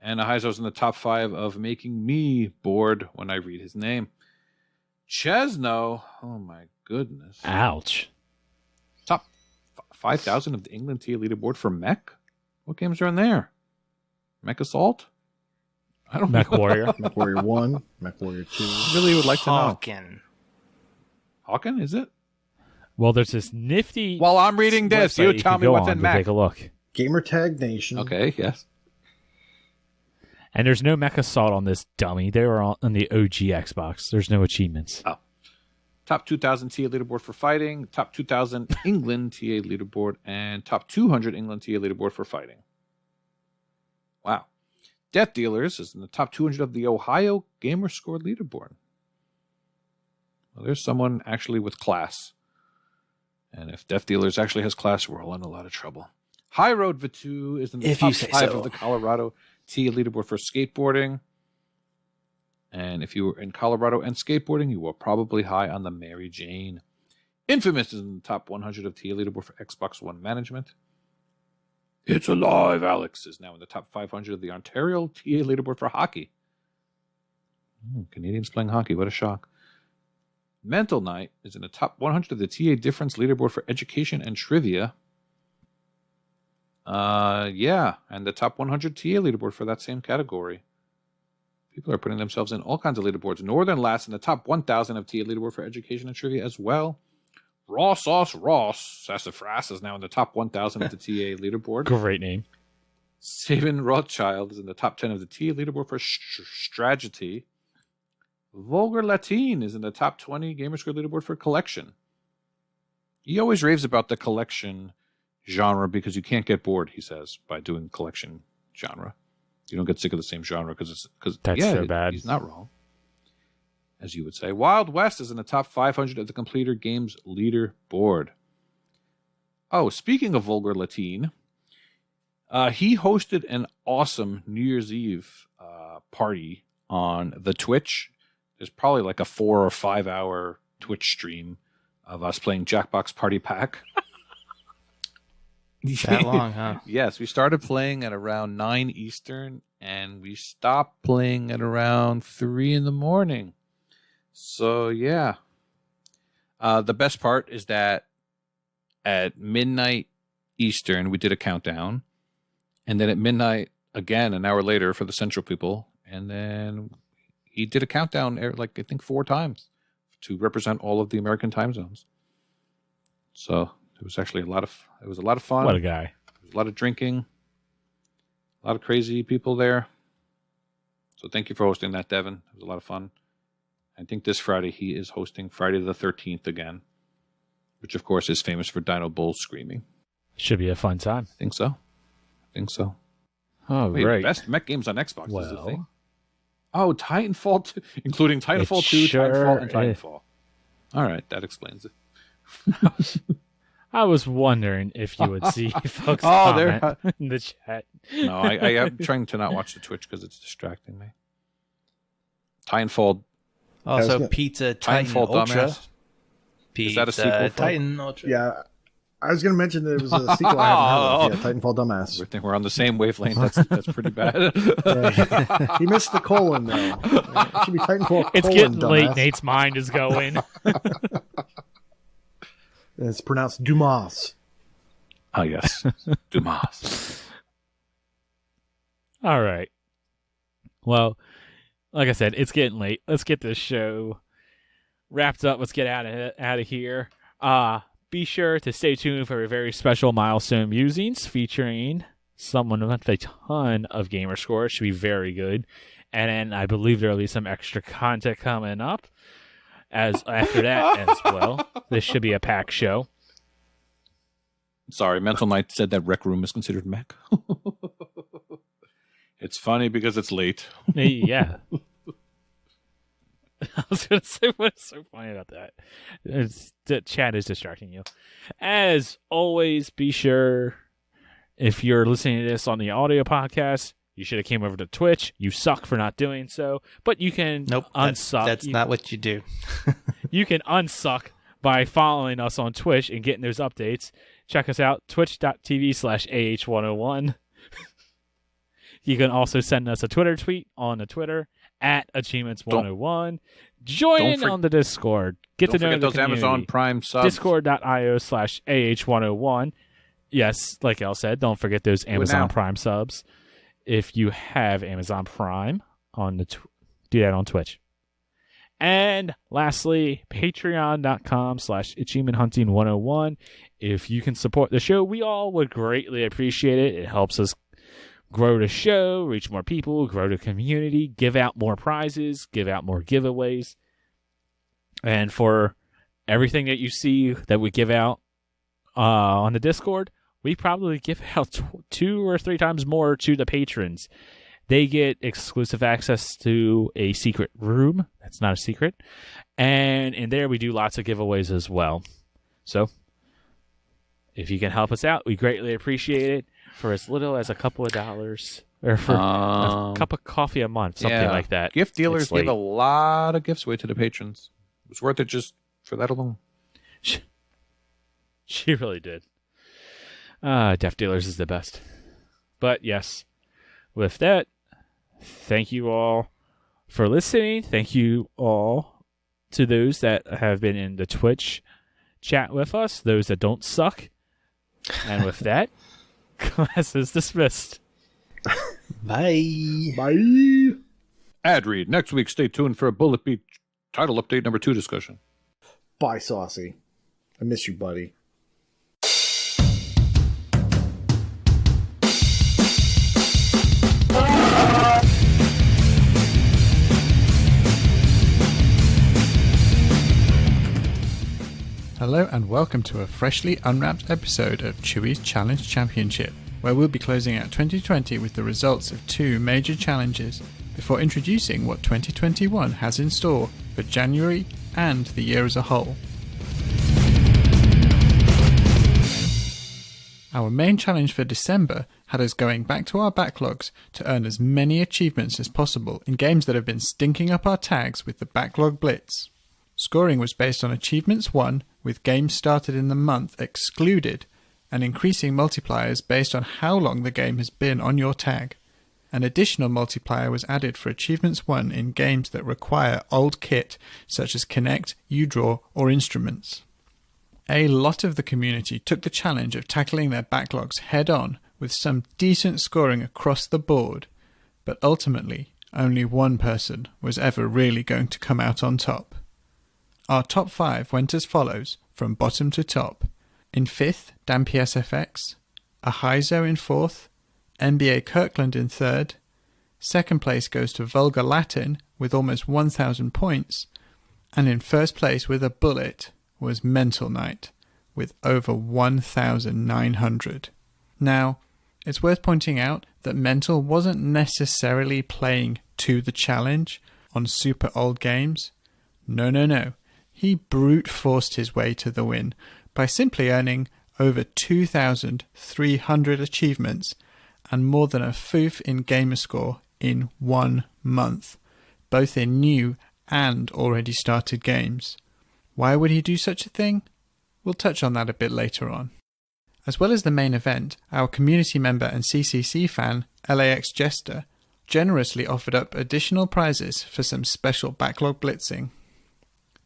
B: And a Heizo is in the top 5 of Making Me board when I read his name. Chesno, oh my goodness.
A: Ouch.
B: Top 5,000 of the England TA leaderboard for Mech? What games are in there? Mech Assault? I don't
A: Mech
B: know.
A: Warrior.
C: Mech Warrior 1, Mech Warrior 2.
B: Really would like to know.
D: Hawken.
B: Hawken, is it?
A: Well, there's this nifty.
B: While I'm reading this,
A: website
B: you tell
A: can
B: me
A: go
B: what's
A: on
B: in
A: to
B: Mech.
A: Take a look.
C: Gamertag Nation.
B: Okay, yes.
A: And there's no Mech Assault on this dummy. They were on the OG Xbox. There's no achievements.
B: Top 2,000 TA leaderboard for fighting, top 2,000 England TA leaderboard, and top 200 England TA leaderboard for fighting. Wow. Death Dealers is in the top 200 of the Ohio Gamerscore leaderboard. Well, there's someone actually with class. And if Death Dealers actually has class, we're all in a lot of trouble. High Road Vatu is in the
D: If
B: top
D: you say
B: 5
D: so.
B: of the Colorado TA leaderboard for skateboarding. And if you were in Colorado and skateboarding, you were probably high on the Mary Jane. Infamous is in the top 100 of TA leaderboard for Xbox One management. It's Alive, Alex is now in the top 500 of the Ontario TA leaderboard for hockey. Canadians playing hockey, what a shock. Mental Night is in the top 100 of the TA difference leaderboard for education and trivia. Yeah, and the top 100 TA leaderboard for that same category. People are putting themselves in all kinds of leaderboards. Northern Last in the top 1,000 of TA leaderboard for education and trivia as well. Raw Sauce Ross Sassafras is now in the top 1,000 of the TA leaderboard.
A: Great name.
B: Sabin Rothschild is in the top 10 of the TA leaderboard for strategy. Vulgar Latin is in the top 20 Gamerscore leaderboard for collection. He always raves about the collection genre because you can't get bored, he says, by doing collection genre. You don't get sick of the same genre because
A: that's so bad.
B: He's not wrong, as you would say. Wild West is in the top 500 of the Completer Games leaderboard. Oh, speaking of Vulgar Latin, he hosted an awesome New Year's Eve party on the Twitch. There's probably like a 4 or 5 hour Twitch stream of us playing Jackbox Party Pack.
D: That long, huh?
B: Yes, we started playing at around 9 Eastern, and we stopped playing at around 3 in the morning. So, yeah. The best part is that at midnight Eastern, we did a countdown. And then at midnight, again, an hour later for the Central people. And then he did a countdown, like, I think 4 times to represent all of the American time zones. So it was actually a lot of fun.
A: What a guy.
B: There was a lot of drinking, a lot of crazy people there. So thank you for hosting that, Devin. It was a lot of fun. I think this Friday he is hosting Friday the 13th again, which of course is famous for Dino Bull screaming.
A: Should be a fun time.
B: I think so.
A: Oh,
B: Wait,
A: great.
B: Best mech games on Xbox is the
A: Well,
B: thing. Oh, Titanfall 2, including Titanfall 2,
A: sure
B: Titanfall, and
A: is.
B: Titanfall. All right, that explains it.
A: I was wondering if you would see folks
B: Oh, there-
A: comment in the chat.
B: No, I am trying to not watch the Twitch because it's distracting me. Titanfall,
D: Also,
C: gonna-
D: Pizza Titan
B: Titanfall
D: Ultra.
B: Dumbass.
D: Pizza
B: Is that a sequel?
D: Titan Ultra.
C: Yeah, I was going to mention that it was a sequel I haven't heard of. Yeah, Titanfall Dumbass.
B: I think we're on the same wavelength. That's pretty bad.
C: Yeah. He missed the colon, though. It should be Titanfall
A: It's
C: colon,
A: getting late.
C: dumbass.
A: Nate's mind is going.
C: It's pronounced Dumas.
B: Oh, yes. Dumas.
A: All right. Well, like I said, it's getting late. Let's get this show wrapped up. Let's get out of here. Be sure to stay tuned for a very special Milestone Musings featuring someone with a ton of gamer score. It should be very good. And then I believe there will be some extra content coming up as after that as well. This should be a packed show.
B: Sorry, Mental Knight said that Rec Room is considered mech. It's funny because it's late.
A: Yeah. I was going to say, what's so funny about that? The chat is distracting you. As always, be sure, if you're listening to this on the audio podcast, you should have came over to Twitch. You suck for not doing so. But you can unsuck.
D: That's not what you do.
A: You can unsuck by following us on Twitch and getting those updates. Check us out, twitch.tv/AH101. You can also send us a Twitter tweet on the Twitter @Achievements101. Join in on the Discord. Get to know the
B: those
A: community.
B: Amazon Prime subs.
A: Discord.io/AH101. Yes, like El said, don't forget those Amazon Prime subs. If you have Amazon Prime, do that on Twitch. And lastly, patreon.com/achievementhunting101. If you can support the show, we all would greatly appreciate it. It helps us grow the show, reach more people, grow the community, give out more prizes, give out more giveaways. And for everything that you see that we give out on the Discord, we probably give out 2 or 3 times more to the patrons. They get exclusive access to a secret room. That's not a secret. And in there, we do lots of giveaways as well. So if you can help us out, we greatly appreciate it. For as little as a couple of dollars, or for a cup of coffee a month, something like that.
B: Gift dealers give a lot of gifts away to the patrons. It was worth it just for that alone.
A: She really did. Death Dealers is the best. But yes, with that, thank you all for listening. Thank you all to those that have been in the Twitch chat with us, those that don't suck. And with that, class is dismissed.
D: Bye.
C: Bye.
B: Ad read. Next week, stay tuned for a Bullet Beat title update number 2 discussion.
C: Bye, Saucy. I miss you, buddy.
E: Hello and welcome to a freshly unwrapped episode of Chewie's Challenge Championship, where we'll be closing out 2020 with the results of 2 major challenges, before introducing what 2021 has in store for January and the year as a whole. Our main challenge for December had us going back to our backlogs to earn as many achievements as possible in games that have been stinking up our tags with the Backlog Blitz. Scoring was based on achievements won, with games started in the month excluded, and increasing multipliers based on how long the game has been on your tag. An additional multiplier was added for achievements won in games that require old kit, such as Kinect, U-Draw, or Instruments. A lot of the community took the challenge of tackling their backlogs head-on, with some decent scoring across the board, but ultimately, only one person was ever really going to come out on top. Our top 5 went as follows, from bottom to top. In 5th, Dan PSFX, Ahizo in 4th, NBA Kirkland in 3rd, 2nd place goes to Vulgar Latin with almost 1,000 points, and in 1st place with a bullet was Mental Knight with over 1,900. Now, it's worth pointing out that Mental wasn't necessarily playing to the challenge on super old games. No. He brute forced his way to the win by simply earning over 2,300 achievements and more than a FUF in Gamerscore in 1 month, both in new and already started games. Why would he do such a thing? We'll touch on that a bit later on. As well as the main event, our community member and CCC fan, LAX Jester, generously offered up additional prizes for some special backlog blitzing.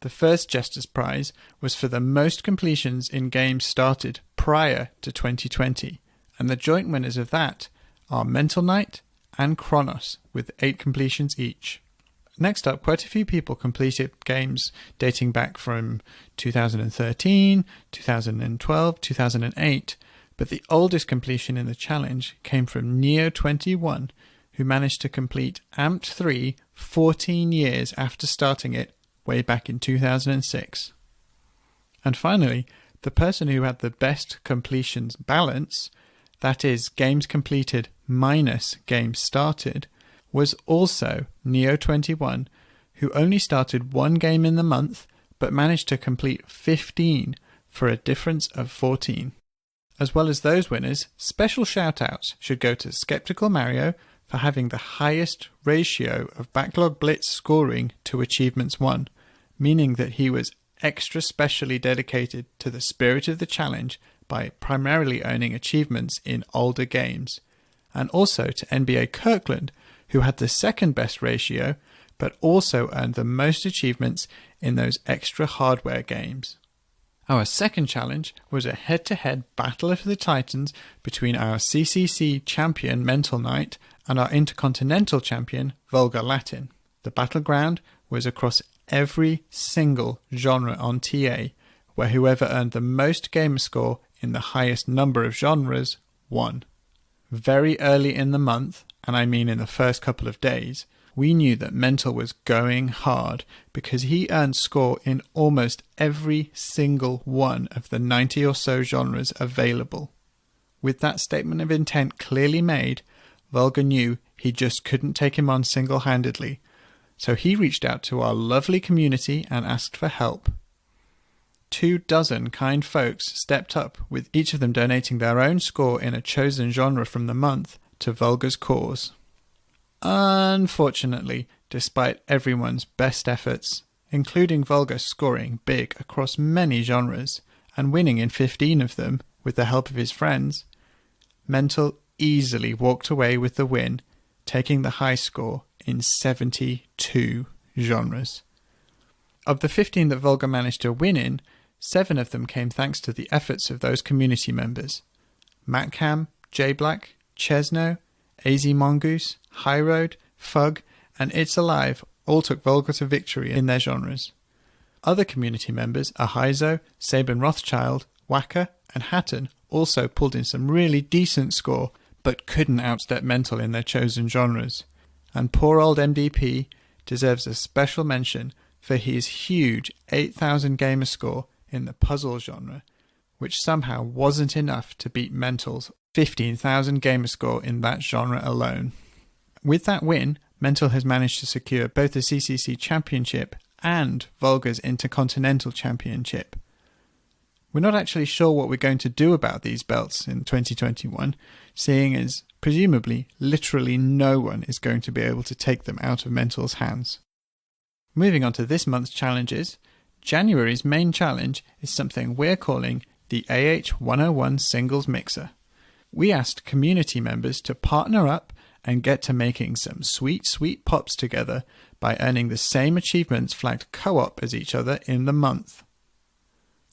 E: The first Jester's prize was for the most completions in games started prior to 2020, and the joint winners of that are Mental Knight and Chronos, with 8 completions each. Next up, quite a few people completed games dating back from 2013, 2012, 2008, but the oldest completion in the challenge came from Neo21, who managed to complete Amped 3 14 years after starting it way back in 2006. And finally, the person who had the best completions balance, that is, games completed minus games started, was also Neo21, who only started 1 game in the month but managed to complete 15 for a difference of 14. As well as those winners, special shout-outs should go to Skeptical Mario for having the highest ratio of Backlog Blitz scoring to achievements won, meaning that he was extra specially dedicated to the spirit of the challenge by primarily earning achievements in older games, and also to NBA Kirkland, who had the second best ratio, but also earned the most achievements in those extra hardware games. Our second challenge was a head-to-head Battle of the Titans between our CCC champion Mental Knight and our Intercontinental champion Vulgar Latin. The battleground was across every single genre on TA, where whoever earned the most gamer score in the highest number of genres won. Very early in the month, and I mean in the first couple of days, we knew that Mental was going hard because he earned score in almost every single one of the 90 or so genres available. With that statement of intent clearly made, Vulgar knew he just couldn't take him on single-handedly, so he reached out to our lovely community and asked for help. 24 kind folks stepped up, with each of them donating their own score in a chosen genre from the month to Vulgar's cause. Unfortunately, despite everyone's best efforts, including Vulgar scoring big across many genres, and winning in 15 of them with the help of his friends, Mental easily walked away with the win, taking the high score in 72 genres. Of the 15 that Volga managed to win in, 7 of them came thanks to the efforts of those community members. Matcam, JBlack, Chesno, AZ Mongoose, Highroad, Fug, and It's Alive all took Volga to victory in their genres. Other community members, Ahizo, Sabin Rothschild, Waka, and Hatton also pulled in some really decent score, but couldn't outstep Mental in their chosen genres. And poor old MDP deserves a special mention for his huge 8,000 gamer score in the puzzle genre, which somehow wasn't enough to beat Mental's 15,000 gamer score in that genre alone. With that win, Mental has managed to secure both the CCC Championship and Volga's Intercontinental Championship. We're not actually sure what we're going to do about these belts in 2021, seeing as presumably literally no one is going to be able to take them out of Mental's hands. Moving on to this month's challenges, January's main challenge is something we're calling the AH101 Singles Mixer. We asked community members to partner up and get to making some sweet pops together by earning the same achievements flagged co-op as each other in the month.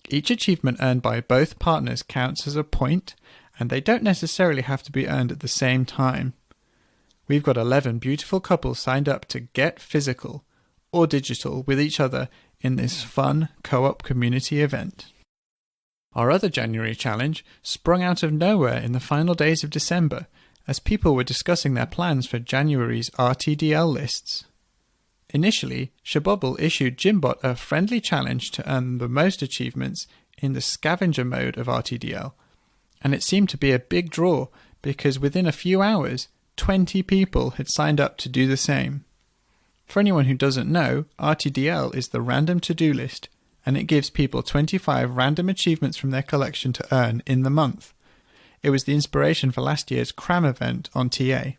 E: Each achievement earned by both partners counts as a point, and they don't necessarily have to be earned at the same time. We've got 11 beautiful couples signed up to get physical or digital with each other in this fun co-op community event. Our other January challenge sprung out of nowhere in the final days of December as people were discussing their plans for January's RTDL lists. Initially, Shabobble issued Jimbot a friendly challenge to earn the most achievements in the scavenger mode of RTDL, and it seemed to be a big draw because within a few hours, 20 people had signed up to do the same. For anyone who doesn't know, RTDL is the random to-do list, and it gives people 25 random achievements from their collection to earn in the month. It was the inspiration for last year's Cram event on TA.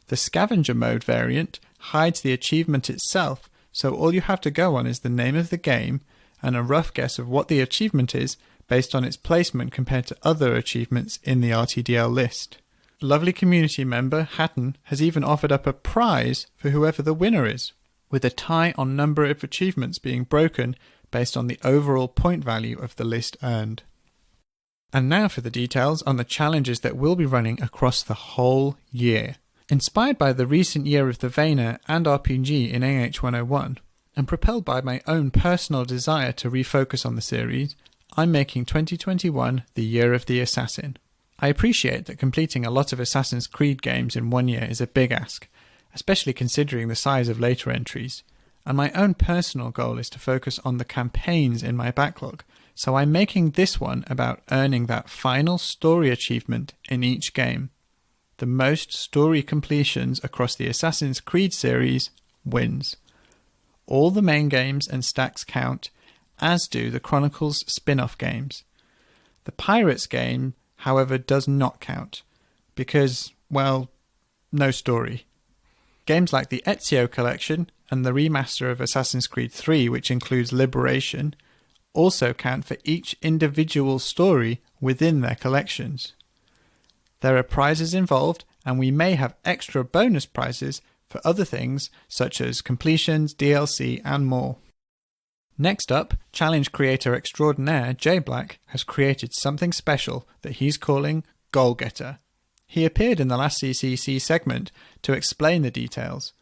E: The scavenger mode variant hides the achievement itself, so all you have to go on is the name of the game and a rough guess of what the achievement is based on its placement compared to other achievements in the RTDL list. Lovely community member Hatton has even offered up a prize for whoever the winner is, with a tie on number of achievements being broken based on the overall point value of the list earned. And now for the details on the challenges that we'll be running across the whole year. Inspired by the recent year of the Vayner and RPG in AH101, and propelled by my own personal desire to refocus on the series, I'm making 2021 the year of the Assassin. I appreciate that completing a lot of Assassin's Creed games in 1 year is a big ask, especially considering the size of later entries, and my own personal goal is to focus on the campaigns in my backlog, so I'm making this one about earning that final story achievement in each game. The most story completions across the Assassin's Creed series wins. All the main games and stacks count, as do the Chronicles spin-off games. The Pirates game, however, does not count, because, well, no story. Games like the Ezio collection and the remaster of Assassin's Creed 3, which includes Liberation, also count for each individual story within their collections. There are prizes involved, and we may have extra bonus prizes for other things such as completions, DLC, and more. Next up, challenge creator extraordinaire JBlack has created something special that he's calling Goal Getter. He appeared in the last CCC segment to explain the details,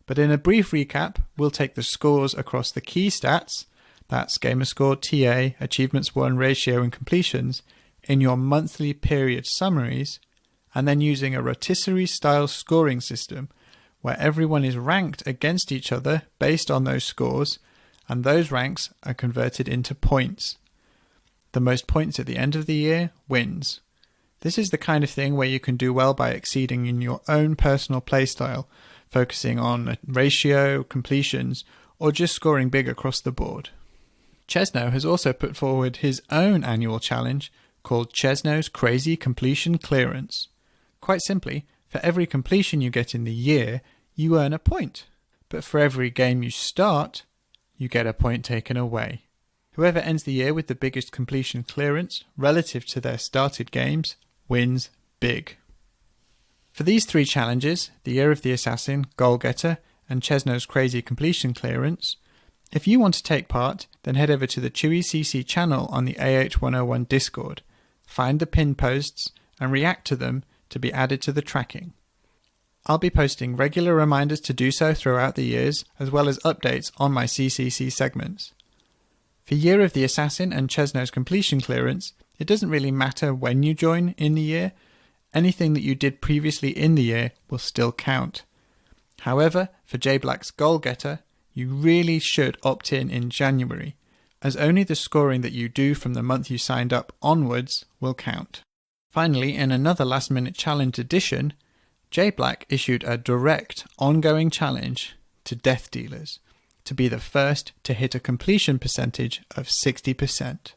E: but in a brief recap, we'll take the scores across the key stats, that's gamerscore, TA, achievements won ratio and completions, in your monthly period summaries, and then using a rotisserie style scoring system where everyone is ranked against each other based on those scores, and those ranks are converted into points. The most points at the end of the year wins. This is the kind of thing where you can do well by exceeding in your own personal playstyle, focusing on ratio, completions, or just scoring big across the board. Chesno has also put forward his own annual challenge called Chesno's Crazy Completion Clearance. Quite simply, for every completion you get in the year, you earn a point. But for every game you start, you get a point taken away. Whoever ends the year with the biggest completion clearance relative to their started games wins big. For these 3 challenges, the Year of the Assassin, Goal Getter, and Chesno's Crazy Completion Clearance, if you want to take part, then head over to the Chewie CC channel on the AH101 Discord, find the pin posts, and react to them to be added to the tracking. I'll be posting regular reminders to do so throughout the years, as well as updates on my CCC segments. For Year of the Assassin and Chesno's Completion Clearance, it doesn't really matter when you join in the year. Anything that you did previously in the year will still count. However, for J Black's Goal Getter, you really should opt in January, as only the scoring that you do from the month you signed up onwards will count. Finally, in another last-minute challenge edition, J Black issued a direct, ongoing challenge to Death Dealers to be the first to hit a completion percentage of 60%.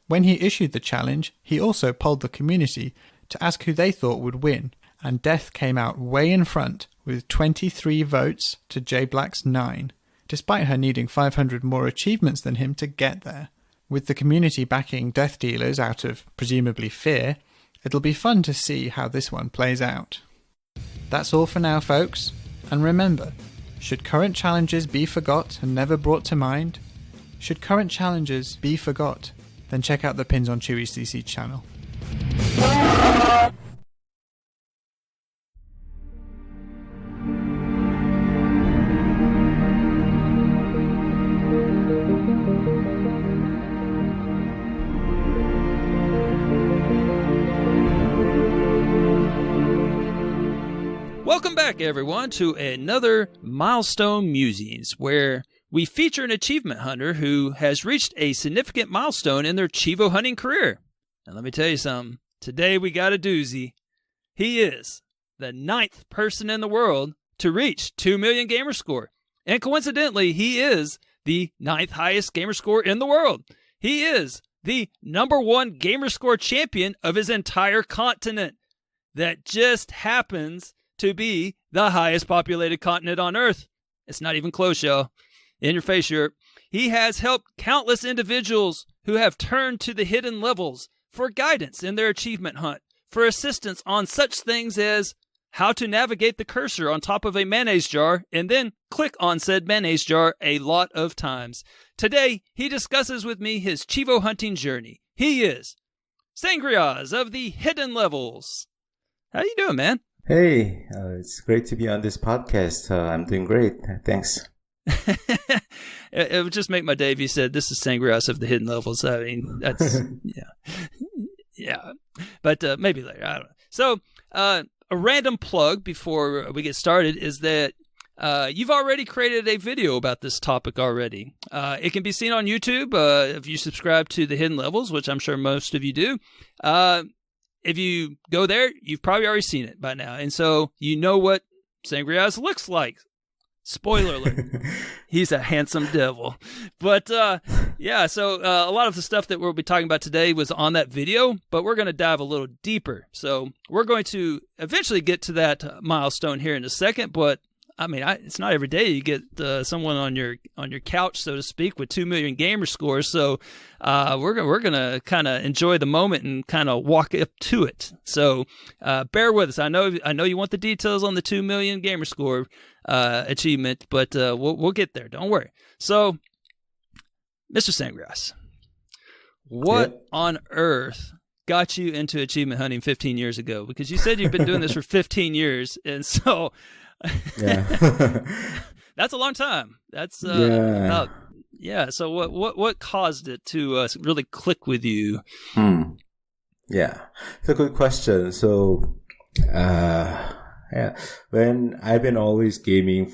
E: When he issued the challenge, he also polled the community to ask who they thought would win, and Death came out way in front with 23 votes to J Black's 9, despite her needing 500 more achievements than him to get there. With the community backing Death Dealers out of presumably fear, it'll be fun to see how this one plays out. That's all for now, folks, and remember, should current challenges be forgot and never brought to mind? Should current challenges be forgot, then check out the pins on Chewie's CC channel.
F: Welcome back, everyone, to another Milestone Musings, where we feature an achievement hunter who has reached a significant milestone in their Chivo hunting career. And let me tell you something. Today we got a doozy. He is the 9th person in the world to reach 2 million gamer score. And coincidentally, he is the 9th highest gamer score in the world. He is the #1 gamer score champion of his entire continent. That just happens to be the highest populated continent on Earth. It's not even close, y'all. In your face, Europe. He has helped countless individuals who have turned to the hidden levels for guidance in their achievement hunt, for assistance on such things as how to navigate the cursor on top of a mayonnaise jar and then click on said mayonnaise jar a lot of times. Today, he discusses with me his Chivo hunting journey. He is Sangriaz of the Hidden Levels. How you doing, man?
G: Hey, it's great to be on this podcast. I'm doing great. Thanks.
F: It would just make my day if you said, this is Sangriaz of the Hidden Levels. I mean, that's, yeah. But maybe later. I don't know. So, a random plug before we get started is that you've already created a video about this topic already. It can be seen on YouTube if you subscribe to the Hidden Levels, which I'm sure most of you do. If you go there, you've probably already seen it by now. And so you know what Sangriaz looks like. Spoiler alert. He's a handsome devil. But yeah, so a lot of the stuff that we'll be talking about today was on that video, but we're going to dive a little deeper. So we're going to eventually get to that milestone here in a second, but I mean, it's not every day you get someone on your couch, so to speak, with 2 million gamer scores. So we're gonna kind of enjoy the moment and kind of walk up to it. So bear with us. I know you want the details on the 2 million gamer score achievement, but we'll get there. Don't worry. So, Mr. Sangriaz, what on earth got you into achievement hunting 15 years ago? Because you said you've been doing this for 15 years, and so.
G: Yeah.
F: That's a long time. That's
G: yeah.
F: So what caused it to really click with you?
G: Yeah, it's a good question. So when I've been always gaming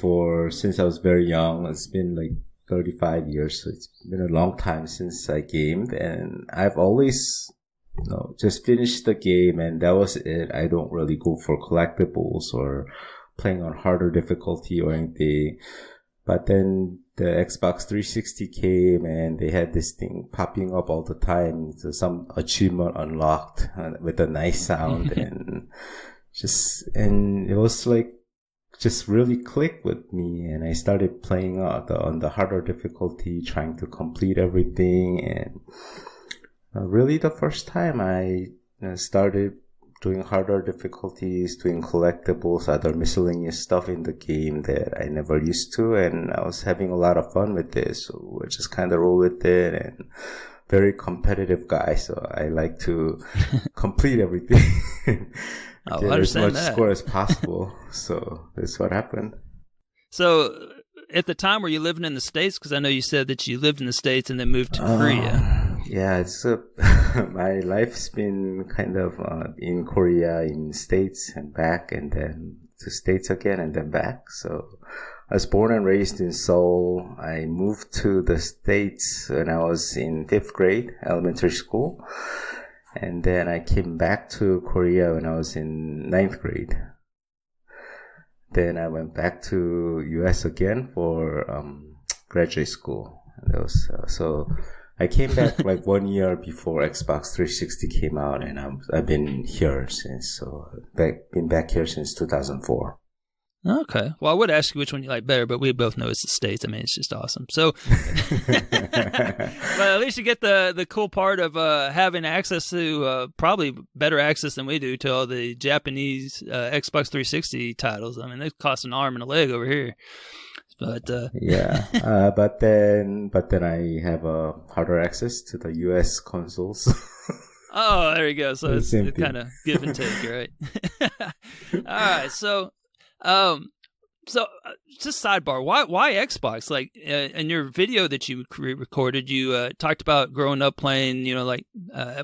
G: since I was very young. It's been like 35 years, so it's been a long time since I gamed, and I've always just finished the game and that was it. I don't really go for collectibles or playing on harder difficulty or anything. But then the Xbox 360 came and they had this thing popping up all the time. So some achievement unlocked with a nice sound and it was like just really clicked with me, and I started playing on the harder difficulty, trying to complete everything. And really the first time I started doing harder difficulties, doing collectibles, other miscellaneous stuff in the game that I never used to, and I was having a lot of fun with this. So I just kind of roll with it, and very competitive guy, so I like to complete everything. Get as much score as possible. So that's what happened.
F: So at the time, were you living in the States? Because I know you said that you lived in the States and then moved to Korea.
G: Yeah, it's my life's been kind of in Korea, in States and back, and then to States again and then back. So I was born and raised in Seoul. I moved to the States when I was in 5th grade, elementary school. And then I came back to Korea when I was in 9th grade. Then I went back to US again for graduate school. That was so I came back like 1 year before Xbox 360 came out, and I've been here since. So been back here since 2004.
F: Okay. Well, I would ask you which one you like better, but we both know it's the States. I mean, it's just awesome. So, but at least you get the cool part of having access to probably better access than we do to all the Japanese Xbox 360 titles. I mean, they cost an arm and a leg over here. But
G: yeah, but then I have a harder access to the US consoles.
F: Oh, there you go. So it's kind of give and take, right? All right. So just sidebar. Why Xbox? Like in your video that you recorded, you talked about growing up playing, like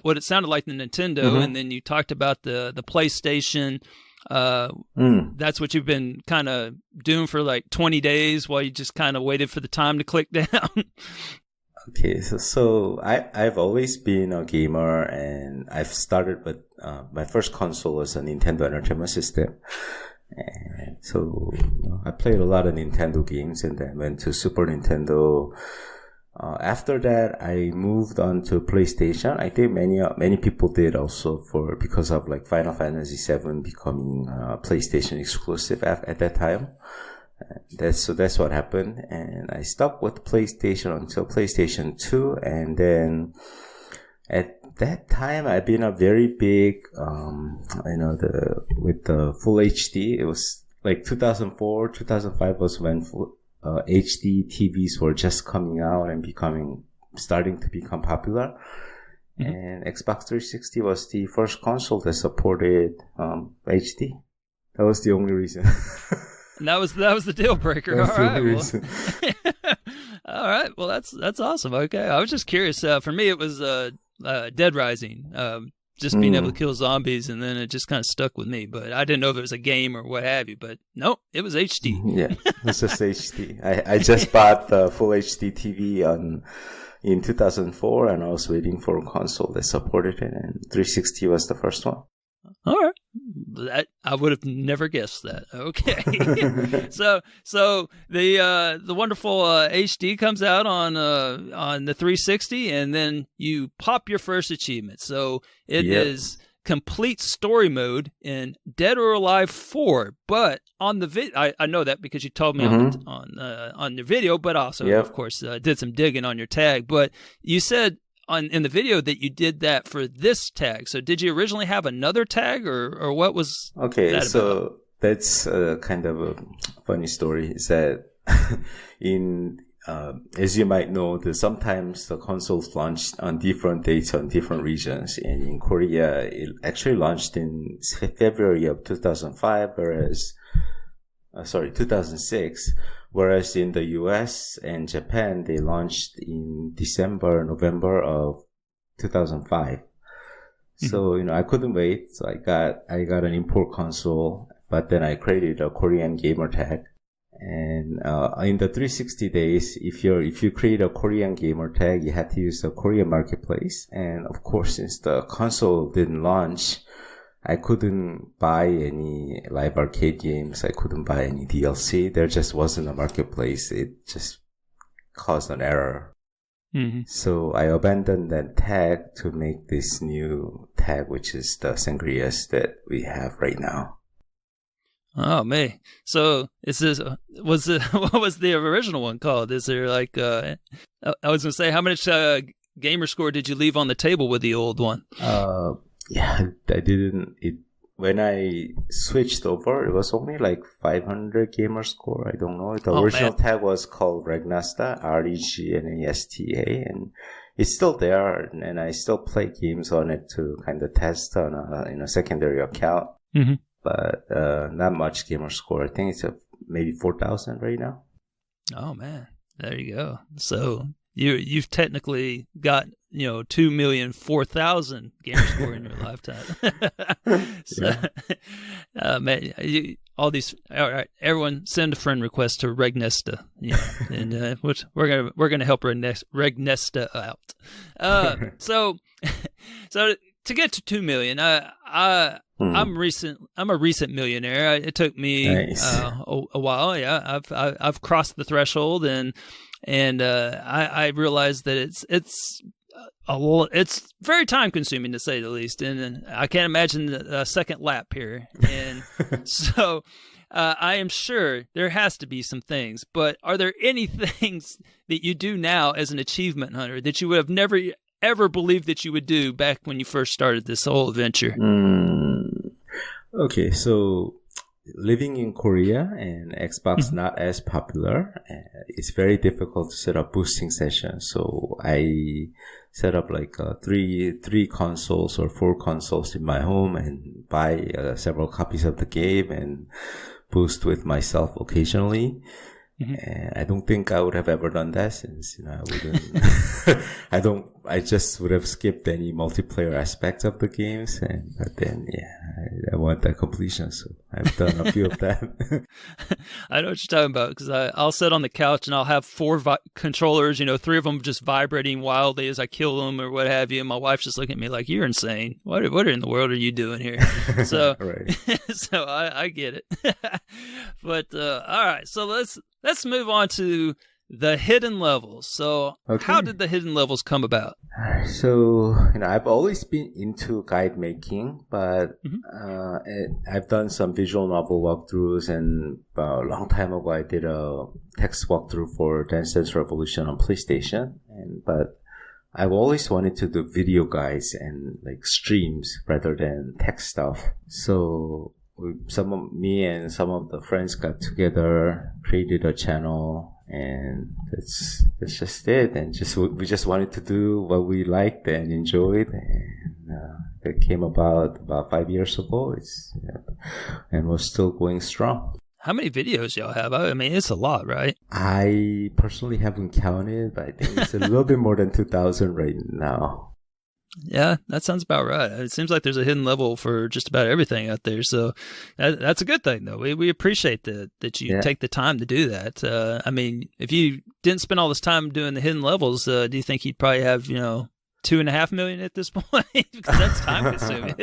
F: what it sounded like the Nintendo, and then you talked about the PlayStation. That's what you've been kind of doing for like 20 days while you just kind of waited for the time to click down.
G: Okay, so I've always been a gamer, and I've started with my first console was a Nintendo Entertainment System, and so I played a lot of Nintendo games, and then went to Super Nintendo. After that, I moved on to PlayStation. I think many people did also because of like Final Fantasy VII becoming PlayStation exclusive at that time. That's what happened, and I stuck with PlayStation until PlayStation 2, and then at that time I've been a very big, with the full HD. It was like 2004, 2005 was when HD TVs were just coming out and starting to become popular. And Xbox 360 was the first console that supported HD. That was the only reason.
F: And that was the deal breaker. All right. All right. Well, that's awesome. Okay. I was just curious. For me, it was Dead Rising. Just being able to kill zombies, and then it just kind of stuck with me. But I didn't know if it was a game or what have you. But nope, it was HD.
G: Yeah, it's just HD. I just bought the full HD TV in 2004, and I was waiting for a console that supported it, and 360 was the first one.
F: All right. I would have never guessed that. Okay. So the wonderful HD comes out on the 360, and then you pop your first achievement. So it is complete story mode in Dead or Alive 4. But on the I know that because you told me on your video, but also of course did some digging on your tag. But you said in the video that you did that for this tag. So did you originally have another tag, or what was that
G: so
F: about?
G: That's kind of a funny story. Is that as you might know, sometimes the consoles launched on different dates on different regions, and in Korea it actually launched in February of 2005, 2006. Whereas in the US and Japan, they launched in November of 2005. So, I couldn't wait. So I got an import console, but then I created a Korean gamer tag. And in the 360 days, if you create a Korean gamer tag, you have to use the Korean marketplace. And of course, since the console didn't launch, I couldn't buy any live arcade games. I couldn't buy any DLC. There just wasn't a marketplace. It just caused an error. So I abandoned that tag to make this new tag, which is the Sangriaz that we have right now.
F: Oh man! So is this what was the original one called? Is there like I was gonna say how much gamer score did you leave on the table with the old one?
G: Yeah, I didn't. When I switched over, it was only like 500 gamer score. I don't know. The original tag was called Regnasta, REGNASTA, and it's still there. And I still play games on it to kind of test on a secondary account.
F: Mm-hmm.
G: But not much gamer score. I think it's maybe 4,000 right now. Oh
F: man, there you go. So you've technically got 2,004,000 gamer score in your lifetime. So, man, all right, everyone send a friend request to Regnesta, and which we're gonna help Regnesta out. So to get to 2 million, I'm a recent millionaire. It took me a while. Yeah, I've crossed the threshold, and I realized that it's very time consuming, to say the least, and I can't imagine a second lap here. And so I am sure there has to be some things, but are there any things that you do now as an achievement hunter that you would have never ever believed that you would do back when you first started this whole adventure?
G: Okay, so living in Korea and Xbox not as popular, it's very difficult to set up boosting sessions. So I set up like three consoles or 4 consoles in my home and buy several copies of the game and boost with myself occasionally. And I don't think I would have ever done that, since I wouldn't. I just would have skipped any multiplayer aspects of the games, but then I want that completion, so I've done a few of them.
F: I know what you're talking about, because I'll sit on the couch and I'll have 4 controllers, 3 of them just vibrating wildly as I kill them or what have you. And my wife's just looking at me like, "You're insane. What in the world are you doing here?" So, so I get it. But all right, so let's move on to the hidden levels. So how did the hidden levels come about?
G: So, I've always been into guide making, but I've done some visual novel walkthroughs, and a long time ago I did a text walkthrough for Dance Dance Revolution on PlayStation. But I've always wanted to do video guides and like streams rather than text stuff. So me and some of the friends got together, created a channel, and that's just it. And we just wanted to do what we liked and enjoyed, and it came about 5 years ago. And we're still going strong.
F: How many videos y'all have? I mean, it's a lot, right?
G: I personally haven't counted, but I think it's a little bit more than 2,000 right now.
F: Yeah, that sounds about right. It seems like there's a hidden level for just about everything out there. So that's a good thing, though. We appreciate that you take the time to do that. I mean, if you didn't spend all this time doing the hidden levels, do you think you'd probably have, 2.5 million at this point? Because that's time consuming.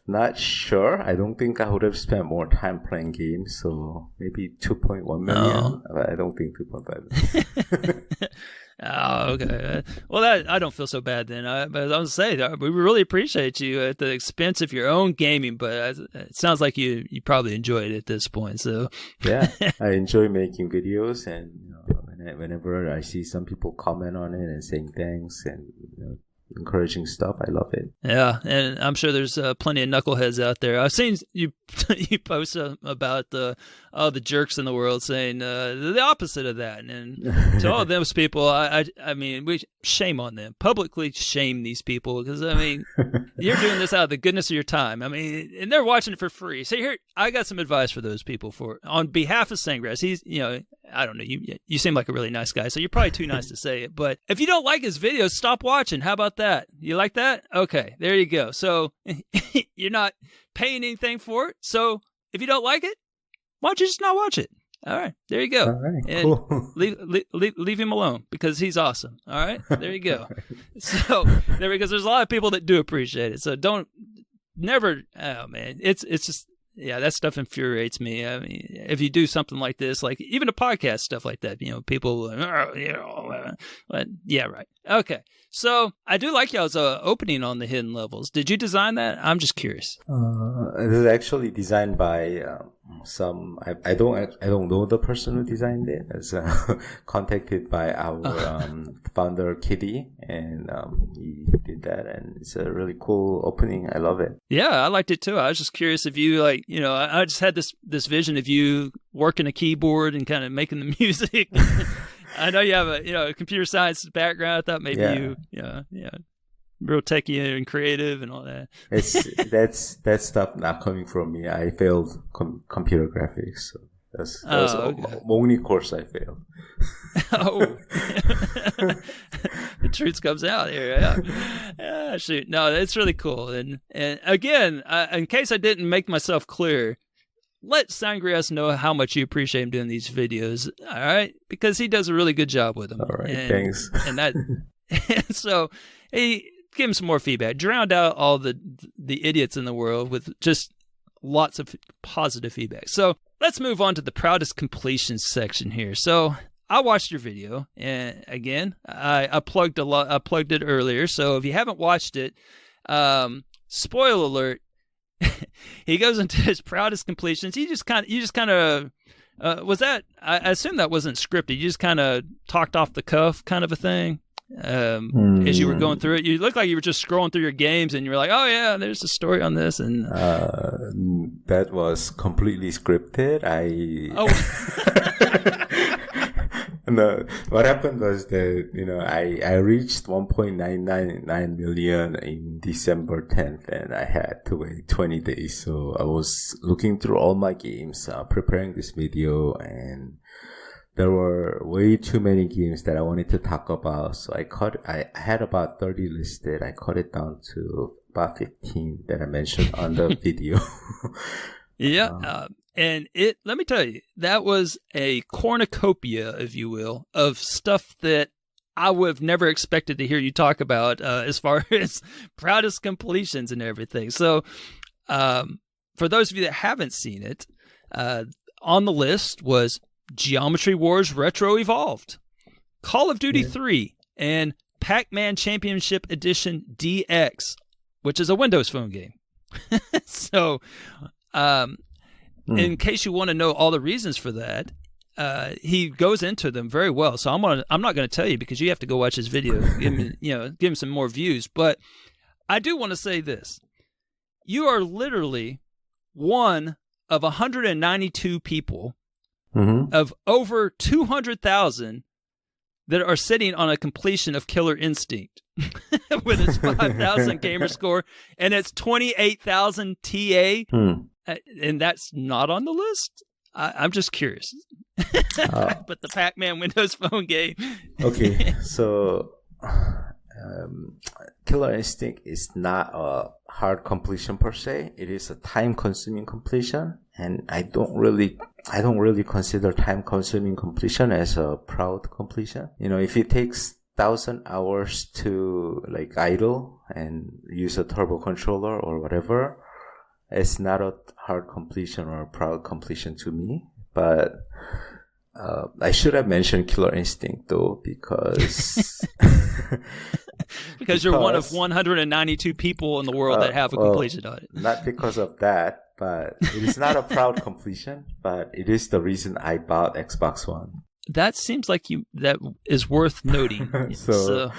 G: Not sure. I don't think I would have spent more time playing games, so maybe 2.1 million. But I don't think 2.5 million.
F: Oh, okay. Well, I don't feel so bad then. But I was saying, we really appreciate you at the expense of your own gaming. But it sounds like you probably enjoy it at this point. So
G: yeah, I enjoy making videos, and whenever I see some people comment on it and saying thanks and encouraging stuff, I love it.
F: Yeah, and I'm sure there's plenty of knuckleheads out there. I've seen you post about all the jerks in the world saying the opposite of that, and to all those people, I mean, we shame on them. Publicly shame these people, because I mean, you're doing this out of the goodness of your time. I mean, and they're watching it for free. So here, I got some advice for those people. On behalf of Sangriaz, he's I don't know, you seem like a really nice guy, so you're probably too nice to say it. But if you don't like his videos, stop watching. How about that? You like that? Okay, there you go. So you're not paying anything for it. So if you don't like it, why don't you just not watch it? All right, there you go.
G: All right,
F: and
G: cool.
F: leave him alone, because he's awesome. All right, there you go. So because there's a lot of people that do appreciate it. So never. Oh man, it's just Yeah, that stuff infuriates me. I mean, if you do something like this, like even a podcast stuff like that, people, yeah, right. Okay. So I do like y'all's opening on the hidden levels. Did you design that? I'm just curious.
G: It was actually designed by some. I don't know the person who designed it. It's contacted by our founder Kitty, and he did that, and it's a really cool opening. I love it.
F: Yeah, I liked it too. I was just curious if you I just had this vision of you working a keyboard and kind of making the music. I know you have a computer science background. I thought maybe real techie and creative and all that.
G: That's stuff not coming from me. I failed computer graphics. So that was the only course I failed.
F: Oh, the truth comes out here. Yeah. Shoot, no, it's really cool. And again, in case I didn't make myself clear, let Sangriaz know how much you appreciate him doing these videos, all right? Because he does a really good job with them.
G: All right, thanks.
F: And that, so, hey, give him some more feedback. Drowned out all the idiots in the world with just lots of positive feedback. So let's move on to the proudest completion section here. So I watched your video, and again, I plugged it earlier. So if you haven't watched it, spoiler alert. He goes into his proudest completions. You just kind of was that? I assume that wasn't scripted. You just kind of talked off the cuff, kind of a thing. As you were going through it, you looked like you were just scrolling through your games, and you were like, "Oh yeah, there's a story on this." And
G: that was completely scripted. No, what happened was that, I reached 1.999 million in December 10th, and I had to wait 20 days. So I was looking through all my games, preparing this video, and there were way too many games that I wanted to talk about. So I had about 30 listed. I cut it down to about 15 that I mentioned on the video.
F: Yeah. And let me tell you, that was a cornucopia, if you will, of stuff that I would have never expected to hear you talk about as far as proudest completions and everything. So for those of you that haven't seen it, on the list was Geometry Wars Retro Evolved, Call of Duty 3, and Pac-Man Championship Edition DX, which is a Windows Phone game. So... in case you want to know all the reasons for that, he goes into them very well. So I'm not going to tell you because you have to go watch his video, give him some more views. But I do want to say this: you are literally one of 192 people of over 200,000 that are sitting on a completion of Killer Instinct with its 5,000 gamer score and its 28,000 TA. And that's not on the list? I'm just curious. But the Pac-Man Windows Phone game.
G: Okay, so Killer Instinct is not a hard completion per se. It is a time-consuming completion, and I don't really consider time-consuming completion as a proud completion. If it takes 1,000 hours to idle and use a turbo controller or whatever, it's not a hard completion or a proud completion to me. But I should have mentioned Killer Instinct though, because
F: because you're one of 192 people in the world that have a completion on it.
G: Not because of that, but it is not a proud completion, but it is the reason I bought Xbox One.
F: That seems like that is worth noting.
G: so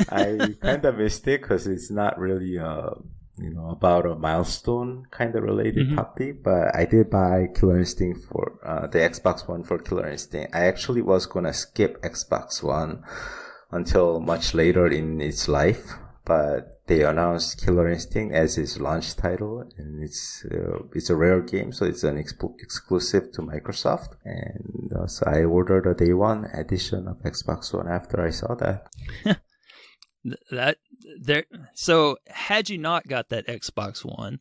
G: I kind of missed it because it's not really about a milestone kind of related topic, but I did buy Killer Instinct for the Xbox One for Killer Instinct. I actually was gonna skip Xbox One until much later in its life, but they announced Killer Instinct as its launch title, and it's a rare game, so it's an exclusive to Microsoft, and so I ordered a day one edition of Xbox One after I saw that.
F: So had you not got that Xbox One,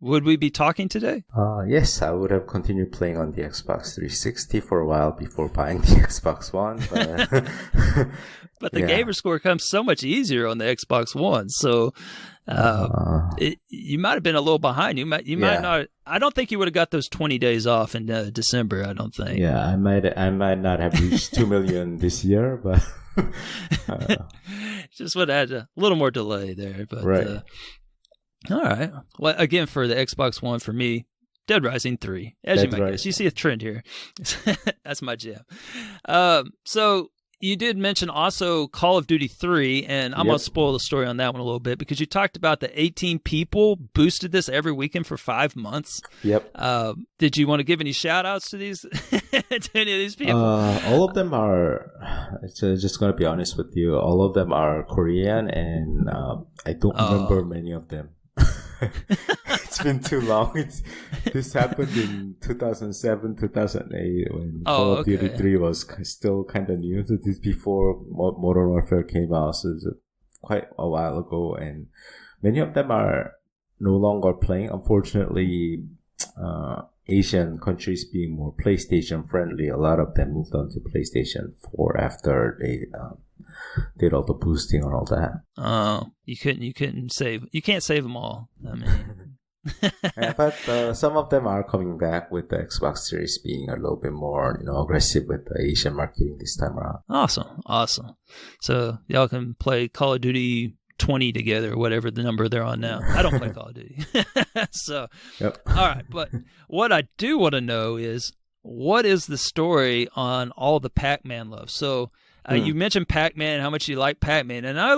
F: would we be talking today?
G: Yes, I would have continued playing on the Xbox 360 for a while before buying the Xbox One. But,
F: but the gamer score comes so much easier on the Xbox One. So you might have been a little behind. You might not. I don't think you would have got those 20 days off in December. I don't think.
G: Yeah, I might not have reached 2 million this year, but
F: just would have had a little more delay there. But
G: right.
F: All right. Well, again, for the Xbox One, for me, Dead Rising 3. As you might guess, you see a trend here. That's my jam. So you did mention also Call of Duty 3, and I'm going to spoil the story on that one a little bit because you talked about the 18 people boosted this every weekend for 5 months.
G: Yep.
F: Did you want to give any shout-outs to these to any of these people?
G: All of them are, just going to be honest with you, all of them are Korean, and I don't remember many of them. It's been too long. This happened in 2007, 2008 when Call of Duty 3 was still kind of new. So this before Modern Warfare came out, so it's quite a while ago. And many of them are no longer playing. Unfortunately, Asian countries being more PlayStation friendly, a lot of them moved on to PlayStation 4 after they did all the boosting and all that.
F: Oh, you can't save them all. I mean,
G: but some of them are coming back with the Xbox Series being a little bit more, aggressive with the Asian marketing this time around.
F: Awesome. So y'all can play Call of Duty 20 together, or whatever the number they're on now. I don't play Call of Duty. So, all right. But what I do want to know is, what is the story on all the Pac-Man love? So you mentioned Pac-Man and how much you like Pac-Man. And I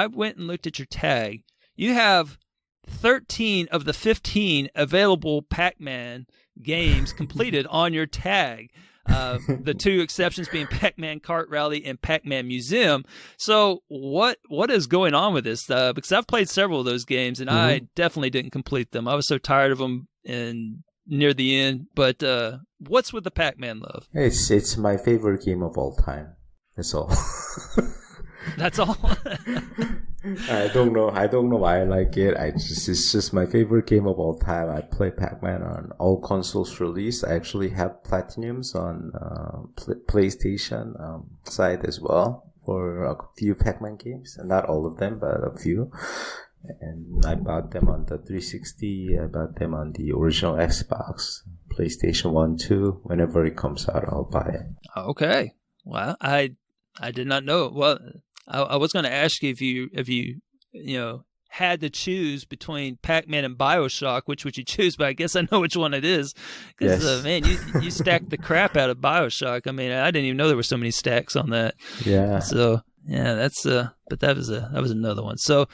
F: went and looked at your tag. You have 13 of the 15 available Pac-Man games completed on your tag. The two exceptions being Pac-Man Kart Rally and Pac-Man Museum. So what is going on with this? Because I've played several of those games, and I definitely didn't complete them. I was so tired of them and near the end. But what's with the Pac-Man love?
G: It's my favorite game of all time. That's all.
F: That's all.
G: I don't know why I like it. It's just my favorite game of all time. I play Pac-Man on all consoles released. I actually have platinums on PlayStation side as well for a few Pac-Man games. Not all of them, but a few. And I bought them on the 360. I bought them on the original Xbox, PlayStation 1, 2. Whenever it comes out, I'll buy it. Okay.
F: Well, I did not know. Well, I was going to ask you if you had to choose between Pac-Man and BioShock, which would you choose? But I guess I know which one it is. Because man, you stacked the crap out of BioShock. I mean, I didn't even know there were so many stacks on that.
G: Yeah.
F: So yeah, that's but that was another one. So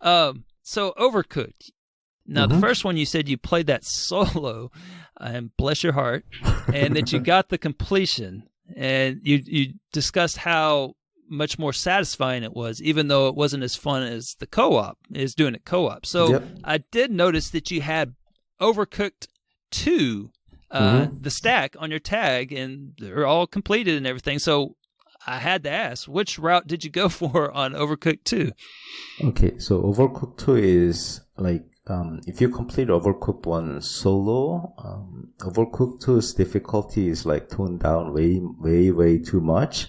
F: Overcooked. Now the first one you said you played that solo, and bless your heart, and that you got the completion, and you discussed how much more satisfying it was, even though it wasn't as fun as the co-op, is doing it co-op. So I did notice that you had Overcooked 2, the stack on your tag, and they're all completed and everything. So I had to ask, which route did you go for on Overcooked 2? Okay, so Overcooked 2 is like, if you complete Overcooked 1 solo, Overcooked 2's difficulty is like toned down way too much.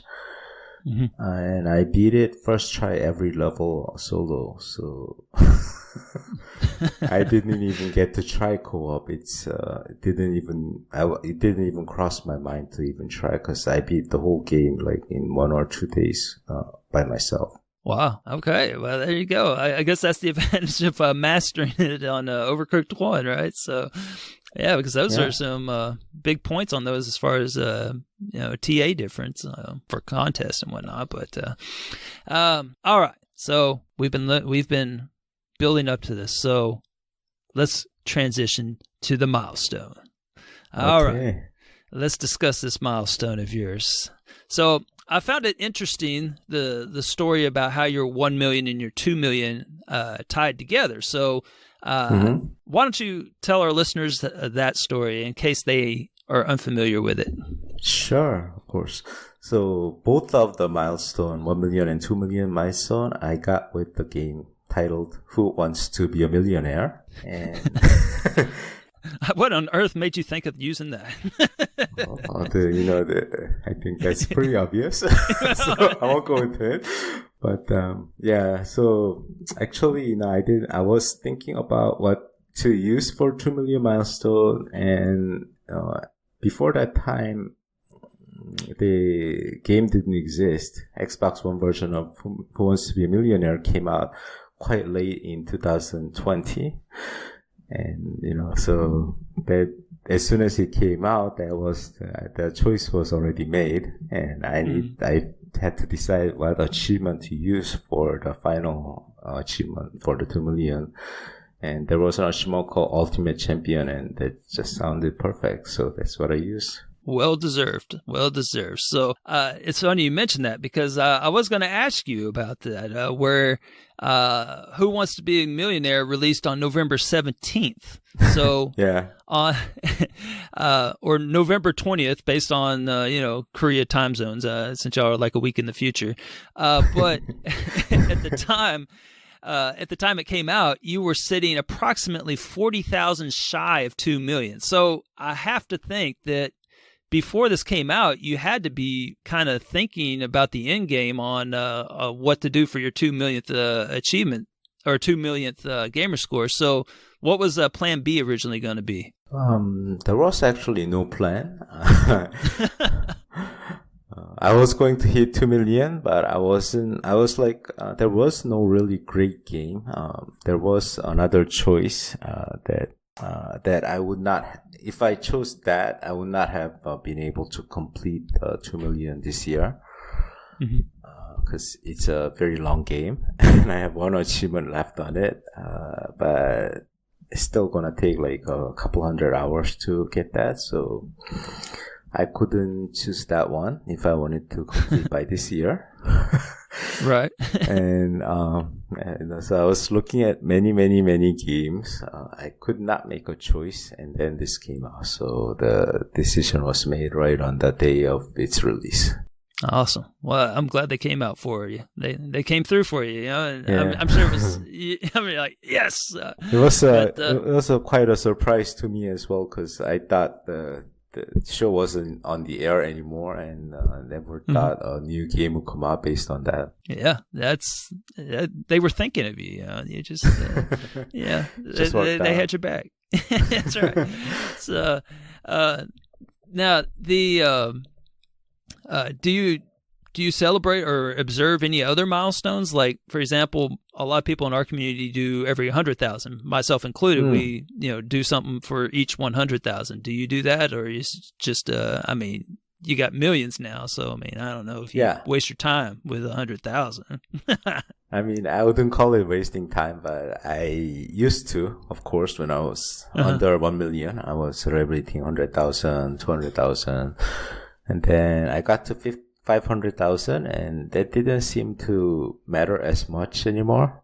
F: And I beat it first try every level solo, so I didn't even get to try co-op. It didn't even cross my mind to even try, because I beat the whole game like in 1 or 2 days by myself. Wow. Okay. Well, there you go. I guess that's the advantage of mastering it on Overcooked 1, right? So, yeah, because those are some big points on those as far as TA difference for contests and whatnot. But all right. So we've been building up to this. So let's transition to the milestone. All right. Let's discuss this milestone of yours. So I found it interesting, the story about how your 1 million and your 2 million tied together. So why don't you tell our listeners that story in case they are unfamiliar with it? Sure, of course. So both of the milestone, 1 million and 2 million milestone, I got with the game titled Who Wants to Be a Millionaire? And What on earth made you think of using that?
G: I think that's pretty obvious. So I won't go into it. But so actually, I was thinking about what to use for 2 million milestone, and before that time, the game didn't exist. Xbox One version of Who Wants to Be a Millionaire came out quite late in 2020. And, so that as soon as it came out, the choice was already made. And I had to decide what achievement to use for the final achievement for the 2 million. And there was an achievement called Ultimate Champion, and that just sounded perfect. So that's what I used.
F: Well deserved. So it's funny you mentioned that, because I was going to ask you about that, where Who Wants to Be a Millionaire released on November 17th. So
G: yeah,
F: or November 20th, based on Korea time zones, since y'all are like a week in the future. But at the time it came out, you were sitting approximately 40,000 shy of 2 million. So I have to think that before this came out, you had to be kind of thinking about the end game on what to do for your 2 millionth achievement or 2 millionth gamer score. So what was Plan B originally going to be?
G: There was actually no plan. I was going to hit 2 million, but I wasn't. I was like, there was no really great game. There was another choice that I would not. If I chose that, I would not have been able to complete 2 million this year, because it's a very long game, and I have one achievement left on it. But it's still gonna take like a couple hundred hours to get that, so I couldn't choose that one if I wanted to complete by this year.
F: Right.
G: And so I was looking at many games. I could not make a choice, and then this came out. So the decision was made right on the day of its release.
F: Awesome. Well, I'm glad they came out for you. They came through for you. And
G: Yeah.
F: I'm sure it was. Like yes.
G: It was quite a surprise to me as well, because I thought the show wasn't on the air anymore, and never thought a new game would come out based on that.
F: Yeah, they were thinking of you. You just they had your back. That's right. So now do you celebrate or observe any other milestones? Like, for example, a lot of people in our community do every 100,000, myself included. We, do something for each 100,000. Do you do that, or is just, you got millions now, so I don't know if you waste your time with 100,000.
G: I wouldn't call it wasting time, but I used to, of course, when I was under 1 million, I was celebrating 100,000, 200,000, and then I got to 500,000, and that didn't seem to matter as much anymore.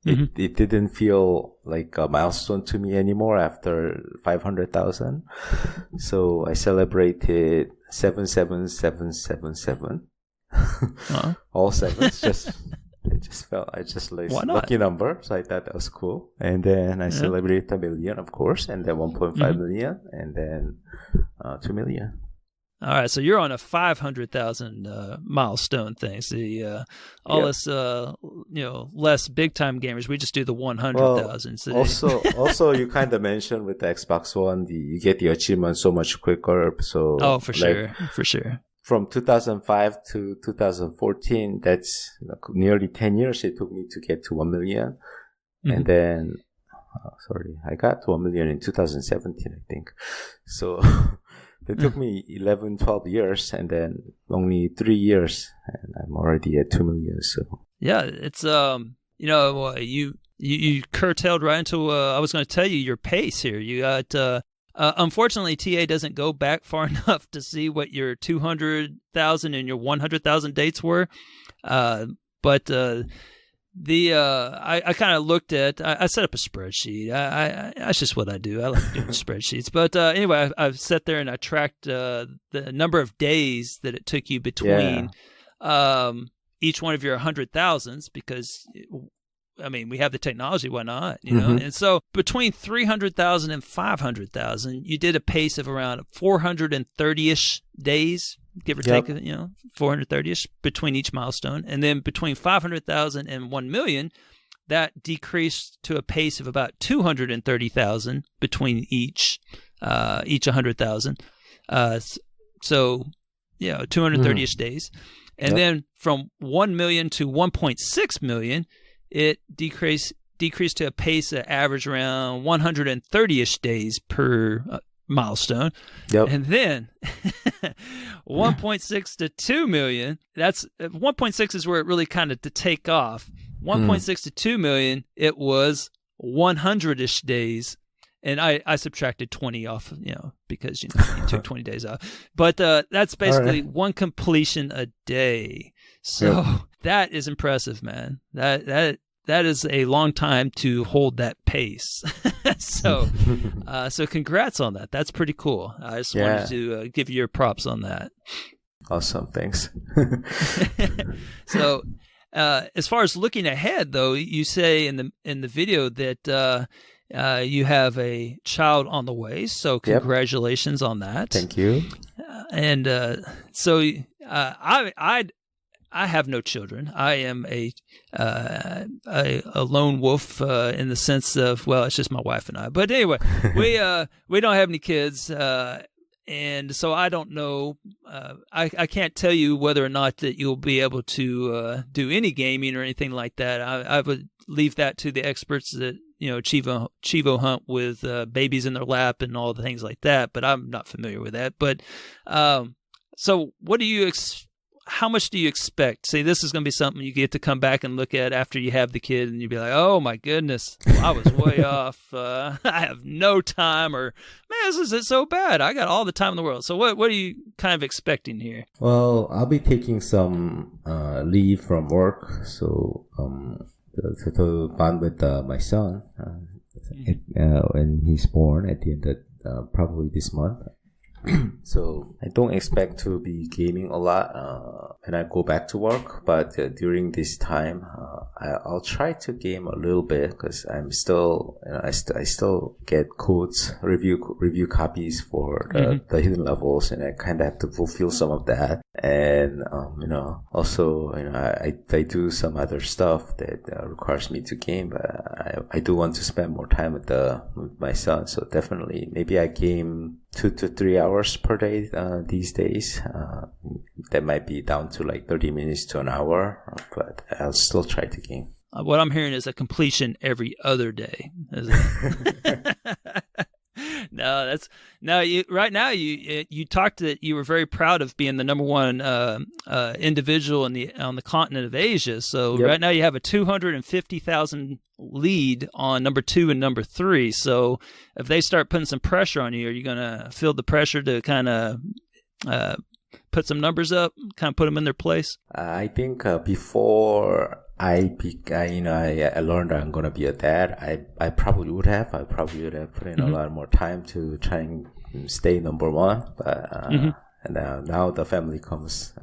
G: It didn't feel like a milestone to me anymore after 500,000. So I celebrated 77777. All sevens. I just like lucky number, so I thought that was cool. And then I celebrated 1 million, of course, and then 1.5 million, and then 2 million.
F: All right, so you're on a 500,000 milestone thing. See, us, less big time gamers, we just do the 100,000.
G: Well, also, you kind of mentioned with the Xbox One, you get the achievement so much quicker. So,
F: for sure.
G: From 2005 to 2014, that's nearly 10 years it took me to get to 1 million, and then, I got to 1 million in 2017, I think. So. It took me 11, 12 years, and then only 3 years, and I'm already at 2 million. So
F: yeah, it's you curtailed right into I was going to tell you your pace here. You got unfortunately TA doesn't go back far enough to see what your 200,000 and your 100,000 dates were, but. I kind of looked at, I set up a spreadsheet. That's just what I do. I like doing spreadsheets. But anyway, I've sat there and I tracked the number of days that it took you between each one of your 100,000s, because I mean, we have the technology, why not? You know, and so between 300,000 and 500,000, you did a pace of around 430-ish days, give or take, 430-ish between each milestone. And then between 500,000 and 1 million, that decreased to a pace of about 230,000 between each 100,000. So, 230-ish days. And then from 1 million to 1.6 million, it decreased to a pace that averaged around 130-ish days per milestone. And then 1.6 to 2 million, that's 1.6 is where it really kind of to take off. 1.6 to 2 million, it was 100-ish days. And I subtracted 20 off, because you took 20 days off. But that's basically one completion a day. So that is impressive, man. That is a long time to hold that pace. So congrats on that. That's pretty cool. I just wanted to give you your props on that.
G: Awesome, thanks.
F: So as far as looking ahead, though, you say in the video that you have a child on the way, so congratulations on that.
G: Thank you.
F: And so I have no children. I am a lone wolf in the sense of, well, it's just my wife and I. But anyway, we don't have any kids, and so I don't know. I can't tell you whether or not that you'll be able to do any gaming or anything like that. I would leave that to the experts that Chivo hunt with babies in their lap and all the things like that. But I'm not familiar with that. But so what do you how much do you expect? Say this is going to be something you get to come back and look at after you have the kid, and you'd be like, oh my goodness, I was way off. I have no time, or man, this isn't so bad. I got all the time in the world. So what are you kind of expecting here?
G: Well, I'll be taking some leave from work, so to bond with my son when he's born at the end of probably this month. So I don't expect to be gaming a lot when I go back to work, but during this time I'll try to game a little bit, because I'm still I still get codes, review copies for the hidden levels, and I kind of have to fulfill some of that. And also I do some other stuff that requires me to game, but I do want to spend more time with my son. So definitely maybe I game 2 to 3 hours per day these days. That might be down to like 30 minutes to an hour, but I'll still try to game.
F: What I'm hearing is a completion every other day. Right now you talked that you were very proud of being the number one individual on the continent of Asia. So right now you have a 250,000 lead on number 2 and number 3. So if they start putting some pressure on you, are you going to feel the pressure to kind of put some numbers up, kind of put them in their place?
G: I think before I learned I'm gonna be a dad, I probably would have put in a lot more time to try and stay number one. But and now the family comes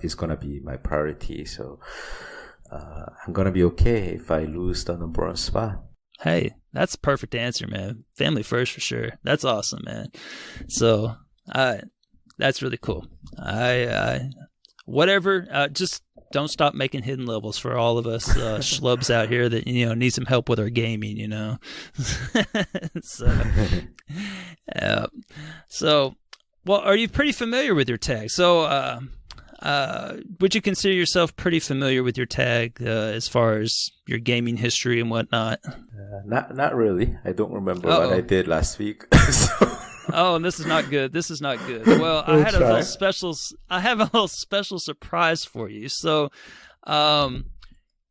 G: is gonna be my priority. So I'm gonna be okay if I lose the number one spot.
F: Hey, that's a perfect answer, man. Family first for sure. That's awesome, man. So that's really cool. Just don't stop making hidden levels for all of us schlubs out here that need some help with our gaming. So, well, are you pretty familiar with your tag? So, would you consider yourself pretty familiar with your tag as far as your gaming history and whatnot?
G: Not really. I don't remember what I did last week. So.
F: Oh, and this is not good. This is not good. Well, I have a little special surprise for you. So,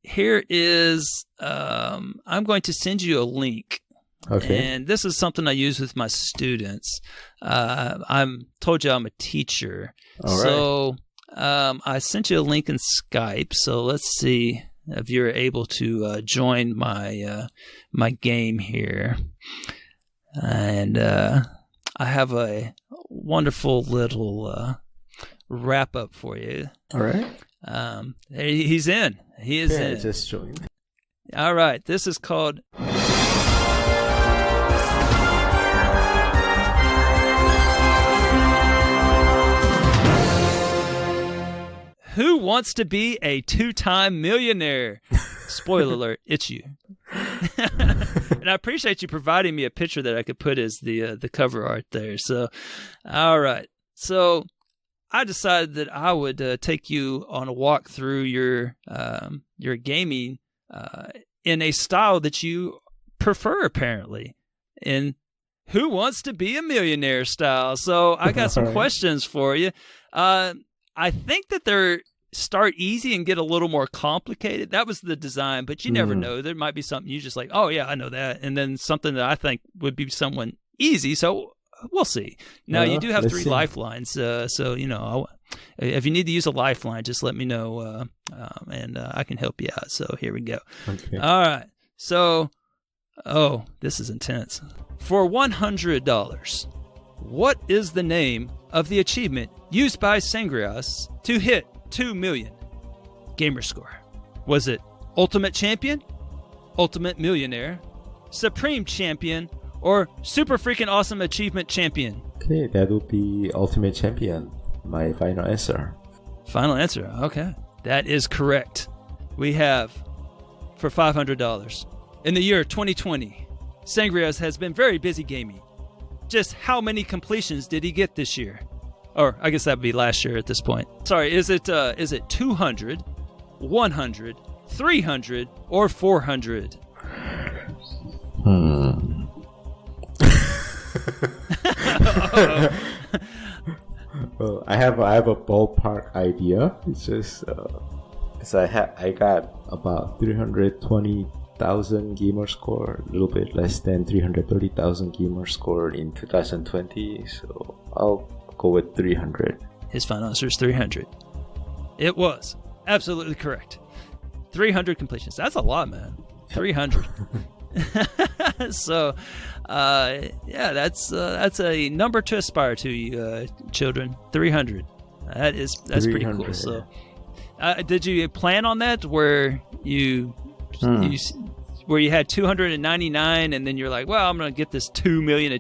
F: here is. I'm going to send you a link.
G: Okay.
F: And this is something I use with my students. Told you I'm a teacher.
G: All right.
F: So, I sent you a link in Skype. So let's see if you're able to join my game here. And I have a wonderful little wrap up for you.
G: All right.
F: He's in. He is in.
G: I just joined.
F: All right. This is called Who Wants to Be a Two-Time Millionaire? Spoiler alert, it's you. And I appreciate you providing me a picture that I could put as the cover art there. So, all right. So I decided that I would take you on a walk through your gaming in a style that you prefer, apparently, in Who Wants to Be a Millionaire style. So I got some questions for you. I think that they're start easy and get a little more complicated. That was the design, but you never know. There might be something you just like, oh yeah, I know that. And then something that I think would be someone easy. So we'll see. Now you do have 3 lifelines. So, you know, if you need to use a lifeline, just let me know. And I can help you out. So here we go.
G: Okay.
F: All right. So, this is intense. For $100, what is the name of the achievement used by Sangriaz to hit 2 million gamer score? Was it Ultimate Champion, Ultimate Millionaire, Supreme Champion, or Super Freaking Awesome Achievement Champion?
G: Okay, that would be Ultimate Champion. My final answer.
F: Final answer. Okay. That is correct. We have, for $500, in the year 2020, Sangriaz has been very busy gaming. Just how many completions did he get this year? Or I guess that would be last year at this point. Sorry, is it 200, 100, 300, or 400?
G: Well, I have a ballpark idea. It's just so I got about 320,000 gamer score, a little bit less than 330,000 gamer score in 2020. So I'll go with 300.
F: His final answer is 300. It was absolutely correct. 300 completions. That's a lot, man. 300. So, yeah, that's a number to aspire to, you children. 300. That's 300. Pretty cool. So, did you plan on that where you had 299 and then you're like, well, I'm going to get this 2 million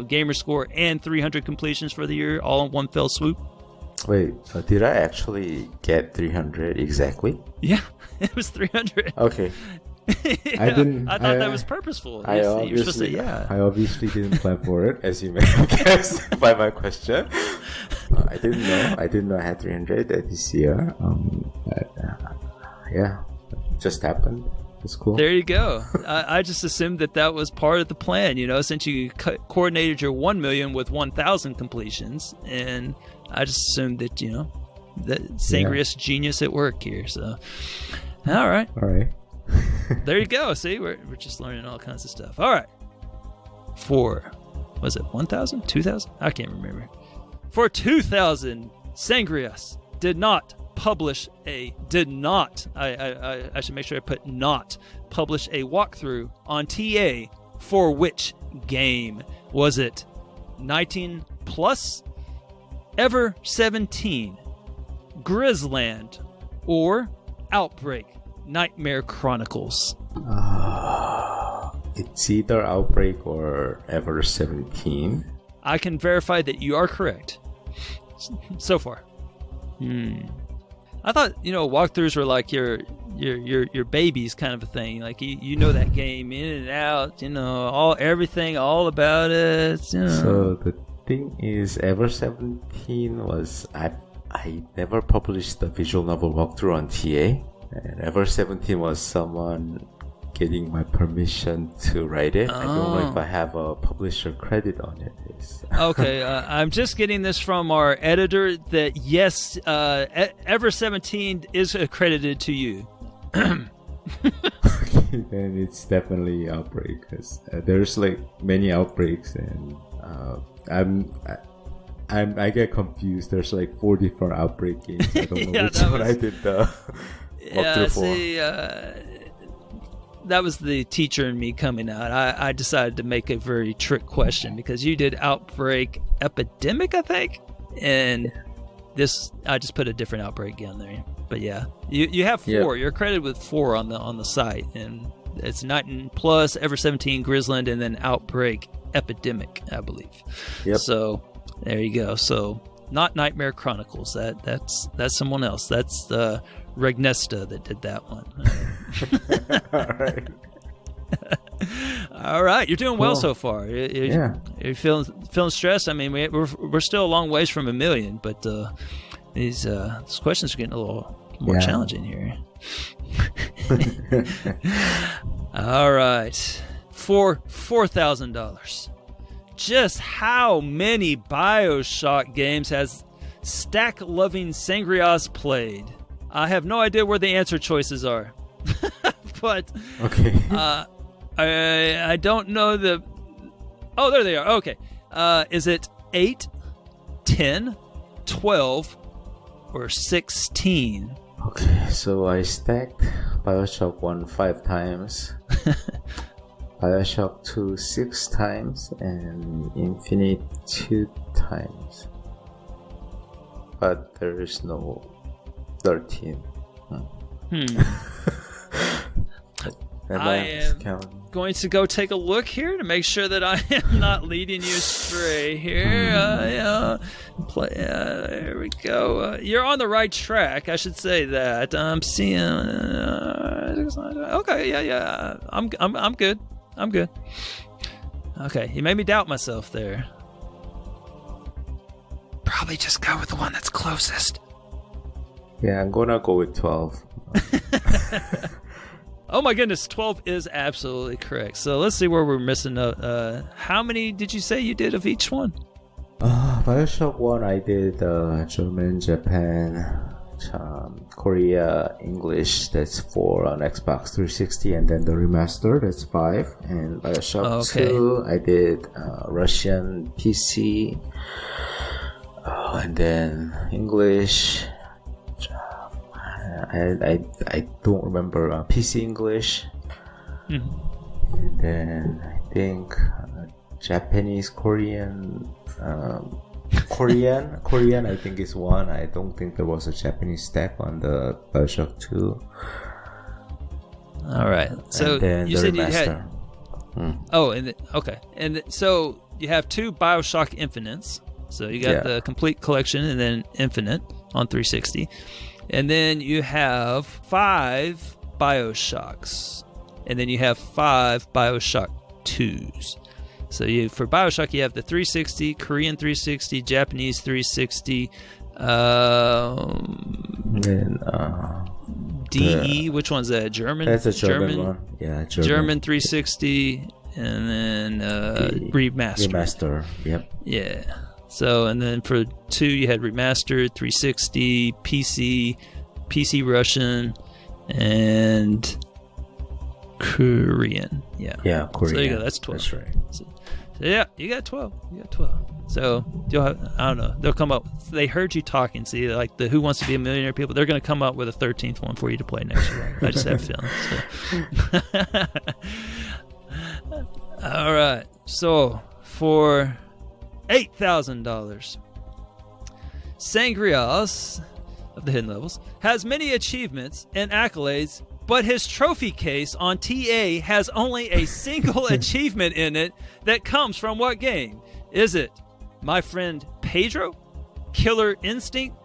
F: gamer score and 300 completions for the year all in one fell swoop?
G: Wait, did I actually get 300 exactly?
F: Yeah, it was 300.
G: Okay.
F: I thought that was purposeful. You're supposed to say, yeah.
G: I obviously didn't plan for it, as you may have guessed by my question. I didn't know I had 300 this year. Yeah, it just happened. It's cool.
F: There you go. I just assumed that was part of the plan, since you coordinated your 1 million with 1,000 completions, and I just assumed that that Sangriaz genius at work here. So, all right. There you go. See, we're just learning all kinds of stuff. All right. Was it 1,000? 2,000? I can't remember. For 2,000, Sangriaz did not publish I should make sure I put not publish a walkthrough on TA for which game? Was it 19 Plus, Ever 17, Grizzland, or Outbreak Nightmare Chronicles?
G: It's either Outbreak or Ever 17.
F: I can verify that you are correct so far. I thought walkthroughs were like your babies kind of a thing. Like you know that game in and out. Everything all about it.
G: So the thing is, Ever 17 was I never published the visual novel walkthrough on TA, and Ever 17 was someone getting my permission to write it. I don't know if I have a publisher credit on it.
F: Okay, I'm just getting this from our editor that yes, Ever 17 is accredited to you.
G: Then it's definitely Outbreak, because there's like many Outbreaks, and I get confused. There's like 4 different Outbreak games. I don't know which one I did the walkthrough for.
F: That was the teacher in me coming out. I decided to make a very trick question because you did Outbreak Epidemic, I think, and this I just put a different Outbreak down there. But yeah, you have 4.
G: Yep.
F: You're credited with 4 on the site, and it's Night Plus, Ever 17, Grisland, and then Outbreak, Epidemic, I believe.
G: Yep.
F: So there you go. So not Nightmare Chronicles. That's someone else. That's Regnesta that did that one.
G: All right.
F: All right, you're doing well
G: Cool.
F: so far.
G: Yeah.
F: You're feeling stressed. I mean, we're still a long ways from 1 million, but these questions are getting a little more challenging here. All right, for $4,000, just how many BioShock games has stack-loving Sangriaz played? I have no idea where the answer choices are, but
G: Okay.
F: I don't know the. Oh, there they are. Okay, is it 8, 10, 12, or 16?
G: Okay, so I stacked BioShock 1 5 times, BioShock 2 6 times, and Infinite 2 times. But there is no 13. And
F: I am going to go take a look here to make sure that I am not leading you astray here. Here we go. You're on the right track. I should say that. I'm seeing. Okay, yeah. I'm good. I'm good. Okay, you made me doubt myself there. Probably just go with the one that's closest.
G: Yeah, I'm gonna go with 12.
F: Oh my goodness, 12 is absolutely correct. So let's see where we're missing. How many did you say you did of each one?
G: BioShock 1 I did German, Japan, Korea, English, that's 4 on Xbox 360, and then the remaster, that's 5. And BioShock 2 I did Russian, PC, and then English. I don't remember PC English. And then I think Japanese, Korean, Korean I think is 1. I don't think there was a Japanese stack on the BioShock 2.
F: All right. So
G: and then
F: you
G: the
F: said
G: remaster.
F: you had. Oh, and so you have 2 BioShock Infinites. So you got the complete collection and then Infinite on 360. And then you have 5 BioShocks. And then you have 5 BioShock 2s. So for BioShock, you have the 360, Korean 360, Japanese 360, DE, which one's that? German?
G: That's a German one. Yeah,
F: German 360, and then remastered.
G: Remaster, yep.
F: Yeah. So, and then for 2, you had remastered, 360, PC Russian, and Korean. Yeah.
G: Yeah, Korean.
F: So you go. That's 12.
G: That's right.
F: So yeah, you got 12. So you'll have, I don't know. They'll come up. They heard you talking. See, like the Who Wants to Be a Millionaire people. They're going to come up with a 13th one for you to play next year. I just have a feeling. So. All right. So for $8,000, Sangriaz of the Hidden Levels has many achievements and accolades, but his trophy case on TA has only a single achievement in it that comes from what game? Is it My Friend Pedro, Killer Instinct,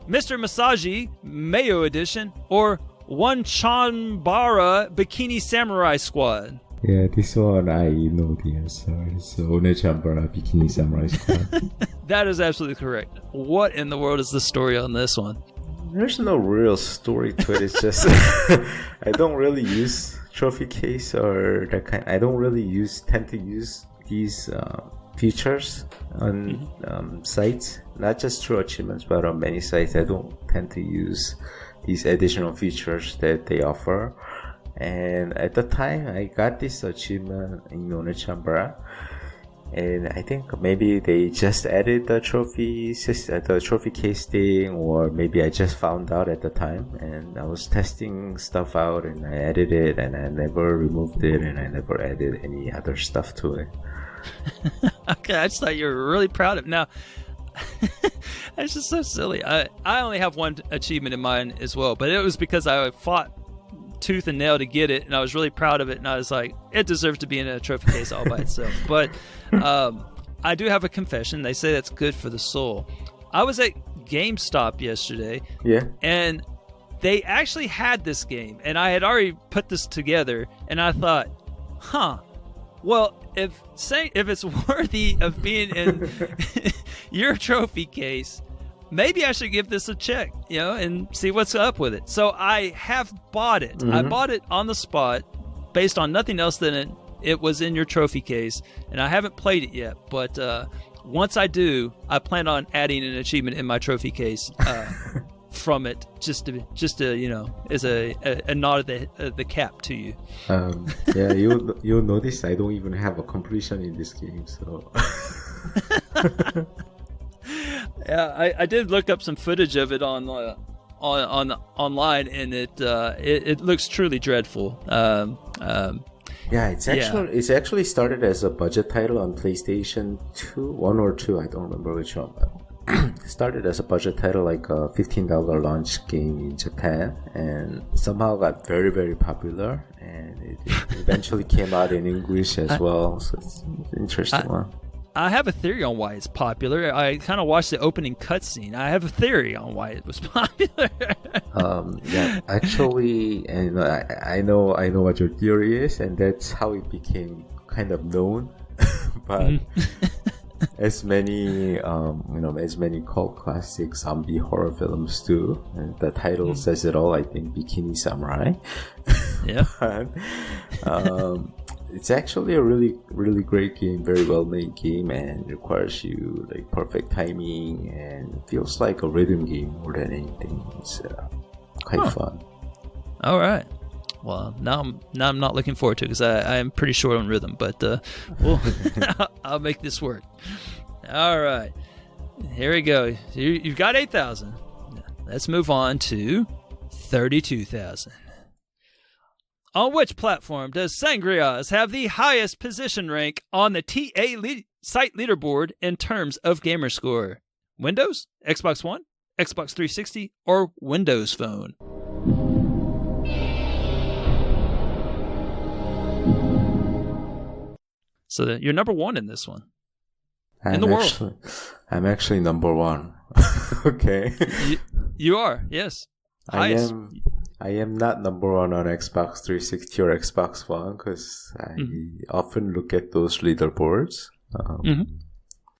F: Mr. Masaji, Mayo Edition, or One Chanbara Bikini Samurai Squad?
G: Yeah, this one I know the answer. It's Onechambara Bikini Samurai Squad.
F: That is absolutely correct. What in the world is the story on this one?
G: There's no real story to it. It's just I don't really use trophy case or that kind. I don't really tend to use these features on sites. Not just through achievements, but on many sites. I don't tend to use these additional features that they offer. And at the time, I got this achievement in Onechambara. And I think maybe they just added the trophy case thing, or maybe I just found out at the time, and I was testing stuff out, and I added it, and I never removed it, and I never added any other stuff to it.
F: Okay, I just thought you were really proud of it. Now, It's just so silly. I only have one achievement in mind as well, but it was because I fought tooth and nail to get it, and I was really proud of it, and I was like, it deserves to be in a trophy case all by itself. But I do have a confession. They say that's good for the soul. I was at GameStop yesterday, and they actually had this game, and I had already put this together, and I thought, well, if it's worthy of being in your trophy case, maybe I should give this a check, and see what's up with it. So I have bought it. I bought it on the spot based on nothing else than it was in your trophy case, and I haven't played it yet, but once I do, I plan on adding an achievement in my trophy case from it, just to as a nod of the cap to you.
G: You'll notice I don't even have a completion in this game, so.
F: Yeah, I did look up some footage of it on online, and it looks truly dreadful.
G: It's actually started as a budget title on PlayStation 2, 1 or 2, I don't remember which one. It started as a budget title, like a $15 launch game in Japan, and somehow got very, very popular, and it eventually came out in English as well, so it's an interesting one.
F: I have a theory on why it's popular. I kind of watched the opening cutscene. I have a theory on why it was popular.
G: Actually, and I know what your theory is, and that's how it became kind of known. But as many cult classic zombie horror films do, and the title says it all. I think Bikini Samurai.
F: Yeah.
G: It's actually a really, really great game, very well made game, and requires you like perfect timing, and feels like a rhythm game more than anything. It's quite fun.
F: All right. Well, now I'm not looking forward to it because I am pretty short on rhythm, but I'll make this work. All right. Here we go. You've got 8,000. Let's move on to 32,000. On which platform does Sangriaz have the highest position rank on the TA site leaderboard in terms of gamer score? Windows, Xbox One, Xbox 360, or Windows Phone? So you're number one in this one. In the world.
G: I'm actually number one. Okay.
F: You are, yes. Highest.
G: I am not number one on Xbox 360 or Xbox One because I often look at those leaderboards.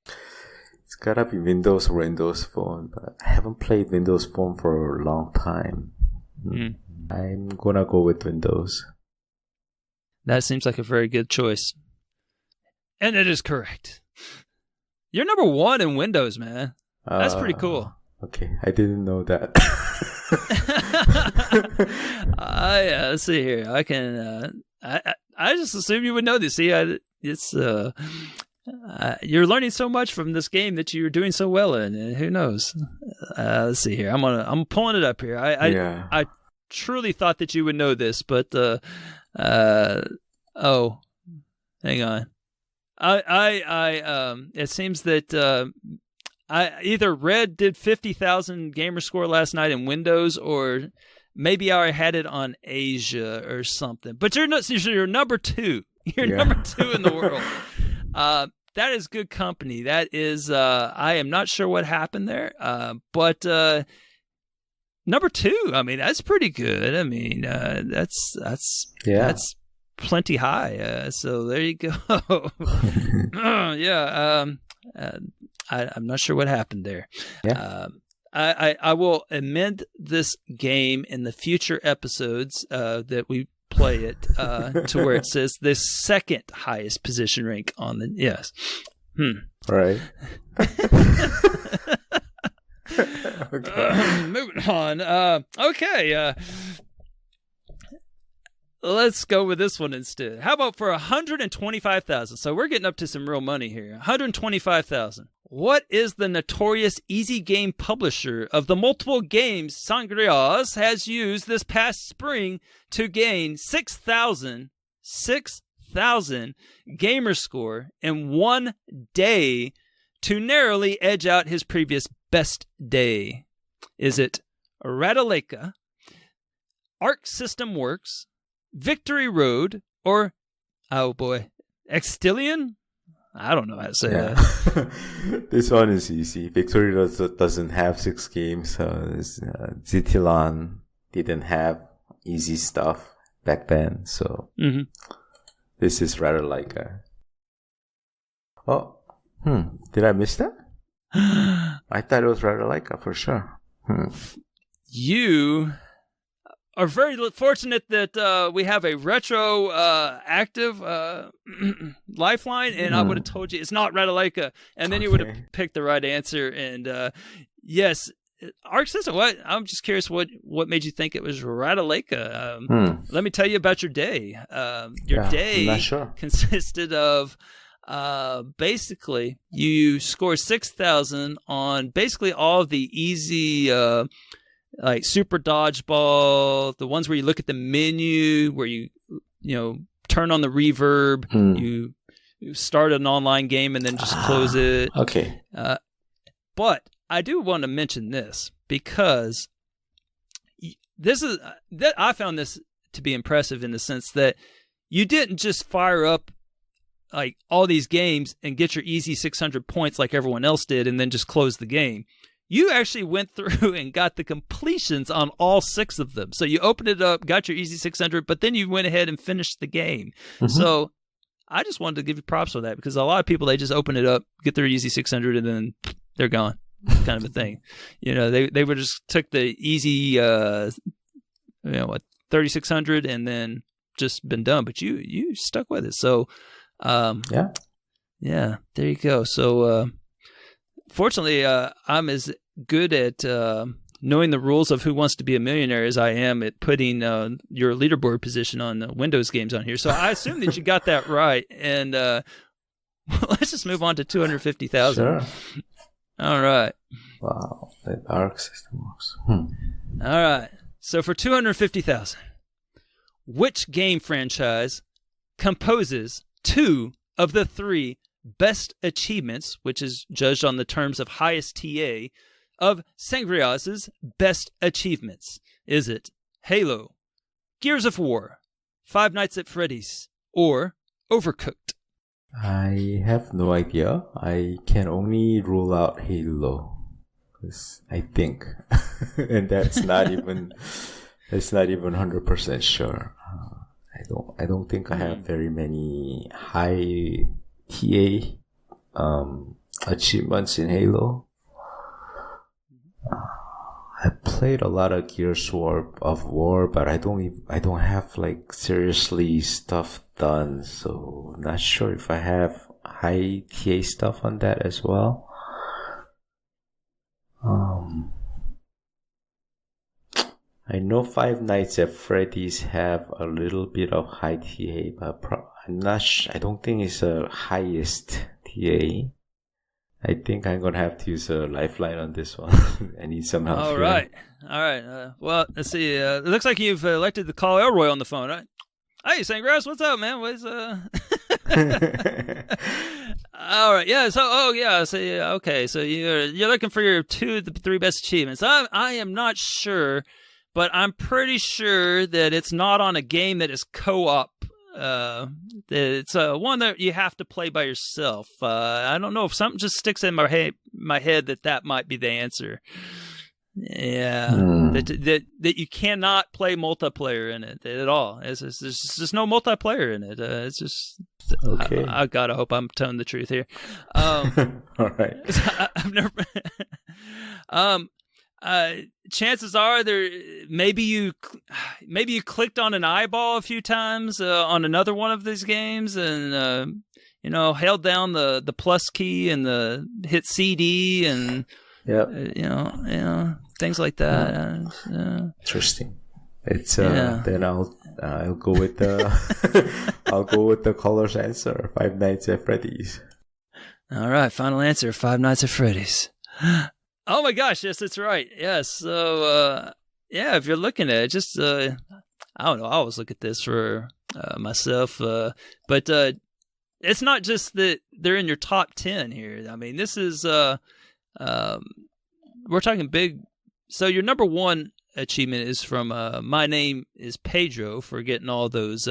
G: It's gotta be Windows or Windows Phone, but I haven't played Windows Phone for a long time. I'm gonna go with Windows.
F: That seems like a very good choice. And it is correct. You're number one in Windows, man. That's pretty cool.
G: Okay, I didn't know that.
F: Let's see here. I can. I just assumed you would know this. See, you're learning so much from this game that you're doing so well in. And who knows? Let's see here. I'm pulling it up here. I truly thought that you would know this, but hang on. It seems that either Red did 50,000 gamer score last night in Windows, or maybe I had it on Asia or something. But you're number two. You're number two in the world. That is good company. That is. I am not sure what happened there, but number two. I mean, that's pretty good. I mean, that's plenty high. So there you go. I'm not sure what happened there. Yeah. I will amend this game in the future episodes that we play it to where it says the second highest position rank on the
G: Right.
F: Okay. Moving on. Okay. Let's go with this one instead. How about for 125,000? So we're getting up to some real money here. 125,000. What is the notorious easy game publisher of the multiple games Sangriaz has used this past spring to gain 6,000 gamer score in one day to narrowly edge out his previous best day? Is it Radaleka, Arc System Works, Victory Road, or, oh boy, Extillion? I don't know how to say that.
G: This one is easy. Victory doesn't have 6 games. Zitilan didn't have easy stuff back then. So this is rather like did I miss that? I thought it was rather like for sure.
F: You are very fortunate that we have a retro active lifeline, and I would have told you it's not Radaleka, and then you would have picked the right answer. And yes, Arc System. What? I'm just curious. What made you think it was Radaleka? Let me tell you about your day. Your day consisted of basically you score 6,000 on basically all of the easy. Like Super Dodgeball, the ones where you look at the menu, where you turn on the reverb, you start an online game and then just close it.
G: Okay.
F: But I do want to mention this because I found this to be impressive in the sense that you didn't just fire up like all these games and get your easy 600 points like everyone else did and then just close the game. You actually went through and got the completions on all 6 of them. So you opened it up, got your easy 600, but then you went ahead and finished the game. So I just wanted to give you props for that because a lot of people, they just open it up, get their easy 600, and then they're gone, kind of a thing. They would just took the easy, 3,600 and then just been done. But you stuck with it. So, yeah, there you go. So, fortunately, I'm as good at knowing the rules of Who Wants to Be a Millionaire as I am at putting your leaderboard position on Windows games on here. So I assume that you got that right. And let's just move on to 250,000.
G: Sure.
F: All right.
G: Wow, that Arc System Works.
F: All right. So for 250,000, which game franchise composes 2 of the 3 best achievements, which is judged on the terms of highest TA, of Sangriaz's best achievements? Is it Halo, Gears of War, Five Nights at Freddy's, or Overcooked?
G: I have no idea. I can only rule out Halo, I think, and that's not even 100% sure. I don't think I have very many high TA achievements in Halo. I played a lot of Gears of War, but I don't have like seriously stuff done, so not sure if I have high TA stuff on that as well. I know Five Nights at Freddy's have a little bit of high TA, but I'm not I don't think it's the highest TA. I think I'm going to have to use a lifeline on this one. I need some help.
F: All right. Well, let's see. It looks like you've elected to call Elroy on the phone, right? Hey, Sangriaz, what's up, man? What's All right. Yeah. So, So, okay. So you're looking for your 2 of the 3 best achievements. I am not sure, but I'm pretty sure that it's not on a game that is co-op. It's one that you have to play by yourself. I don't know if something just sticks in my head that might be the answer. Yeah, that you cannot play multiplayer in it at all. There's just no multiplayer in it. It's just okay. I gotta hope I'm telling the truth here.
G: All right.
F: I've never. Chances are maybe you clicked on an eyeball a few times on another one of these games and held down the plus key and the hit CD and things like that.
G: Interesting. It's then I'll go with the caller's answer. Five Nights at Freddy's.
F: All right, final answer. Five Nights at Freddy's. Oh my gosh, yes, that's right. Yes, so if you're looking at it, just I don't know. I always look at this for myself, but it's not just that they're in your top 10 here. I mean, this is we're talking big. So your number one achievement is from My Name is Pedro for getting all those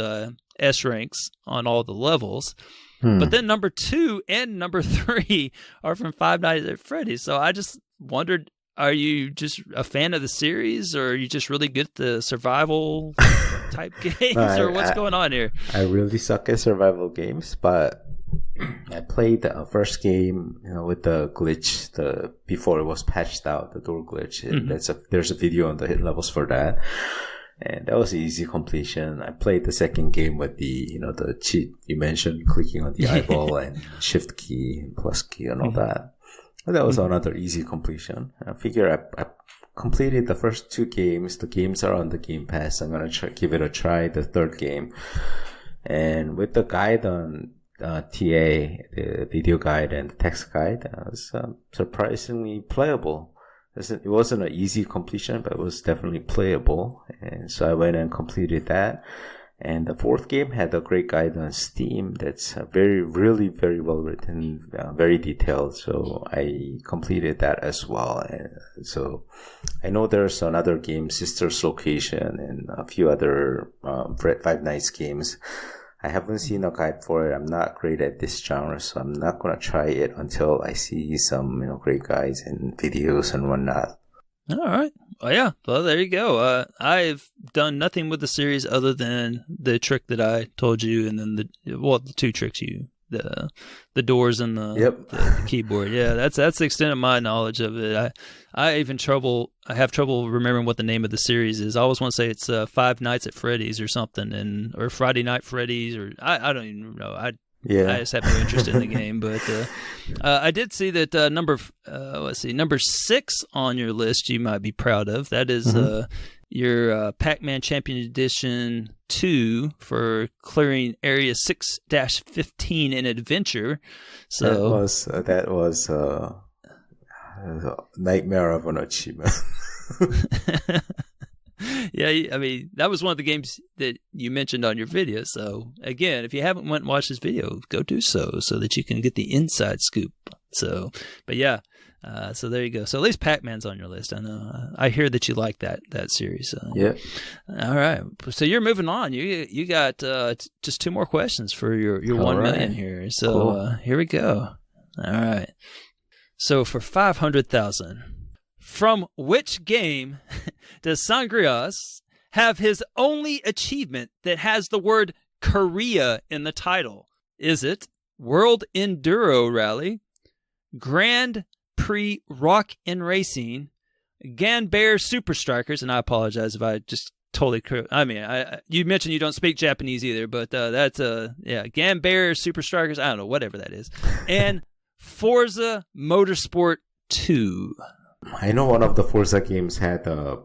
F: S ranks on all the levels. But then number 2 and number 3 are from Five Nights at Freddy's. So I just wondered, are you just a fan of the series, or are you just really good at the survival type games, or what's going on here?
G: I really suck at survival games, but I played the first game, with the glitch, before it was patched out, the door glitch. And there's a video on the hit levels for that. And that was an easy completion. I played the second game with the cheat you mentioned, clicking on the eyeball and shift key and plus key and all that. And that was another easy completion. I figure I completed the first 2 games. The games are on the Game Pass. I'm going to give it a try, the third game. And with the guide on TA, the video guide and the text guide, it was surprisingly playable. It wasn't an easy completion, but it was definitely playable. And so I went and completed that. And the fourth game had a great guide on Steam that's really very well written, very detailed. So I completed that as well. And so I know there's another game, Sister's Location, and a few other Five Nights games. I haven't seen a guide for it. I'm not great at this genre, so I'm not going to try it until I see some, great guides and videos and whatnot.
F: All right. Well, yeah. Well, there you go. I've done nothing with the series other than the trick that I told you, and then the 2 tricks the doors and the keyboard. Yeah, that's the extent of my knowledge of it. I have trouble remembering what the name of the series is. I always want to say it's Five Nights at Freddy's or something, or Friday Night Freddy's, or I don't even know. I just have no interest in the game, but I did see that number 6 on your list you might be proud of. That is your Pac-Man Champion Edition 2 for clearing Area 6-15 in Adventure. So
G: that was a nightmare of an achievement.
F: Yeah, I mean, that was one of the games that you mentioned on your video. So, again, if you haven't went and watched this video, go do so that you can get the inside scoop. So, but yeah, so there you go. So at least Pac-Man's on your list. I know. I hear that you like that series.
G: Yeah.
F: All right. So you're moving on. You got just 2 more questions for your 1 million here. So
G: cool.
F: Here we go. All right. So for 500,000. From which game does Sangriaz have his only achievement that has the word Korea in the title? Is it World Enduro Rally, Grand Prix Rock and Racing, Ganbare Super Strikers, and I apologize if I just totally... I mean, you mentioned you don't speak Japanese either, but that's, Ganbare Super Strikers, I don't know, whatever that is, and Forza Motorsport 2.
G: I know one of the Forza games had a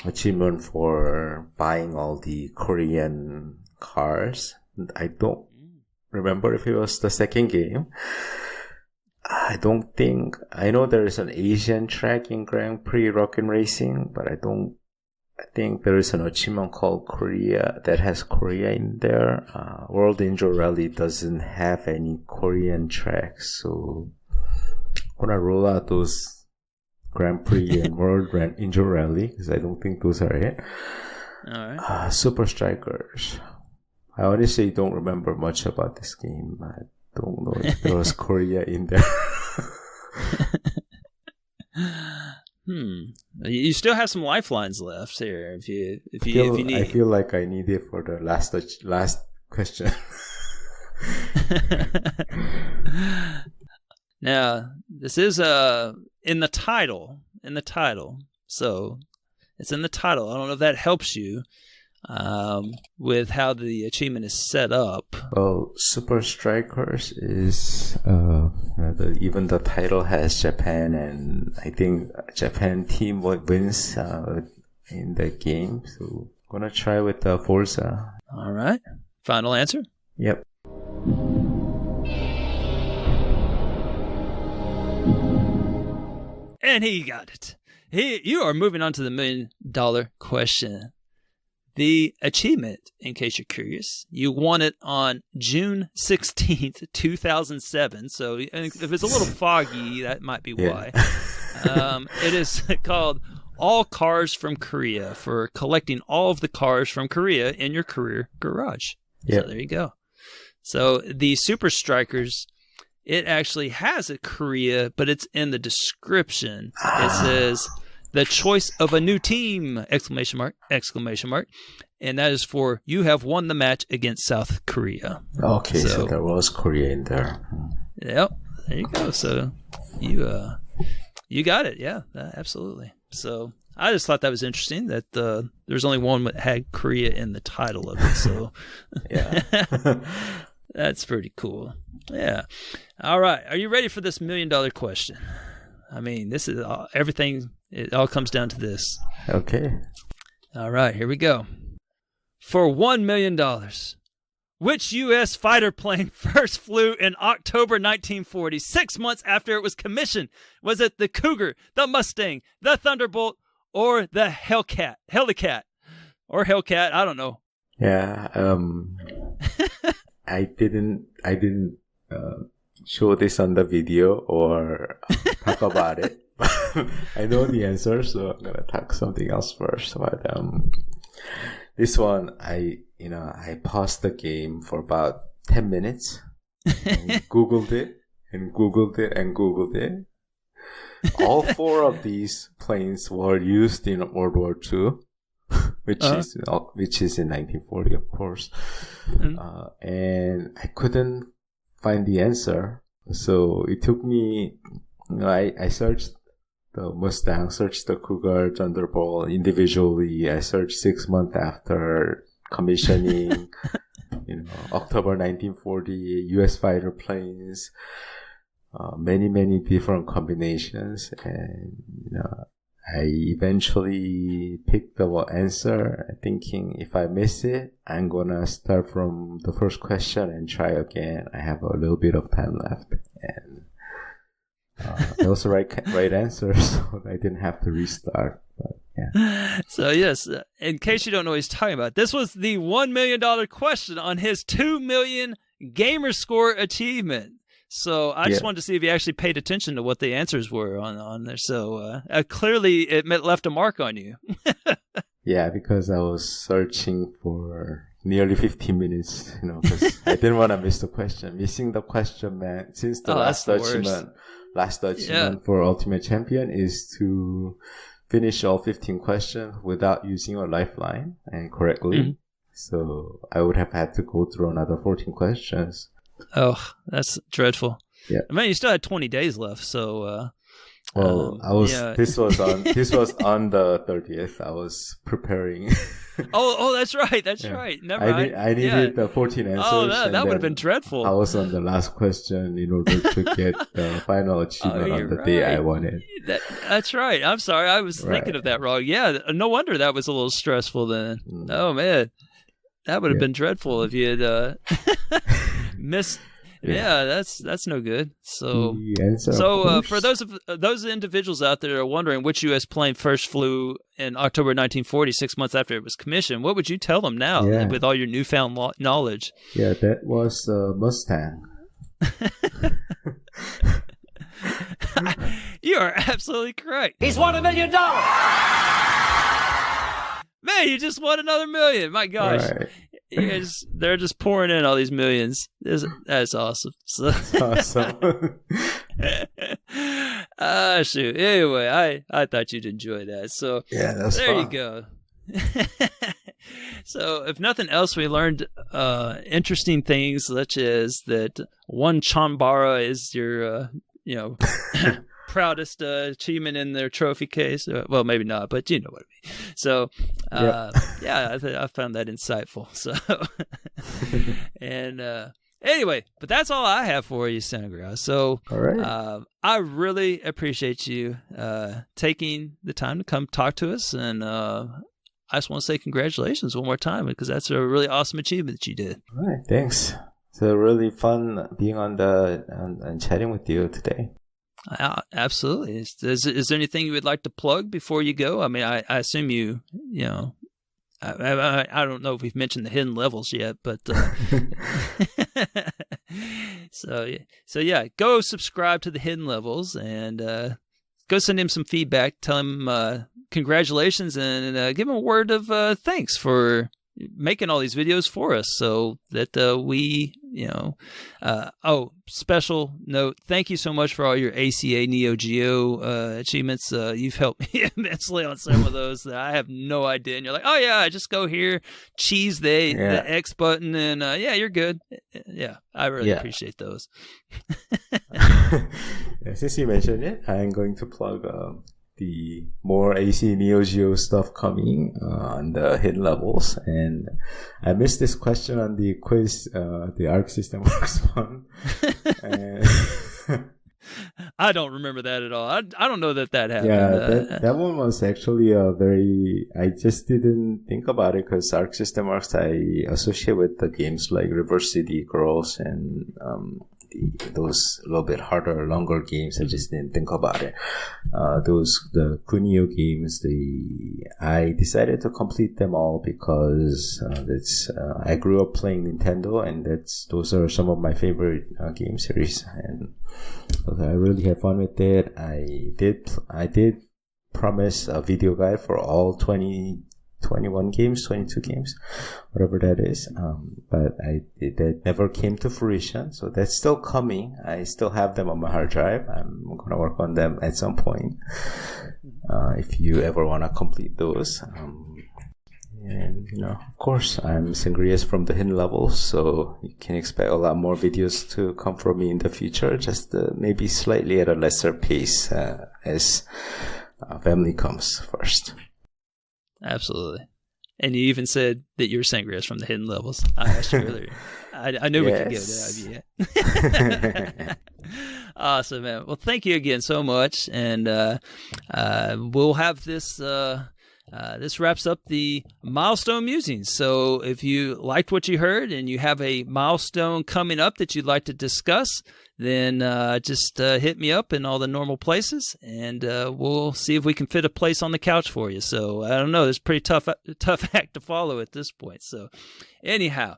G: achievement for buying all the Korean cars. I don't remember if it was the second game. I know there is an Asian track in Grand Prix Rock and Racing, but I think there is an achievement called Korea that has Korea in there. World Enduro Rally doesn't have any Korean tracks, so I'm gonna roll out those Grand Prix and World Enduro Rally because I don't think those are it.
F: All right.
G: Super Strikers. I honestly don't remember much about this game. I don't know if there was Korea in there.
F: You still have some lifelines left here. If you need.
G: I feel like I need it for the last question.
F: Now, this is in the title. So it's in the title. I don't know if that helps you with how the achievement is set up.
G: Well, Super Strikers is even the title has Japan, and I think Japan team wins in the game. So I'm gonna try with the Forza.
F: All right. Final answer?
G: Yep.
F: And he got it. You are moving on to the $1 million question. The achievement, in case you're curious, you won it on June 16th, 2007. So if it's a little foggy, that might be why. It is called All Cars from Korea, for collecting all of the cars from Korea in your career garage. So there you go. So the Super Strikers, it actually has a Korea, but it's in the description. It says, "The choice of a new team!" Exclamation mark, exclamation mark. And that is for, you have won the match against South Korea.
G: Okay, so there was Korea in there.
F: Yep, there you go. So you got it. Yeah, absolutely. So I just thought that was interesting that there's only one that had Korea in the title of it. So yeah, that's pretty cool. Yeah. All right. Are you ready for this $1 million question? I mean, this is everything. It all comes down to this.
G: Okay.
F: All right. Here we go. For $1 million, which U.S. fighter plane first flew in October 1940, 6 months after it was commissioned? Was it the Cougar, the Mustang, the Thunderbolt, or the Hellcat? Or Hellcat? I don't know.
G: Yeah. I didn't show this on the video or talk about it. I know the answer, so I'm gonna talk something else first. But this one, I paused the game for about 10 minutes and Googled it and Googled it and Googled it. All 4 of these planes were used in World War II, which is in 1940, of course. And I couldn't find the answer, so it took me. I searched the Mustang, searched the Cougar, Thunderbolt individually. I searched 6 months after commissioning, October 1940, U.S. fighter planes, many different combinations, and I eventually picked the answer, thinking if I miss it, I'm gonna start from the first question and try again. I have a little bit of time left, and that was the right answer, so I didn't have to restart. But yeah.
F: So yes, in case you don't know what he's talking about, this was the $1 million question on his 2 million gamer score achievement. So I just wanted to see if you actually paid attention to what the answers were on there. So clearly it left a mark on you.
G: Yeah, because I was searching for nearly 15 minutes, because I didn't want to miss the question. Missing the question, man, since the last achievement for Ultimate Champion is to finish all 15 questions without using a lifeline and correctly. Mm-hmm. So I would have had to go through another 14 questions.
F: Oh, that's dreadful.
G: Yeah.
F: I mean, you still had 20 days left, so.
G: This was on the 30th. I was preparing.
F: oh, that's right. That's right. Never mind.
G: I needed the 14 answers.
F: Oh, that would have been dreadful.
G: I was on the last question in order to get the final achievement on the day I wanted.
F: That's right. I'm sorry. I was thinking of that wrong. Yeah. No wonder that was a little stressful then. Oh, man. That would have been dreadful if you had missed. Yeah, that's no good. So for those individuals out there who are wondering which U.S. plane first flew in October 1940, 6 months after it was commissioned, what would you tell them now with all your newfound knowledge?
G: Yeah, that was Mustang.
F: You are absolutely correct.
H: He's won $1 million.
F: Man, you just won another $1 million. My gosh.
G: Right.
F: They're just pouring in all these millions. That's awesome.
G: That's awesome.
F: Shoot. Anyway, I thought you'd enjoy that. So
G: that's
F: there
G: fun.
F: you go. So if nothing else, we learned interesting things such as that one Chanbara is your proudest achievement in their trophy case. Well, maybe not, but you know what I mean. So, I found that insightful. So, and anyway, but that's all I have for you, Sangriaz. So,
G: all right.
F: I really appreciate you taking the time to come talk to us, and I just want to say congratulations one more time because that's a really awesome achievement that you did.
G: All right, thanks. It's really fun being on and chatting with you today.
F: Absolutely. Is there anything you would like to plug before you go? I mean, I assume you I don't know if we've mentioned the hidden levels yet, but so yeah, go subscribe to the hidden levels and go send him some feedback. Tell him congratulations and give him a word of thanks for making all these videos for us, so that we, special note, thank you so much for all your ACA Neo Geo achievements. You've helped me immensely on some of those that I have no idea, and you're like, oh yeah, I just go here, cheese the X button, and you're good. Yeah, I really appreciate those.
G: Since you mentioned it, I'm going to plug the more AC Neo Geo stuff coming on the hidden levels. And I missed this question on the quiz, the Arc System Works one.
F: I don't remember that at all. I don't know that happened.
G: Yeah, that one was actually I just didn't think about it because Arc System Works I associate with the games like Reverse City Girls and those a little bit harder, longer games. I just didn't think about it. The Kunio games, I decided to complete them all because I grew up playing Nintendo, and those are some of my favorite game series, and I really had fun with it. I did promise a video guide for all 21 games, 22 games, whatever that is. But that never came to fruition. So that's still coming. I still have them on my hard drive. I'm going to work on them at some point. If you ever want to complete those. And, of course, I'm Sangriaz from the Hidden Levels. So you can expect a lot more videos to come from me in the future. Just maybe slightly at a lesser pace as family comes first.
F: Absolutely. And you even said that you're Sangriaz from the hidden levels. I asked you earlier. I knew we could get that idea. Awesome, man. Well, thank you again so much. And we'll have this. This wraps up the Milestone Musings. So if you liked what you heard and you have a milestone coming up that you'd like to discuss, then just hit me up in all the normal places, and we'll see if we can fit a place on the couch for you. So I don't know. It's a pretty tough act to follow at this point. So anyhow,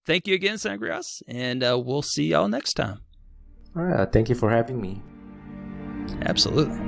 F: thank you again, Sangriaz, and we'll see y'all next time.
G: All right. Thank you for having me.
F: Absolutely.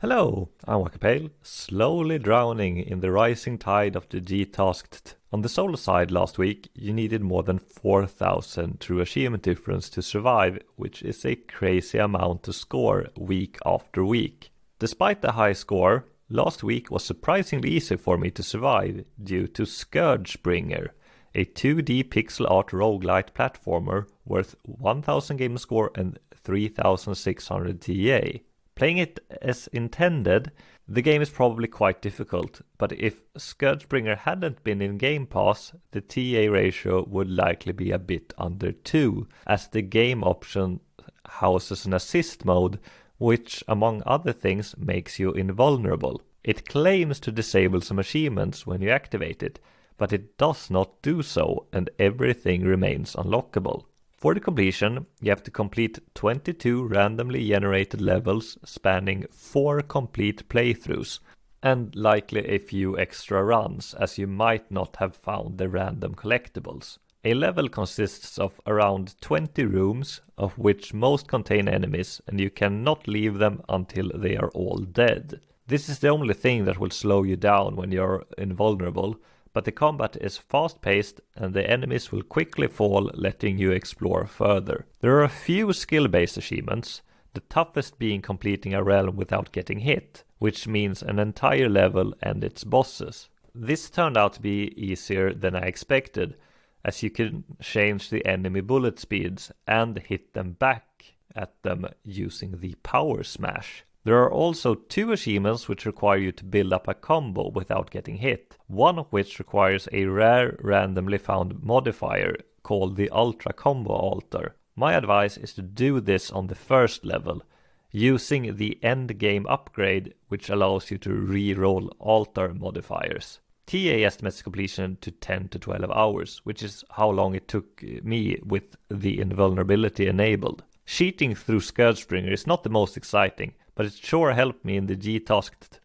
H: Hello, I'm Waka, slowly drowning in the rising tide of the GTASCTT. On the solo side last week, you needed more than 4,000 true achievement difference to survive, which is a crazy amount to score week after week. Despite the high score, last week was surprisingly easy for me to survive due to ScourgeBringer, a 2D pixel art roguelite platformer worth 1,000 game score and 3,600 TA. Playing it as intended, the game is probably quite difficult, but if ScourgeBringer hadn't been in Game Pass, the TA ratio would likely be a bit under 2, as the game option houses an assist mode, which, among other things, makes you invulnerable. It claims to disable some achievements when you activate it, but it does not do so, and everything remains unlockable. For the completion, you have to complete 22 randomly generated levels spanning 4 complete playthroughs, and likely a few extra runs, as you might not have found the random collectibles. A level consists of around 20 rooms, of which most contain enemies, and you cannot leave them until they are all dead. This is the only thing that will slow you down when you're invulnerable, but the combat is fast-paced and the enemies will quickly fall, letting you explore further. There are a few skill-based achievements, the toughest being completing a realm without getting hit, which means an entire level and its bosses. This turned out to be easier than I expected, as you can change the enemy bullet speeds and hit them back at them using the power smash. There are also 2 achievements which require you to build up a combo without getting hit, one of which requires a rare randomly found modifier, called the Ultra Combo Altar. My advice is to do this on the first level, using the end game upgrade, which allows you to re-roll altar modifiers. TA estimates completion to 10 to 12 hours, which is how long it took me with the invulnerability enabled. Cheating through ScourgeBringer is not the most exciting, but it sure helped me in the GTASCTT.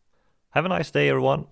H: Have a nice day, everyone.